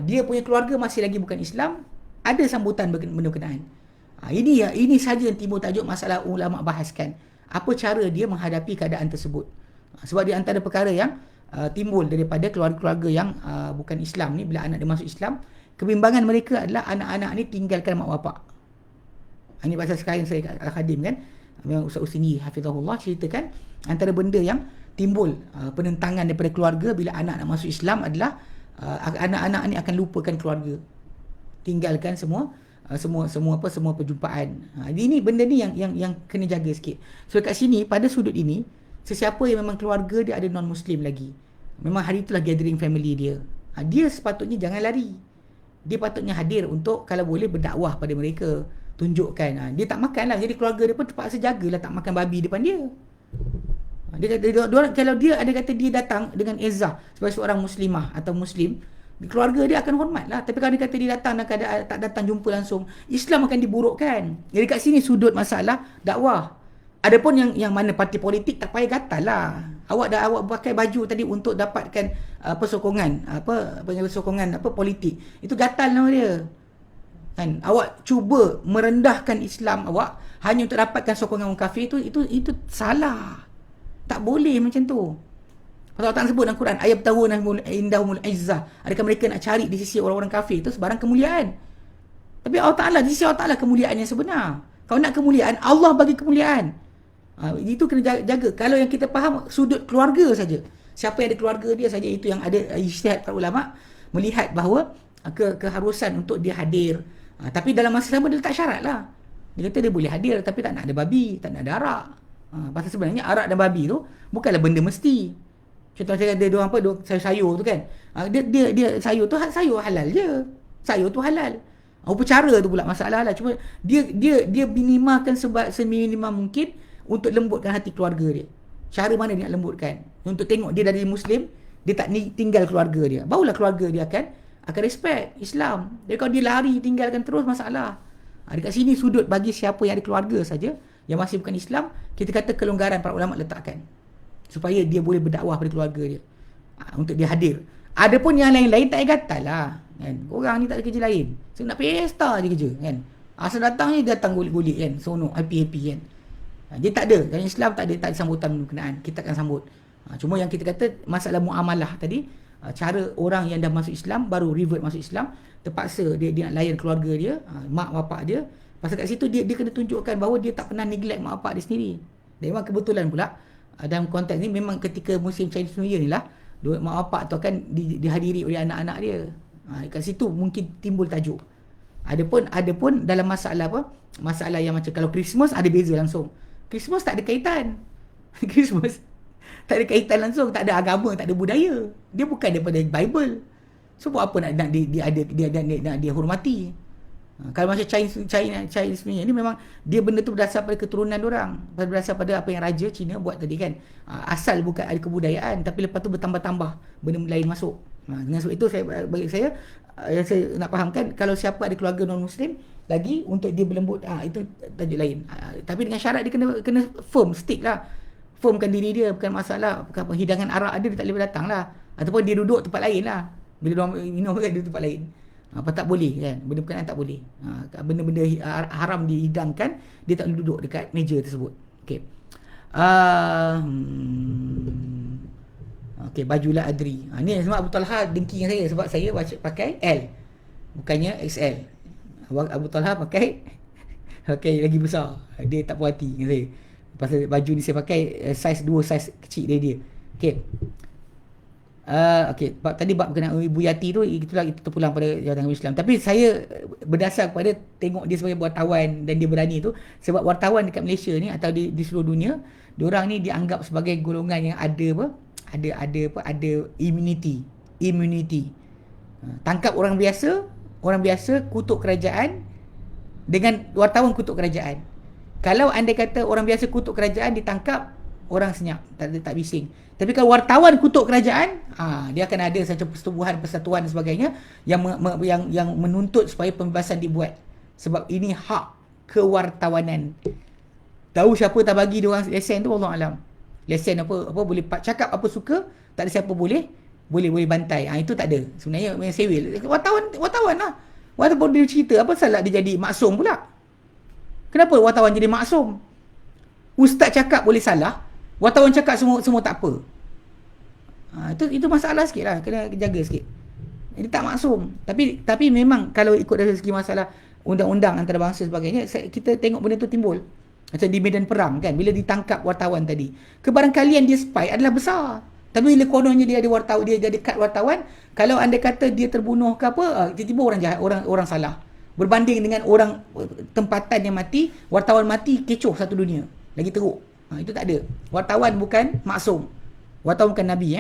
dia punya keluarga masih lagi bukan Islam, ada sambutan benda berkenaan. Ini saja yang timbul tajuk masalah ulama bahaskan. Apa cara dia menghadapi keadaan tersebut? Sebab di antara perkara yang timbul daripada keluarga-keluarga yang bukan Islam ni, bila anak dia masuk Islam, kebimbangan mereka adalah anak-anak ni tinggalkan mak bapak. Ini pasal sekarang saya Al-Khadim kan, Ustaz Usini Hafizahullah ceritakan antara benda yang timbul penentangan daripada keluarga bila anak nak masuk Islam adalah anak-anak ni akan lupakan keluarga, tinggalkan semua perjumpaan. Ini benda ni yang kena jaga sikit. So kat sini pada sudut ini, sesiapa yang memang keluarga dia ada non-Muslim lagi, memang hari itulah gathering family dia, dia sepatutnya jangan lari. Dia patutnya hadir untuk kalau boleh berdakwah pada mereka, tunjukkan. Dia tak makan lah, jadi keluarga dia pun terpaksa jagalah tak makan babi depan dia. Dia kata, kalau dia ada kata dia datang dengan izzah sebagai seorang muslimah atau muslim, keluarga dia akan hormat lah. Tapi kalau dia kata dia datang dan tak datang jumpa langsung, Islam akan diburukkan. Jadi kat sini sudut masalah dakwah. Adapun yang mana parti politik, tak payah gatal lah. Awak pakai baju tadi untuk dapatkan sokongan politik. Itu gatal nama dia. Kan? Awak cuba merendahkan Islam awak hanya untuk dapatkan sokongan orang kafir, itu salah. Tak boleh macam tu. Pasal Allah Ta'ala sebut dalam Quran, ayat tawuna indahumul izzah. Adakah mereka nak cari di sisi orang-orang kafir itu sebarang kemuliaan? Tapi Allah Ta'ala, di sisi Allah Ta'ala kemuliaan yang sebenar. Kalau nak kemuliaan, Allah bagi kemuliaan. Itu kena jaga. Kalau yang kita faham sudut keluarga saja, siapa yang ada keluarga dia saja, itu yang ada ijtihad para ulama melihat bahawa keharusan untuk dia hadir. Tapi dalam masa sama dia letak syarat lah. Dia kata dia boleh hadir tapi tak nak ada babi, tak nak ada arak. Pasal sebenarnya arak dan babi tu bukanlah benda mesti. Contoh saya ada sayur tu kan. Dia sayur tu sayur halal je. Sayur tu halal. Upacara tu pula masalah lah. Cuma dia minimalkan seminimum mungkin untuk lembutkan hati keluarga dia. Cara mana dia nak lembutkan? Untuk tengok dia dari Muslim, dia tak tinggal keluarga dia. Barulah keluarga dia akan respect Islam. Jadi kalau dia lari tinggalkan terus, masalah. Dekat sini sudut bagi siapa yang ada keluarga saja yang masih bukan Islam, kita kata kelonggaran para ulama letakkan supaya dia boleh berdakwah pada keluarga dia, untuk dia hadir. Adapun yang lain-lain tak payah gatal lah kan. Korang ni tak ada kerja lain, saya nak pesta je kerja kan. Asal datang ni datang gulik-gulik kan, seronok, happy-happy kan. Dia tak ada, dalam Islam tak ada sambutan berkenaan, kita akan sambut. Cuma yang kita kata masalah muamalah tadi, cara orang yang dah masuk Islam, baru revert masuk Islam, terpaksa dia nak layan keluarga dia, mak bapak dia. Pasal kat situ dia kena tunjukkan bahawa dia tak pernah neglect mak bapak dia sendiri. Dan memang kebetulan pula dalam konteks ni, memang ketika musim Chinese New Year ni lah, mak bapak tu akan dihadiri oleh anak-anak dia. Kat situ mungkin timbul tajuk. Adapun dalam masalah yang macam kalau Christmas, ada beza langsung. Christmas tak ada kaitan. Christmas tak ada kaitan langsung, tak ada agama, tak ada budaya. Dia bukan daripada Bible. So buat apa nak dia hormati? Kalau macam Chinese punya ni memang dia benda tu berdasar pada keturunan orang, berdasar pada apa yang Raja Cina buat tadi kan. Asal bukan ada kebudayaan, tapi lepas tu bertambah-tambah benda lain masuk. Dengan sebab itu bagi saya nak fahamkan kalau siapa ada keluarga non-Muslim lagi untuk dia berlembut, itu tajuk lain. Tapi dengan syarat dia kena firm, stick lah. Firmkan diri dia, bukan masalah. Hidangan arak ada, dia tak boleh datang lah. Ataupun dia duduk tempat lain lah. Bila dia minum kan, dia tempat lain. Apa tak boleh kan, benda berkenaan tak boleh. Benda-benda haram dihidangkan, dia tak boleh duduk dekat meja tersebut. Okey. Okey, bajulah Adri. Ni sebab Abu Talha dengki dengan saya sebab saya pakai L bukannya XL. Abu Talha pakai lagi besar. Dia tak puas hati dengan saya. Pasal baju ni saya pakai saiz 2 saiz kecil dari dia. Okey. Okey, tadi bab berkenaan Ibu Yati tu, itulah itu terpulang pada jawatan Islam. Tapi saya berdasar kepada tengok dia sebagai wartawan dan dia berani tu, sebab wartawan dekat Malaysia ni atau di seluruh dunia, diorang ni dianggap sebagai golongan yang ada immunity. Tangkap orang biasa kutuk kerajaan dengan wartawan kutuk kerajaan. Kalau anda kata orang biasa kutuk kerajaan ditangkap, orang senyap, tak bising. Tapi kalau wartawan kutuk kerajaan, dia akan ada satu persetubuhan, persatuan dan sebagainya yang menuntut supaya pembebasan dibuat. Sebab ini hak kewartawanan. Tahu siapa tak bagi dia orang lesen tu, wallahu alam. Lesen apa boleh cakap apa suka, tak ada siapa boleh bantai. Itu tak ada. Sebenarnya yang sewil. Wartawan lah. Walaupun dia cerita, apa salah dia jadi maksum pula? Kenapa wartawan jadi maksum? Ustaz cakap boleh salah, wartawan cakap semua tak apa. Itu masalah sikit lah. Kena jaga sikit. Ini tak maksum. Tapi memang kalau ikut dari segi masalah undang-undang antarabangsa sebagainya, kita tengok benda tu timbul. Macam di medan perang kan, bila ditangkap wartawan tadi, kebarangkalian dia spy adalah besar. Tapi bila kononnya dia ada wartawan, dia jadi kad wartawan, kalau anda kata dia terbunuh ke apa, tiba-tiba orang jahat, orang salah. Berbanding dengan orang tempatan yang mati, wartawan mati, kecoh satu dunia. Lagi teruk. Itu tak ada. Wartawan bukan maksum. Wartawan bukan Nabi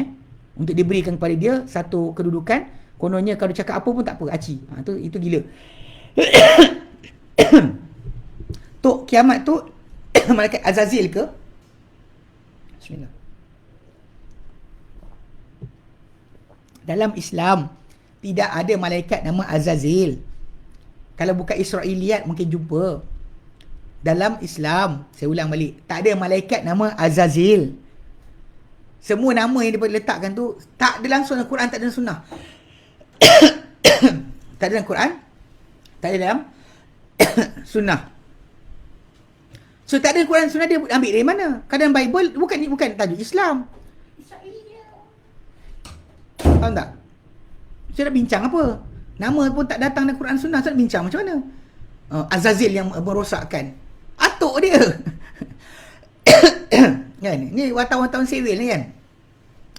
untuk diberikan kepada dia satu kedudukan. Kononnya kalau dia cakap apa pun tak apa, aci. Itu gila. Tok kiamat tu malaikat Azazil ke? Bismillah. Dalam Islam tidak ada malaikat nama Azazil. Kalau bukan Israiliyat mungkin jumpa. Dalam Islam, saya ulang balik, tak ada malaikat nama Azazil. Semua nama yang diletakkan tu tak ada langsung dalam Quran, tak ada dalam sunnah. Tak ada dalam Quran, tak ada dalam sunnah. So tak ada dalam Quran sunnah, dia ambil dari mana? Kadang Bible bukan tajuk Islam. Faham tak? Saya nak bincang apa? Nama pun tak datang dalam Quran sunnah, saya nak bincang macam mana? Azazil yang merosakkan. Atuk dia. Kan? Ni wartawan-wartawan sewil ni kan.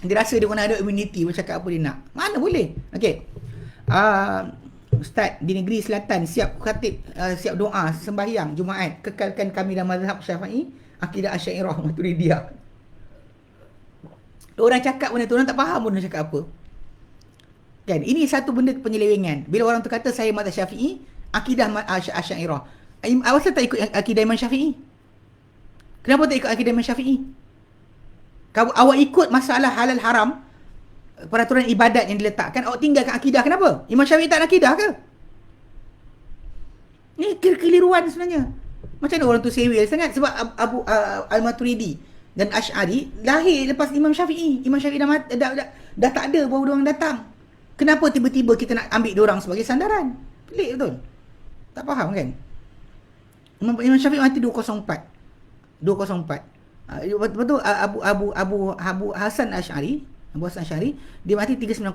Dia rasa dia orang ada immunity, dia cakap apa dia nak. Mana boleh? Okey. Ustaz di negeri selatan siap khatib, siap doa sembahyang Jumaat, kekalkan kami dalam mazhab Syafi'i, akidah Asy'ariyah Maturidiyah. Orang cakap benda tu, orang tak faham pun dia cakap apa. Kan? Ini satu benda penyelewengan. Bila orang tu kata saya mazhab Syafi'i, akidah Asy'ariyah. Awak tak ikut akidah Imam Syafi'i? Kenapa tak ikut akidah Imam Syafi'i? Kalau awak ikut masalah halal haram, peraturan ibadat yang diletakkan, awak tinggalkan akidah, kenapa? Imam Syafi'i tak ada akidah ke? Ni keliruan sebenarnya. Macam mana orang tu sewil sangat? Sebab Abu Al-Maturidi dan Asy'ari lahir lepas Imam Syafi'i. Imam Syafi'i dah tak ada baru diorang datang. Kenapa tiba-tiba kita nak ambil diorang sebagai sandaran? Pelik betul. Tak faham kan? Imam Syafi'i mati 204. Lepas tu Abu Hasan Asy'ari, dia mati 390.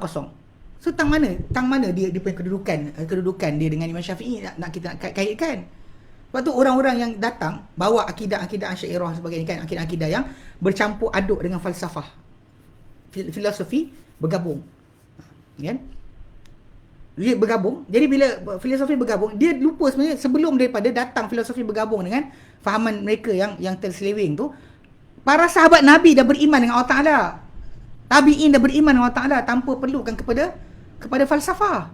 So tang mana dia punya kedudukan dia dengan Imam Syafi'i nak kita kaitkan. Lepas tu orang-orang yang datang bawa akidah Asy'ariyah sebagainya kan, akidah yang bercampur aduk dengan falsafah. Filosofi bergabung. Kan? Dia bergabung. Jadi bila filosofi bergabung, dia lupa sebenarnya sebelum daripada datang filosofi bergabung dengan fahaman mereka yang terseleweng tu, para sahabat Nabi dah beriman dengan Allah Ta'ala. Tabi'in dah beriman dengan Allah Ta'ala tanpa perlukan kepada falsafah.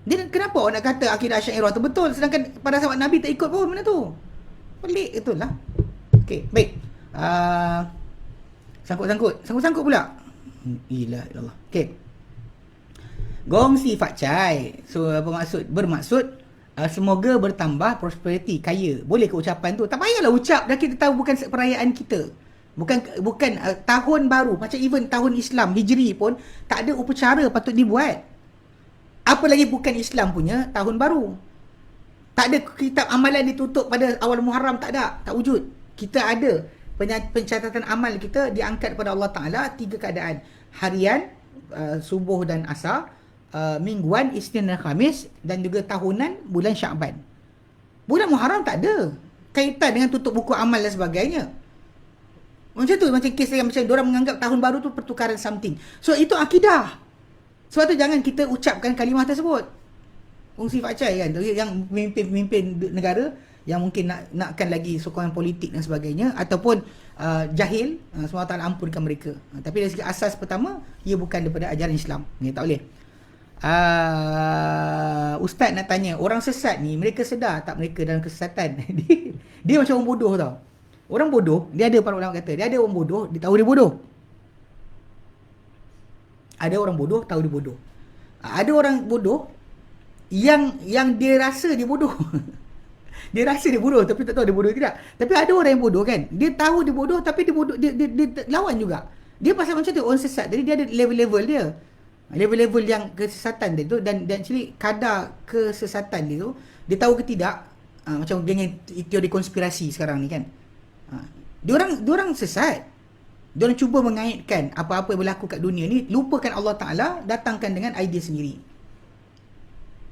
Dia kenapa orang nak kata akidah Asy'ariyah tu betul sedangkan para sahabat Nabi tak ikut pun benda tu? Pelik itulah. Okey, baik. Sangkut-sangkut pula. Ilah Allah. Okey. Gongsi Fakcai. So bermaksud semoga bertambah prosperity, kaya. Boleh ke ucapan tu? Tak payahlah ucap dah, kita tahu bukan perayaan kita. Bukan tahun baru, macam even tahun Islam Hijri pun tak ada upacara patut dibuat. Apa lagi bukan Islam punya tahun baru. Tak ada kitab amalan ditutup pada awal Muharram, tak ada, tak wujud. Kita ada pencatatan amal kita diangkat pada Allah Ta'ala 3 keadaan. Harian, subuh dan asar, mingguan, Isnin dan Khamis, dan juga tahunan bulan Syaban. Bulan Muharram tak ada kaitan dengan tutup buku amal dan sebagainya. Macam tu, macam kes yang macam diorang menganggap tahun baru tu pertukaran something. So itu akidah. Sebab tu jangan kita ucapkan kalimah tersebut. Fungsi Fakcai kan, yang pemimpin negara yang mungkin nakkan lagi sokongan politik dan sebagainya, ataupun jahil, semua Allah ampunkan mereka. Tapi dari segi asas pertama, ia bukan daripada ajaran Islam. Ni tak boleh. Ustaz nak tanya, orang sesat ni mereka sedar tak mereka dalam kesesatan? Dia macam orang bodoh tau. Orang bodoh, dia ada para ulama kata, dia ada orang bodoh, dia tahu dia bodoh. Ada orang bodoh tahu dia bodoh. Ada orang bodoh yang dia rasa dia bodoh. Dia rasa dia bodoh tapi tak tahu dia bodoh tidak. Tapi ada orang yang bodoh kan, dia tahu dia bodoh tapi dia bodoh, dia lawan juga. Dia pasal macam tu orang sesat. Jadi dia ada level-level dia. Level-level yang kesesatan dia tu, dan actually kadar kesesatan dia tu, dia tahu ke tidak. Macam geng teori konspirasi sekarang ni kan. Diorang sesat. Diorang cuba mengaitkan apa-apa yang berlaku kat dunia ni, lupakan Allah Ta'ala, datangkan dengan idea sendiri.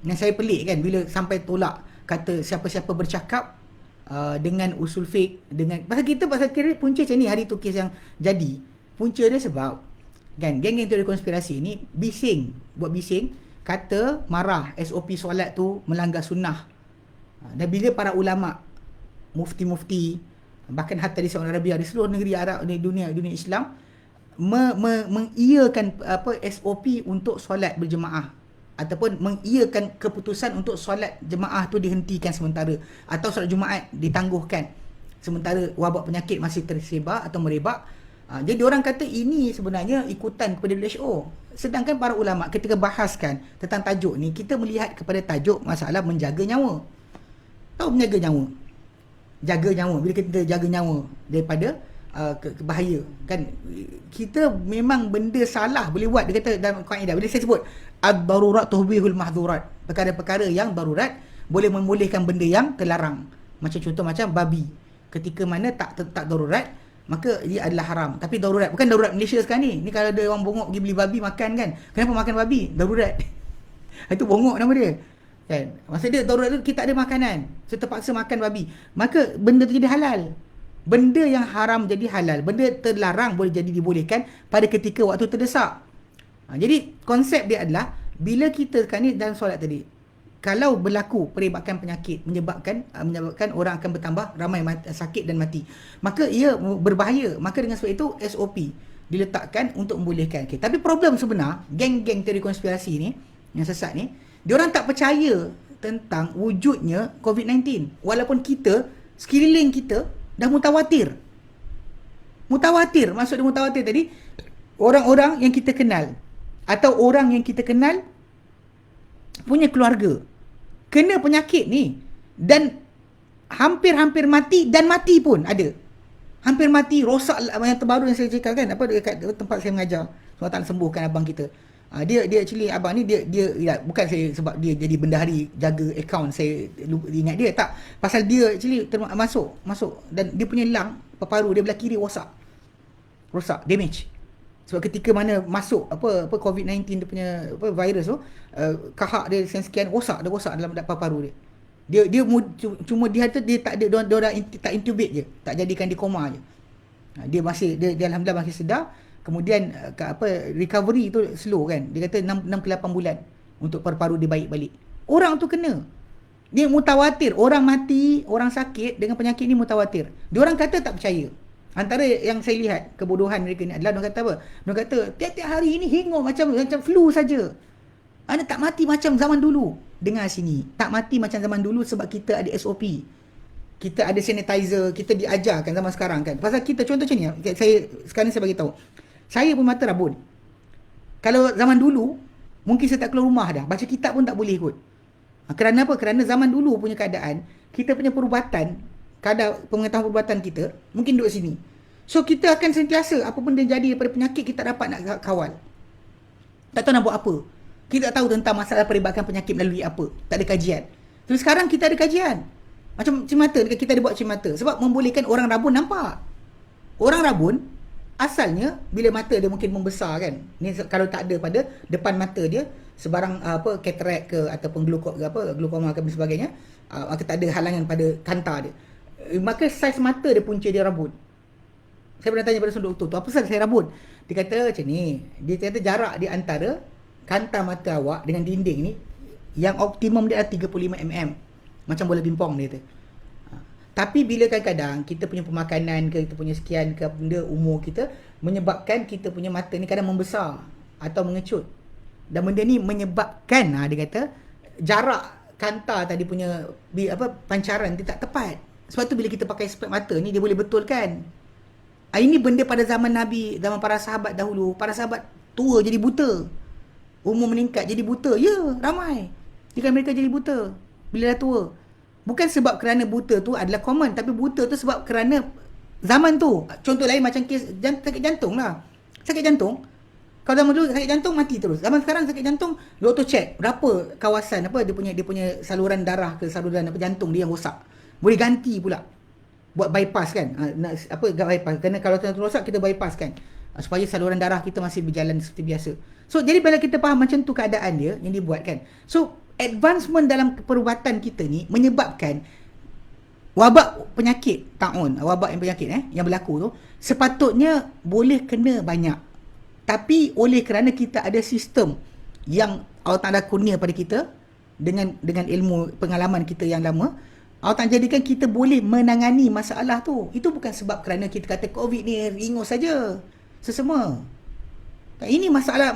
Yang saya pelik kan, bila sampai tolak kata siapa-siapa bercakap dengan usul fiqh, dengan pasal kira punca macam ni hari tu kes yang jadi. Punca dia sebab kan geng-geng teori konspirasi ni buat bising, kata marah SOP solat tu melanggar sunnah. Dan bila para ulama, mufti-mufti, bahkan hatta di Saudi Arabia, di seluruh negeri Arab, di dunia Islam, mengiyakan SOP untuk solat berjemaah, ataupun mengiyakan keputusan untuk solat jemaah tu dihentikan sementara, atau solat Jumaat ditangguhkan sementara wabak penyakit masih tersebar atau merebak. Jadi orang kata ini sebenarnya ikutan kepada WHO. Sedangkan para ulama ketika bahaskan tentang tajuk ni, kita melihat kepada tajuk masalah menjaga nyawa. Tahu menjaga nyawa? Jaga nyawa. Bila kita jaga nyawa daripada bahaya kan, kita memang benda salah boleh buat. Dia kata dalam kaedah, bila saya sebut ad-darurat tuhbihul mahdhurat, perkara-perkara yang darurat boleh membolehkan benda yang terlarang. Macam contoh macam babi, ketika mana tak darurat maka dia adalah haram. Tapi darurat, bukan darurat Malaysia sekarang ni kalau ada orang bongok pergi beli babi makan kan, kenapa makan babi? Darurat. Itu bongok nama dia kan. Maksud dia darurat tu kita ada makanan, so terpaksa makan babi, maka benda tu jadi halal. Benda yang haram jadi halal, benda terlarang boleh jadi dibolehkan pada ketika waktu terdesak. Jadi konsep dia adalah, bila kita sekarang ni dalam solat tadi, kalau berlaku perebakan penyakit menyebabkan orang akan bertambah ramai sakit dan mati, maka ia berbahaya. Maka dengan sebab itu SOP diletakkan untuk membolehkan. Okay. Tapi problem sebenar geng-geng teori konspirasi ni yang sesat ni, diorang tak percaya tentang wujudnya COVID-19, walaupun kita sekeliling kita dah mutawatir. Mutawatir, maksud dia mutawatir tadi, orang-orang yang kita kenal atau orang yang kita kenal punya keluarga kena penyakit ni dan hampir-hampir mati, dan mati pun ada. Hampir mati, rosak. Yang terbaru yang saya cakap kan, apa dekat tempat saya mengajar, Allah Ta'ala sembuhkan abang kita. Dia actually abang ni dia ya, bukan saya sebab dia jadi bendahari jaga akaun saya ingat dia, tak, pasal dia actually masuk dan dia punya lung, paru dia belah kiri rosak, damage. Sebab ketika mana masuk apa COVID-19 dia punya virus tu, kahak dia sekian rosak dalam paru-paru dia. Dia cuma dia tak ada, dia tak intubate je, tak jadikan dia koma je. Dia alhamdulillah masih sedar. Kemudian recovery tu slow kan. Dia kata 6 ke 8 bulan untuk paru-paru dia baik balik. Orang tu kena. Dia mutawatir, orang mati, orang sakit dengan penyakit ni mutawatir. Diorang kata tak percaya. Antara yang saya lihat kebodohan mereka ni adalah diorang kata apa? Diorang kata tiap-tiap hari ini hingur macam flu saja. Anda tak mati macam zaman dulu. Dengar sini. Tak mati macam zaman dulu sebab kita ada SOP. Kita ada sanitizer, kita diajarkan zaman sekarang kan. Pasal kita contoh macam ni, sekarang saya bagi tahu. Saya pun mata rabun. Kalau zaman dulu, mungkin saya tak keluar rumah dah. Baca kitab pun tak boleh kot. Kerana apa? Kerana zaman dulu punya keadaan, kita punya perubatan, kadar pengetahuan perubatan kita, mungkin duduk sini. So kita akan sentiasa, apa pun yang jadi daripada penyakit, kita dapat nak kawal. Tak tahu nak buat apa. Kita tak tahu tentang masalah peribadatan penyakit melalui apa. Tak ada kajian. Tapi sekarang kita ada kajian. Macam cimata, kita ada buat cimata. Sebab membolehkan orang rabun nampak. Orang rabun, asalnya, bila mata dia mungkin membesar kan. Ni kalau tak ada pada depan mata dia, sebarang katarak ke, ataupun glaukoma ke dan sebagainya, maka tak ada halangan pada kanta dia. Maka saiz mata dia, punca dia rabun. Saya pernah tanya pada seorang doktor tu, apa pasal saya rabun? Dia kata macam ni, dia kata jarak di antara kanta mata awak dengan dinding ni, yang optimum dia adalah 35 mm. Macam bola pimpong dia kata. Tapi bila kadang-kadang kita punya pemakanan ke, kita punya sekian ke benda umur kita, menyebabkan kita punya mata ni kadang membesar atau mengecut. Dan benda ni menyebabkan, dia kata, jarak kanta tadi punya pancaran dia tak tepat. Sebab tu bila kita pakai spek mata ni, dia boleh betulkan. Ini benda pada zaman Nabi, zaman para sahabat dahulu. Para sahabat tua jadi buta. Umur meningkat jadi buta. Ya, ramai. Jika mereka jadi buta bila dah tua. Bukan sebab kerana buta tu adalah common, tapi buta tu sebab kerana zaman tu. Contoh lain macam kes sakit jantung lah. Sakit jantung, kalau zaman dulu sakit jantung mati terus. Zaman sekarang sakit jantung, doktor check berapa kawasan dia punya saluran darah ke saluran jantung dia yang rosak. Boleh ganti pula. Buat bypass kan. Bypass. Kerana kalau rosak kita bypass kan. Supaya saluran darah kita masih berjalan seperti biasa. So jadi bila kita faham macam tu keadaan dia yang dibuat kan. So advancement dalam perubatan kita ni menyebabkan wabak penyakit taun, wabak yang penyakit yang berlaku tu sepatutnya boleh kena banyak. Tapi oleh kerana kita ada sistem yang Allah Ta'ala kurnia pada kita dengan ilmu pengalaman kita yang lama, Allah Ta'ala jadikan kita boleh menangani masalah tu. Itu bukan sebab kerana kita kata COVID ni ringus saja. Sesama. Ini masalah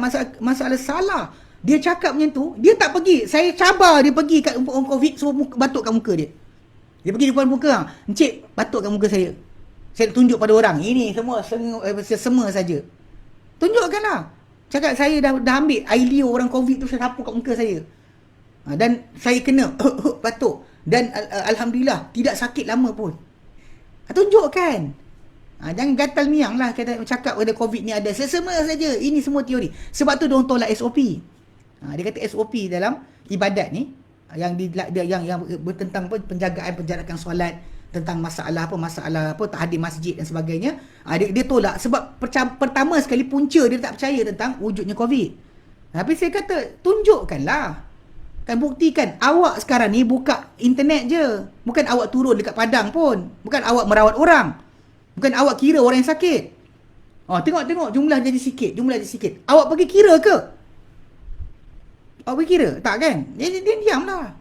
salah. Dia cakap macam tu, dia tak pergi. Saya cabar dia pergi kat orang COVID, suruh batuk kat muka dia. Dia pergi depan muka, "Encik, batuk kat muka saya." Saya tunjuk pada orang, ini semua sesama saja. Tunjukkanlah. Cakap saya dah ambil air liur orang COVID tu, saya sapu kat muka saya. Dan saya kena batuk. Dan Alhamdulillah, tidak sakit lama pun. Tunjukkan. Jangan gatal miang lah kata cakap pada COVID ni ada. Sesama saja. Ini semua teori. Sebab tu diorang tolak SOP. Dia kata SOP dalam ibadat ni yang bertentang penjagaan solat, tentang masalah tak hadir masjid dan sebagainya. Dia tolak sebab pertama sekali punca dia tak percaya tentang wujudnya COVID. Tapi saya kata tunjukkanlah. Kan buktikan awak sekarang ni buka internet je. Bukan awak turun dekat padang pun. Bukan awak merawat orang. Bukan awak kira orang yang sakit. Tengok jumlah jadi sikit. Awak pergi kira ke? Awak pergi kira? Tak kan? Dia diamlah.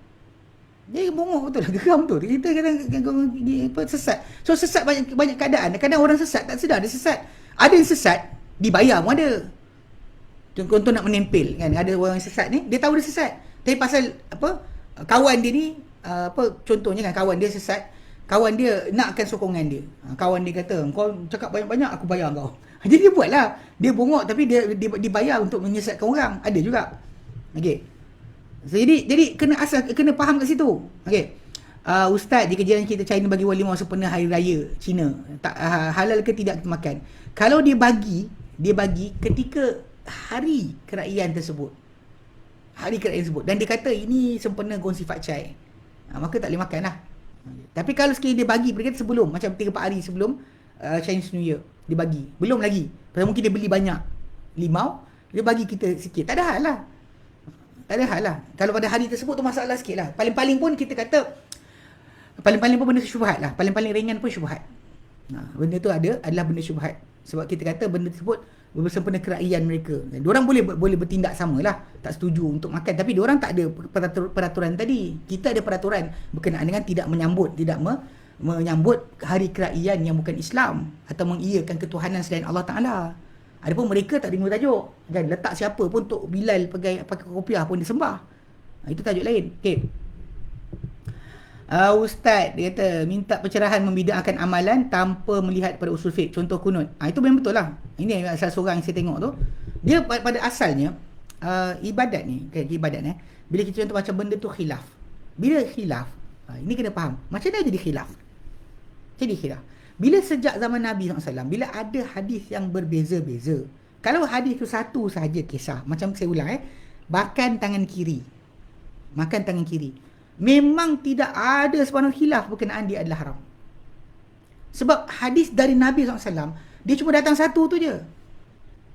Dia bongok betul lah. Geram betul. Kita kadang sesat. So sesat banyak keadaan. Kadang orang sesat tak sedar dia sesat. Ada yang sesat dibayar pun ada. Contoh nak menempel kan. Ada orang yang sesat ni, dia tahu dia sesat. Tapi pasal kawan dia ni, contohnya kan kawan dia sesat, kawan dia nakkan sokongan dia. Kawan dia kata, "Kau cakap banyak-banyak, aku bayar kau." Jadi dia buatlah. Dia bongok tapi dia dibayar untuk menyesatkan orang. Ada juga. Okey. So, jadi kena faham kat situ. Okey. Ustaz, jika jiran kita China bagi walimah sempena hari raya Cina, halal ke tidak kita makan? Kalau dia bagi ketika hari kerajaan tersebut. Dan dia kata ini sempena gongsi fakcai. Maka tak boleh makan lah. Tapi kalau sekali dia bagi, dia kata sebelum, macam 3-4 hari sebelum Chinese New Year, dia bagi. Belum lagi. Pasal mungkin dia beli banyak limau, dia bagi kita sikit. Tak ada hal lah. Kalau pada hari tersebut tu masalah sikit lah. Paling-paling pun kita kata, paling-paling pun benda syubhat lah. Paling-paling ringan pun syubhat. Benda tu adalah benda syubhat. Sebab kita kata benda tersebut bersempena kerajaan mereka. Diorang boleh bertindak samalah, tak setuju untuk makan, tapi diorang tak ada peraturan tadi. Kita ada peraturan berkenaan dengan tidak menyambut menyambut hari kerajaan yang bukan Islam atau mengiyakan ketuhanan selain Allah Ta'ala. Adapun mereka tak terima tajuk. Kan letak siapa pun Tok Bilal pakai kopiah pun disembah. Itu tajuk lain. Okey. Ustaz dia kata minta pencerahan membida'ahkan amalan tanpa melihat pada usul fiqh, contoh kunut. Itu memang betul lah. Ini asal seorang yang saya tengok tu, dia pada asalnya ibadat ni, ibadat bila kita contoh macam benda tu khilaf. Bila khilaf, ini kena faham macam mana jadi khilaf. Bila sejak zaman Nabi SAW, bila ada hadis yang berbeza-beza, kalau hadis tu satu sahaja kisah, macam saya ulang makan tangan kiri, memang tidak ada sebarang khilaf berkenaan dia adalah haram. Sebab hadis dari Nabi SAW, dia cuma datang satu tu je.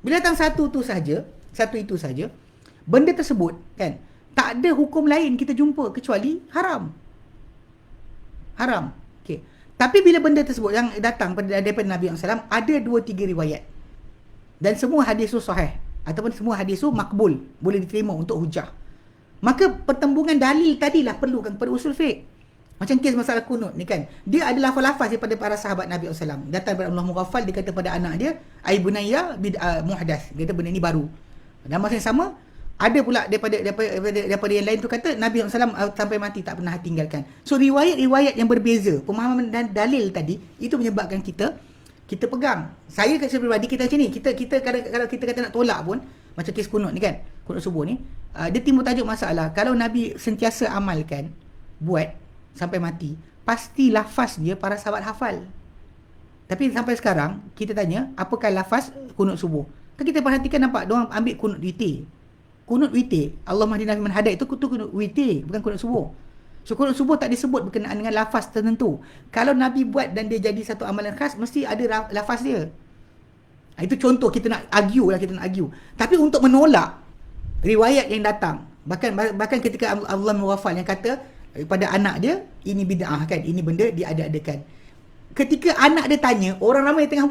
Bila datang satu itu saja, benda tersebut kan, tak ada hukum lain kita jumpa kecuali haram. Okay. Tapi bila benda tersebut yang datang daripada Nabi SAW, ada 2-3 riwayat. Dan semua hadis tu sahih. Ataupun semua hadis tu makbul, boleh diterima untuk hujah. Maka pertembungan dalil tadilah perlukan kepada usul fiqh. Macam kes masalah kunut ni kan, dia ada lafaz-lafaz daripada para sahabat Nabi SAW. Datang daripada Abdullah Mughaffal, dia kata pada anak dia, ai bunayya bid'ah muhdas. Dia kata benda ni baru. Dan masa yang sama, ada pula daripada yang lain tu kata Nabi SAW sampai mati tak pernah tinggalkan. So riwayat-riwayat yang berbeza, pemahaman dan dalil tadi, itu menyebabkan kita pegang. Saya kat pribadi kita macam ni, kita kalau kita kata nak tolak pun, macam kes kunut ni kan, kunut subuh ni, dia timbul tajuk masalah. Kalau Nabi sentiasa amalkan, buat sampai mati, pasti lafaz dia para sahabat hafal. Tapi sampai sekarang kita tanya, apakah lafaz kunut subuh? Kan kita perhatikan nampak diorang ambil kunut witir. Kunut witir, Allahumma hdina fiman hadait, itu kunut witir, bukan kunut subuh. So kunut subuh tak disebut berkenaan dengan lafaz tertentu. Kalau Nabi buat dan dia jadi satu amalan khas, mesti ada lafaz dia. Itu contoh kita nak argue. Tapi untuk menolak riwayat yang datang, bahkan ketika Allah Mughafal yang kata pada anak dia, ini bid'ah kan, ini benda dia ada-adakan. Ketika anak dia tanya, orang ramai tengah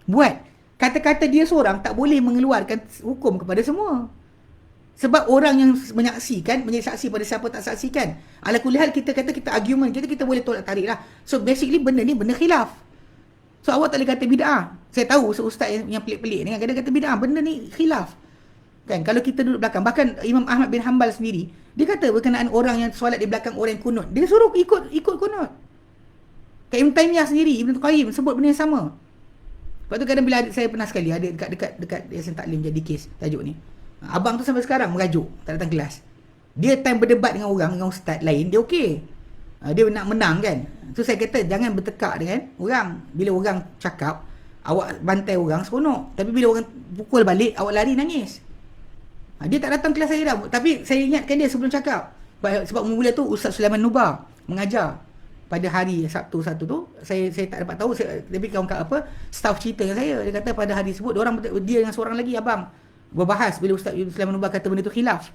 buat. Kata-kata dia seorang tak boleh mengeluarkan hukum kepada semua. Sebab orang yang menyaksikan pada siapa tak saksikan. Ala kulli hal kita kata kita argument, kita boleh tolak tarik lah. So basically benda ni benda khilaf. So awak tak boleh kata bid'ah. Saya tahu ustaz yang pelik-pelik ni kan, kadang kata bid'ah, benda ni khilaf. Kan kalau kita duduk belakang, bahkan Imam Ahmad bin Hanbal sendiri, dia kata berkenaan orang yang solat di belakang orang yang kunut, dia suruh ikut kunut. Kat Ibn Taymiyah sendiri, Ibn Qayyim sebut benda yang sama. Lepas tu kadang bila saya pernah sekali ada dekat Yasin Taklim jadi kes tajuk ni. Abang tu sampai sekarang merajuk, tak datang kelas. Dia time berdebat dengan ustaz lain, dia okey. Dia nak menang kan. So saya kata jangan bertekak dengan orang. Bila orang cakap, awak bantai orang seronok. Tapi bila orang pukul balik, awak lari nangis. Dia tak datang kelas saya dah. Tapi saya ingatkan dia sebelum cakap. Sebab mula tu Ustaz Sulaiman Nubar mengajar. Pada hari Sabtu satu tu, saya tak dapat tahu. Tapi kawan-kawan staff cerita dengan saya. Dia kata pada hari tersebut, dia dengan seorang lagi abang berbahas bila Ustaz Sulaiman Nubar kata benda tu khilaf.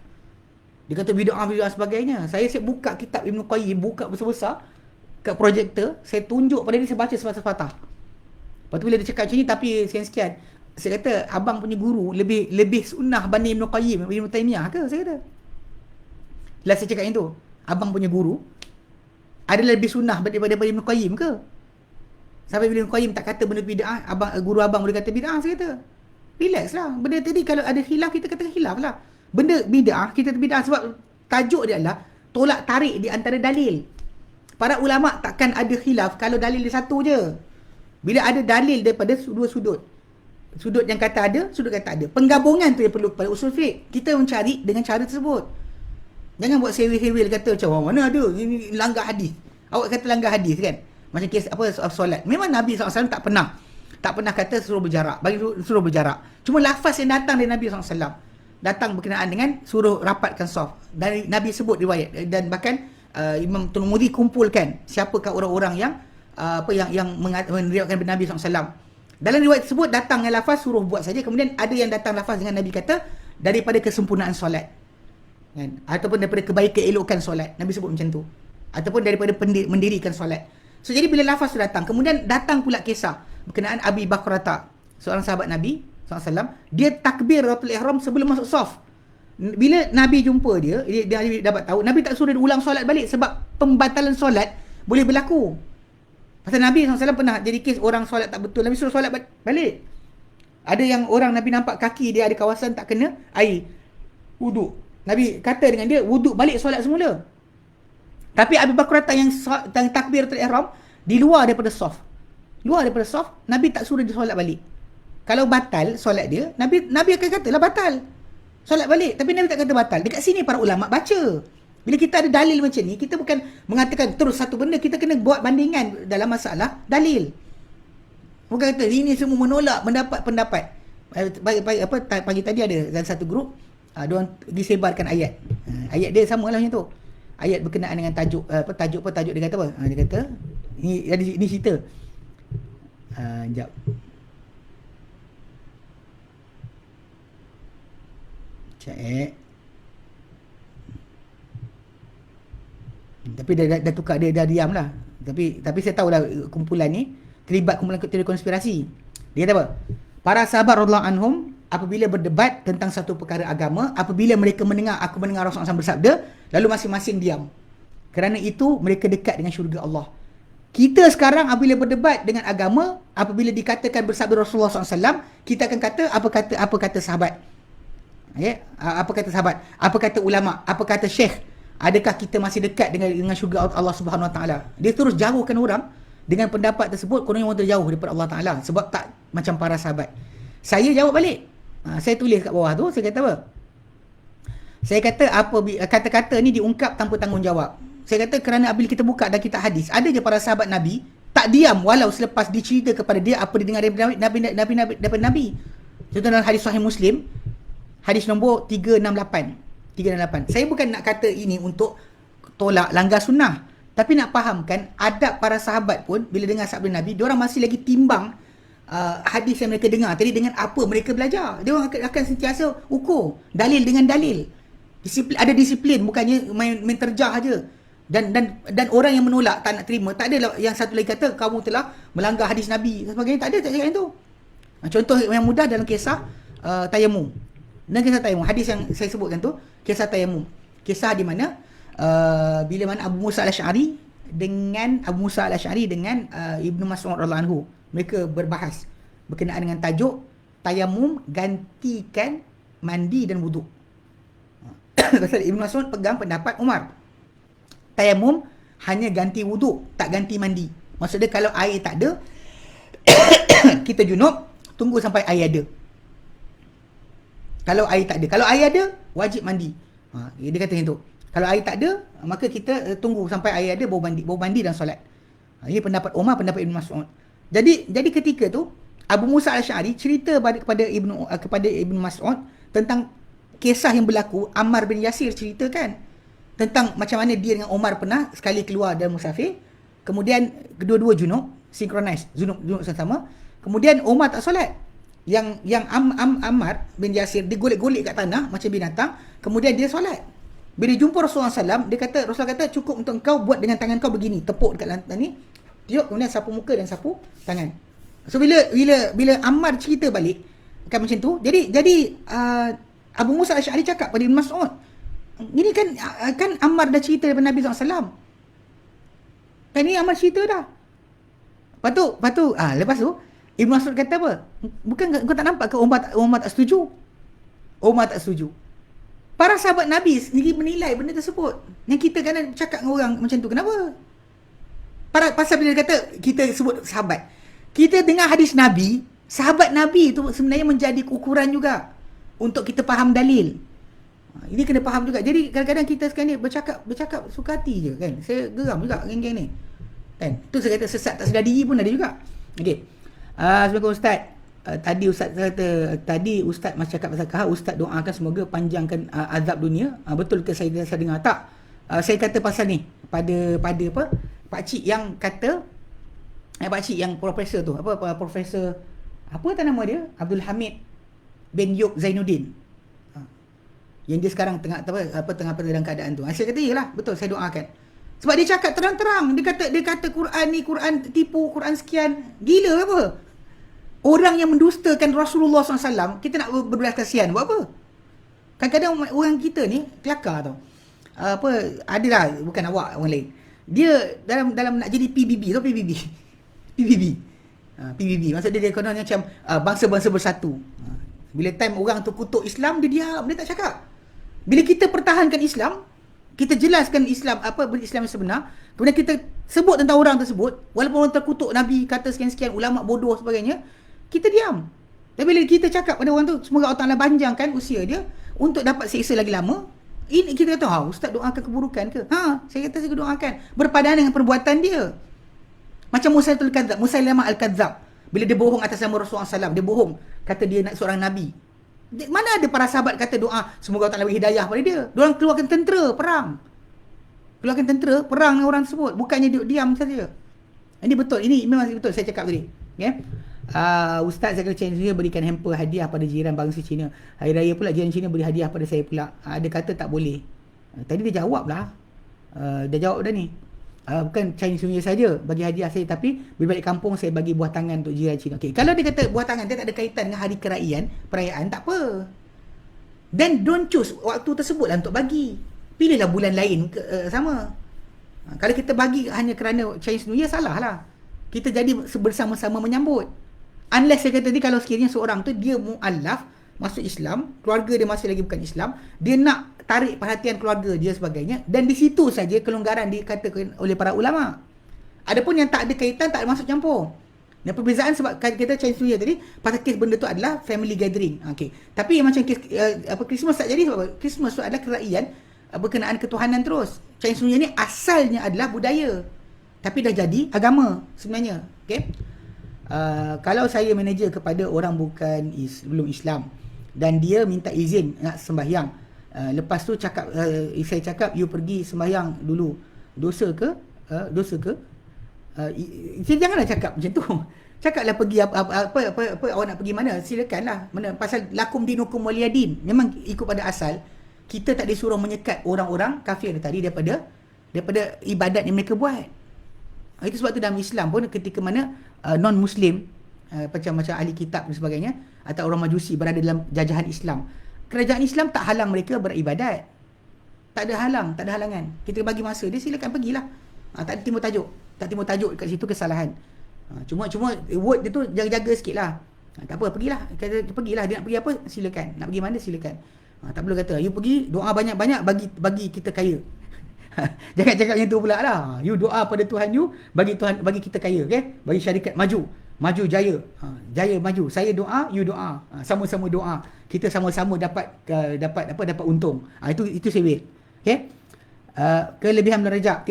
Dia kata bid'ah sebagainya. Saya siap buka kitab Ibn Qayyim, buka besar-besar kat projektor, saya tunjuk pada dia, saya baca sepatah-sepatah. Lepas tu bila dia cakap macam ni, tapi sekian-sekian, saya kata abang punya guru lebih sunnah banding Ibn Qayyim, Ibn Taymiyah ke? Saya kata. Bila saya cakap yang tu, abang punya guru adalah lebih sunnah daripada Ibn Qayyim ke? Sampai bila Ibn Qayyim tak kata benda bid'ah, guru abang boleh kata bid'ah, saya kata. Relax lah. Benda tadi kalau ada khilaf, kita kata khilaf lah. Benda bid'ah, kita kata bid'ah sebab tajuk dia adalah tolak tarik di antara dalil. Para ulama' takkan ada khilaf kalau dalil dia satu je. Bila ada dalil daripada dua sudut. Sudut yang kata ada, sudut kata ada. Penggabungan tu yang perlu kepada usul fiqh. Kita mencari dengan cara tersebut. Jangan buat sewil-sewil kata macam mana ada, ini langgar hadis. Awak kata langgar hadis kan? Macam kes solat. Memang Nabi SAW tak pernah kata suruh berjarak. Bagi suruh berjarak. Cuma lafaz yang datang dari Nabi SAW. Datang berkenaan dengan suruh rapatkan saf. Dan Nabi sebut riwayat. Dan bahkan Imam Tirmidzi kumpulkan siapakah orang-orang yang meriwayatkan Nabi SAW. Dalam riwayat tersebut datang dengan lafaz suruh buat saja. Kemudian ada yang datang lafaz dengan Nabi kata daripada kesempurnaan solat. Kan? Ataupun daripada kebaikan elokkan solat. Nabi sebut macam tu. Ataupun daripada mendirikan solat. So jadi bila lafaz tu datang, kemudian datang pula kisah berkenaan Abi Bakrata, seorang sahabat Nabi SAW, dia takbiratul ihram sebelum masuk saf. Bila Nabi jumpa dia dapat tahu, Nabi tak suruh dia ulang solat balik sebab pembatalan solat boleh berlaku. Pasal Nabi SAW pernah jadi kes orang solat tak betul. Nabi suruh solat balik. Ada yang orang Nabi nampak kaki dia ada kawasan tak kena air wuduk. Nabi kata dengan dia, wuduk balik solat semula. Tapi Abu Bakar yang takbiratul ihram di luar daripada saf. Nabi tak suruh dia solat balik. Kalau batal solat dia, Nabi akan katalah batal. Solat balik. Tapi Nabi tak kata batal. Dekat sini para ulama baca. Bila kita ada dalil macam ni, kita bukan mengatakan terus satu benda, kita kena buat bandingan dalam masalah dalil. Bukan kata ini semua menolak pendapat. Pagi tadi ada dalam satu grup, diorang disebarkan ayat. Ayat dia samalah macam tu. Ayat berkenaan dengan tajuk dia kata apa? Dia kata ini cerita. Sekejap. Cek. Tapi dah tukar, dia dah diam lah. Tapi saya tahulah kumpulan ni terlibat kumpulan teori konspirasi. Dia kata apa? Para sahabat radhiyallahu anhum apabila berdebat tentang satu perkara agama, apabila mereka mendengar Rasulullah SAW bersabda, lalu masing-masing diam. Kerana itu mereka dekat dengan syurga Allah. Kita sekarang apabila berdebat dengan agama, apabila dikatakan bersabda Rasulullah SAW, kita akan kata apa kata sahabat. Okay? Apa kata sahabat? Apa kata ulama? Apa kata syekh? Adakah kita masih dekat dengan syurga Allah Subhanahu Wa Taala? Dia terus jauhkan orang dengan pendapat tersebut, kononnya orang terjauh daripada Allah Taala sebab tak macam para sahabat. Saya jawab balik. Saya tulis kat bawah tu, saya kata apa? Saya kata kata-kata ni diungkap tanpa tanggungjawab. Saya kata kerana apabila kita buka dalam kitab hadis, ada je para sahabat Nabi tak diam walau selepas dicerita kepada dia apa dia dengar daripada Nabi. Contoh dalam hadis Sahih Muslim, hadis nombor 368. Saya bukan nak kata ini untuk tolak langgar sunnah, tapi nak fahamkan adab para sahabat pun bila dengar sabda Nabi, diorang masih lagi timbang hadis yang mereka dengar tadi dengan apa mereka belajar. Diorang akan sentiasa ukur dalil dengan dalil. Ada disiplin, bukannya main terjah aja. Dan orang yang menolak, tak nak terima, tak ada yang satu lagi kata kamu telah melanggar hadis Nabi dan sebagainya. Tak ada cakap itu. Contoh yang mudah dalam kisah tayamum. Dan kisah tayamum, hadis yang saya sebutkan tu, kisah tayamum. Kisah di mana bila mana Abu Musa al-Asy'ari dengan Ibnu Mas'ud radhiyallahu anhu, mereka berbahas berkenaan dengan tajuk tayamum gantikan mandi dan wuduk. Pasal Ibnu Mas'ud pegang pendapat Umar. Tayamum hanya ganti wuduk, tak ganti mandi. Maksudnya kalau air tak ada, kita junub, tunggu sampai air ada. Kalau air tak ada. Kalau air ada, wajib mandi. Dia kata macam tu. Kalau air tak ada, maka kita tunggu sampai air ada, baru mandi dan solat. Ini pendapat Umar, pendapat Ibn Mas'ud. Jadi ketika tu, Abu Musa al-Asy'ari cerita kepada Ibn Mas'ud tentang kisah yang berlaku. Ammar bin Yasir ceritakan tentang macam mana dia dengan Umar pernah sekali keluar dari musafir. Kemudian kedua-dua junub, synchronize, junub sama. Kemudian Umar tak solat. Yang Ammar bin Yasir dia golek-golek kat tanah macam binatang, kemudian dia solat. Bila jumpa Rasulullah SAW, Rasulullah kata cukup untuk kau buat dengan tangan kau begini, tepuk dekat lantai ni, tiup, kemudian sapu muka dan sapu tangan. So bila Ammar cerita balik kan macam tu, jadi Abu Musa al-Asy'ari cakap pada Ibn Mas'ud, ini kan Ammar dah cerita daripada Nabi SAW. Kan ni Ammar cerita dah. Lepas tu Ibn Mas'ud kata apa? Bukan kau tak nampak ke Umar tak setuju? Umar tak setuju. Para sahabat Nabi sendiri menilai benda tersebut. Yang kita kadang cakap dengan orang macam tu. Kenapa? Pasal bila dia kata kita sebut sahabat. Kita dengar hadis Nabi, sahabat Nabi tu sebenarnya menjadi ukuran juga untuk kita faham dalil. Ini kena faham juga. Jadi kadang-kadang kita sekarang ni bercakap suka hati je kan. Saya geram juga geng-geng ni. Kan? Tu saya kata sesat tak sedar diri pun ada juga. Okey. Assalamualaikum Ustaz. Tadi Ustaz masih cakap pasal kahar, Ustaz doakan semoga panjangkan azab dunia. Betul ke saya dengar? Tak. Saya kata pasal ni pada apa? Pak cik yang kata pak cik yang profesor tu, profesor apa nama dia? Abdul Hamid bin Yub Zainuddin. Yang dia sekarang tengah dalam keadaan tu. Saya kata iyalah, betul, saya doakan. Sebab dia cakap terang-terang, dia kata Quran ni Quran tipu, Quran sekian. Gila apa? Orang yang mendustakan Rasulullah SAW, kita nak berbelas kasihan. Buat apa? Kadang-kadang orang kita ni kelakar tau. Adalah, bukan awak, orang lain. Dia dalam nak jadi PBB, tau PBB. PBB. PBB. Maksud dia kononnya macam bangsa-bangsa bersatu. Bila time orang tu kutuk Islam, dia diam, dia tak cakap. Bila kita pertahankan Islam, kita jelaskan Islam, apa Islam yang sebenar, kemudian kita sebut tentang orang tersebut, walaupun orang terkutuk Nabi, kata sekian-sekian, ulama bodoh sebagainya, kita diam. Tapi bila kita cakap pada orang tu, semoga Allah Ta'ala panjangkan usia dia untuk dapat seksa lagi lama, ini kita kata, ustaz doakan keburukan ke? Saya kata saya doakan. Berpadanan dengan perbuatan dia. Macam Musailamah Al-Kadzab. Bila dia bohong atas nama Rasulullah SAW, dia bohong. Kata dia nak seorang Nabi. Mana ada para sahabat kata doa, semoga Allah Ta'ala beri hidayah pada dia. Diorang keluarkan tentera, perang. Keluarkan tentera, perang dengan orang tersebut. Bukannya diam saja. Ini betul. Ini memang betul saya cakap tadi. Okay? Ustaz saya kena Cina berikan hamper hadiah pada jiran bangsa Cina. Hari raya pula jiran Cina beri hadiah pada saya pula. Dia kata tak boleh. Tadi dia jawab lah. Dia jawab dah ni. Bukan Chinese New Year saja bagi hadiah saya, tapi bila balik kampung saya bagi buah tangan untuk jiran Cina. Okay. Kalau dia kata buah tangan, dia tak ada kaitan dengan hari perayaan, tak apa. Then don't choose waktu tersebut lah untuk bagi. Pilihlah bulan lain sama. Kalau kita bagi hanya kerana Chinese New Year, salah lah. Kita jadi bersama-sama menyambut. Unless saya kata tadi, kalau sekiranya seorang tu dia mu'allaf, masuk Islam, keluarga dia masih lagi bukan Islam, dia nak tarik perhatian keluarga dia sebagainya, dan di situ saja kelonggaran dikatakan oleh para ulama. Adapun yang tak ada kaitan, tak ada masuk campur. Dan perbezaan sebab kita Chinese New Year tadi, pasal kes benda tu adalah family gathering. Okay. Tapi macam kes Christmas tak jadi sebab Christmas tu adalah keraian berkenaan ketuhanan terus. Chinese New Year ni asalnya adalah budaya, tapi dah jadi agama sebenarnya. Okay. Kalau saya manager kepada orang bukan belum Islam dan dia minta izin nak sembahyang, lepas tu cakap saya cakap you pergi sembahyang dulu, dosa ke? Janganlah cakap macam tu. Cakaplah pergi apa awak nak pergi mana, silakanlah. Mana pasal lakum dinukum waliyadin. Memang ikut pada asal kita tak disuruh menyekat orang-orang kafir tadi daripada ibadat yang mereka buat. Itu sebab tu dalam Islam pun ketika mana non-Muslim macam ahli kitab dan sebagainya atau orang Majusi berada dalam jajahan Islam, kerajaan Islam tak halang mereka beribadat. Tak ada halangan. Kita bagi masa dia, silakan pergilah. Tak ada timbul tajuk kat situ kesalahan. Cuma word dia tu jaga-jaga sikitlah. Tak apa, pergilah. Pergilah, dia nak pergi apa silakan. Nak pergi mana silakan. Tak perlu kata you pergi doa banyak-banyak bagi kita kaya. Jangan cakap macam tu pula lah. You doa pada Tuhan you, bagi kita kaya, okay? Bagi syarikat maju jaya. Jaya maju. Saya doa, you doa. Sama-sama doa. Kita sama-sama dapat untung. Itu sewit. Okay? Kelebihan bulan Rejab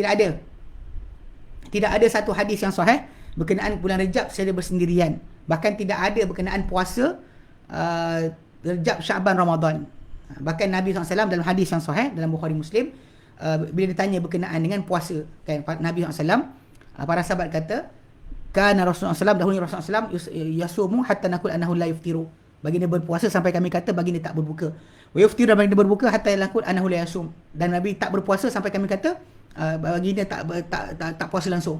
tidak ada satu hadis yang sahih berkenaan bulan Rejab secara bersendirian. Bahkan tidak ada berkenaan puasa Rejab, Syaban, Ramadan. Bahkan Nabi SAW dalam hadis yang sahih dalam Bukhari Muslim, bila ditanya berkenaan dengan puasa, kan, Nabi SAW, para sahabat kata, kana Rasulullah SAW, dahulu Rasulullah SAW yasumu hatta nakul annahu la yuftiru. Baginda berpuasa sampai kami kata baginda tak berbuka. Wa yuftiru, baginda berbuka hatta nakul annahu la yasum. Dan Nabi tak berpuasa sampai kami kata baginda tak puasa langsung.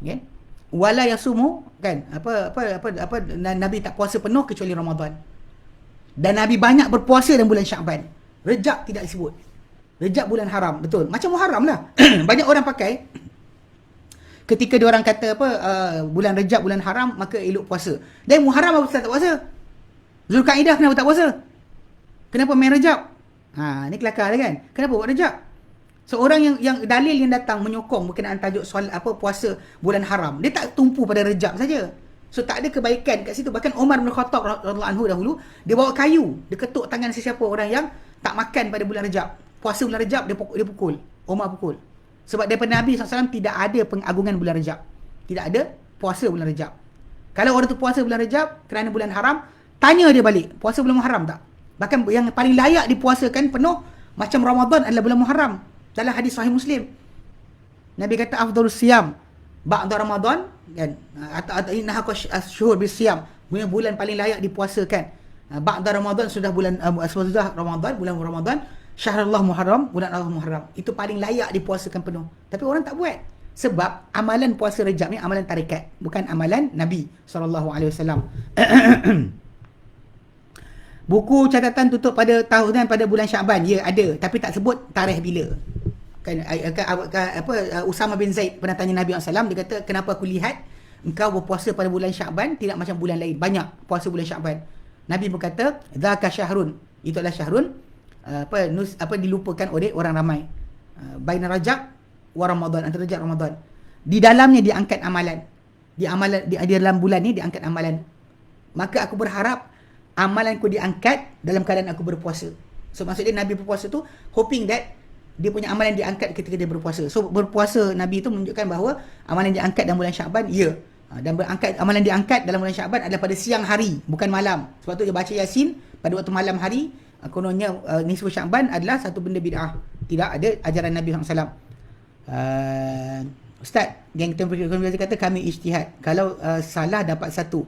Okay? Wala yasumu, kan? Apa Nabi tak puasa penuh kecuali Ramadan. Dan Nabi banyak berpuasa dalam bulan Syaban. Rejab tidak disebut. Rejab bulan haram, betul. Macam Muharram lah. Banyak orang pakai ketika diorang kata bulan Rejab bulan haram, maka elok puasa. Dan Muharram apa tak puasa? Zulkaidah kenapa tak puasa? Kenapa main Rejab? Ni kelakar lah kan. Kenapa buat Rejab? Seorang yang dalil yang datang menyokong berkenaan tajuk soal puasa bulan haram, dia tak tumpu pada Rejab saja. So tak ada kebaikan kat situ. Bahkan Umar bin Khattab radhiyallahu anhu dahulu, dia bawa kayu, dia ketuk tangan sesiapa orang yang tak makan pada bulan Rejab. Puasa bulan Rejab dia pukul. Umar pukul. Sebab daripada Nabi SAW tidak ada pengagungan bulan Rejab. Tidak ada puasa bulan Rejab. Kalau orang tu puasa bulan Rejab kerana bulan haram, tanya dia balik, puasa bulan Muharram tak? Bahkan yang paling layak dipuasakan penuh macam Ramadan adalah bulan Muharram. Dalam hadis Sahih Muslim, Nabi kata afdhalus siyam ba'da Ramadan, kan? Atau innaha asyhur bisyam, bulan paling layak dipuasakan ba'da Ramadan, sudah Ramadan, bulan Ramadan, syahrullah Muharram, bulan Allah Muharram. Itu paling layak dipuasakan penuh. Tapi orang tak buat. Sebab amalan puasa Rejab ni amalan tarikat, bukan amalan Nabi SAW. Buku catatan tutup pada tahunan pada bulan Syaban, ya ada, tapi tak sebut tarikh bila. Kan Usama bin Zaid pernah tanya Nabi SAW, dia kata kenapa aku lihat engkau berpuasa pada bulan Syaban tidak macam bulan lain, banyak puasa bulan Syaban. Nabi berkata, dzaka syahrun, itu adalah syahrun dilupakan oleh orang ramai. Baina Rajab wa Ramadan, antara Rajab Ramadan. Di dalamnya diangkat amalan. Di dalam bulan ni diangkat amalan. Maka aku berharap amalanku diangkat dalam keadaan aku berpuasa. So maksudnya Nabi berpuasa tu hoping that dia punya amalan diangkat ketika dia berpuasa. So berpuasa Nabi itu menunjukkan bahawa amalan diangkat dalam bulan Syaban, ya. Dan amalan diangkat dalam bulan Syaban adalah pada siang hari, bukan malam. Sebab tu dia baca Yasin pada waktu malam hari. Kononnya nisfu Syaban adalah satu benda bid'ah. Tidak ada ajaran Nabi SAW. Ustaz, yang kita biasa kata kami ijtihad. Kalau salah dapat satu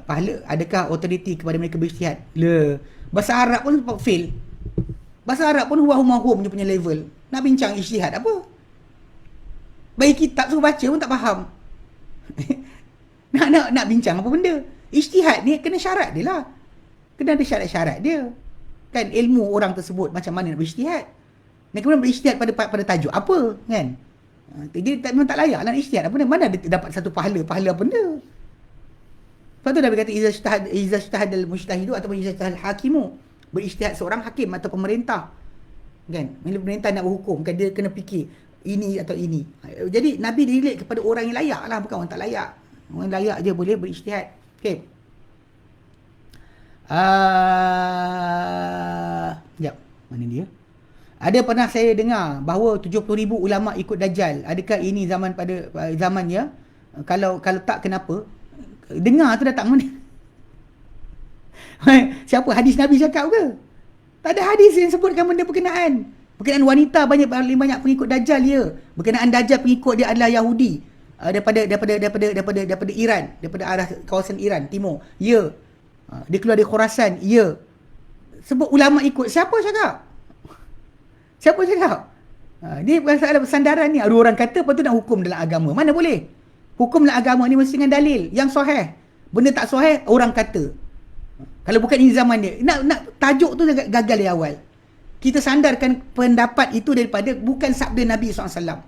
pahala, adakah autoriti kepada mereka berijtihad? Bahasa Arab pun fail. Bahasa Arab pun huwa-hum dia punya level. Nak bincang ijtihad apa? Bagi kitab suruh baca pun tak faham. nak bincang apa benda? Ijtihad ni kena syarat dia lah. Kena ada syarat-syarat dia. Kan ilmu orang tersebut macam mana nak berijtihad. Dan kemudian berijtihad pada tajuk apa, kan? Dia memang tak layak lah nak ijtihad. Apa mana dia dapat satu pahala apa benda? Sebab tu Nabi kata iza ijtahadal mujtahidu ataupun iza ijtahadal hakimu. Berijtihad seorang hakim atau pemerintah. Kan? Bila pemerintah nak berhukum, kan dia kena fikir ini atau ini. Jadi Nabi relate kepada orang yang layak lah, bukan orang tak layak. Orang layak je boleh berijtihad. Okey. Sekejap. Mana dia? Ada pernah saya dengar bahawa 70,000 ulama ikut Dajjal. Adakah ini zamannya? Kalau tak, kenapa? Dengar tu datang mana? Siapa? Hadis Nabi cakap ke? Tak ada hadis yang sebutkan benda berkenaan wanita paling banyak pengikut Dajjal, ya. Berkenaan Dajjal pengikut dia adalah Yahudi. Daripada Iran, daripada arah kawasan Iran timur. Ya. Dia keluar dari Khurasan. Ya. Sebut ulama ikut. Siapa cakap? Ni masalah sandaran ni. Ada orang kata lepas tu nak hukum dalam agama. Mana boleh? Hukum dalam agama ni mesti dengan dalil yang sahih. Benda tak sahih orang kata. Kalau bukan ini zaman dia. Nak tajuk tu gagal dari awal. Kita sandarkan pendapat itu daripada bukan sabda Nabi SAW.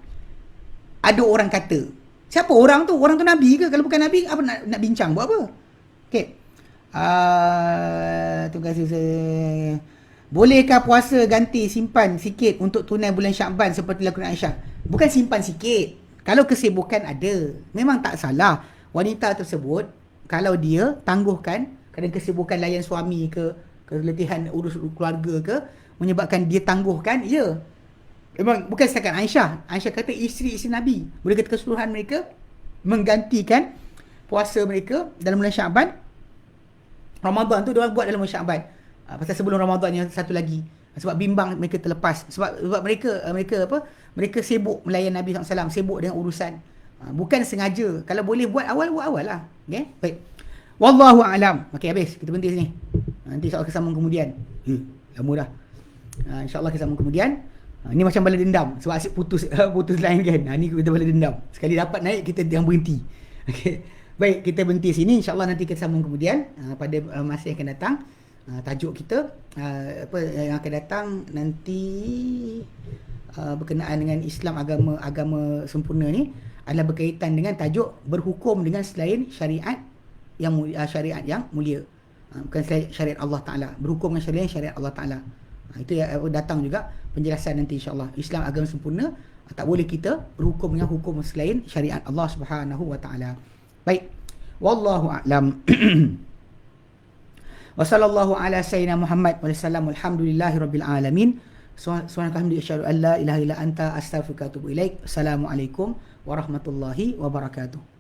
Ada orang kata. Siapa orang tu? Orang tu Nabi ke? Kalau bukan Nabi, apa nak bincang? Buat apa? Okey. Terima kasih. Bolehkah puasa ganti simpan sikit untuk tunai bulan Syaban seperti lakukan Aisyah? Bukan simpan sikit. Kalau kesibukan ada. Memang tak salah. Wanita tersebut, kalau dia tangguhkan kadang kesibukan layan suami ke, keletihan urus keluarga ke, menyebabkan dia tangguhkan, ya. Memang bukan setakat Aisyah. Aisyah kata isteri-isteri Nabi, boleh kata keseluruhan mereka menggantikan puasa mereka dalam bulan Syaban. Ramadan tu dia buat dalam bulan Syaban. Pasal sebelum Ramadan yang satu lagi. Sebab bimbang mereka terlepas. Sebab mereka sibuk melayan Nabi SAW, sibuk dengan urusan. Bukan sengaja. Kalau boleh buat awal lah. Okay? Baik. Wallahu a'lam. Okey, habis. Kita berhenti sini. Nanti insya-Allah kita sambung kemudian. Lama dah. InsyaAllah kita sambung kemudian. Ini macam balas dendam. Sebab asyik putus lain kan. Ni kita balas dendam. Sekali dapat naik, kita yang berhenti. Okay. Baik, kita berhenti sini. InsyaAllah nanti kita sambung kemudian. Pada masa yang akan datang. Tajuk kita yang akan datang nanti berkenaan dengan Islam, agama sempurna ni adalah berkaitan dengan tajuk berhukum dengan selain syariat yang mulia. Bukan syariat Allah Ta'ala. Berhukum dengan syariat Allah Ta'ala. Itu yang datang juga penjelasan nanti insyaAllah. Islam agama sempurna, tak boleh kita berhukum dengan hukum selain syariat Allah Subhanahu Wa Ta'ala. Baik. Wallahu a'lam. Wa sallallahu ala sayyidina Muhammad wa sallam. Alhamdulillahi rabbil alamin. Subhanakallahumma asyhadu an la ilaha illa anta astaghfiruka wa atubu ilaik. Assalamualaikum warahmatullahi wabarakatuh.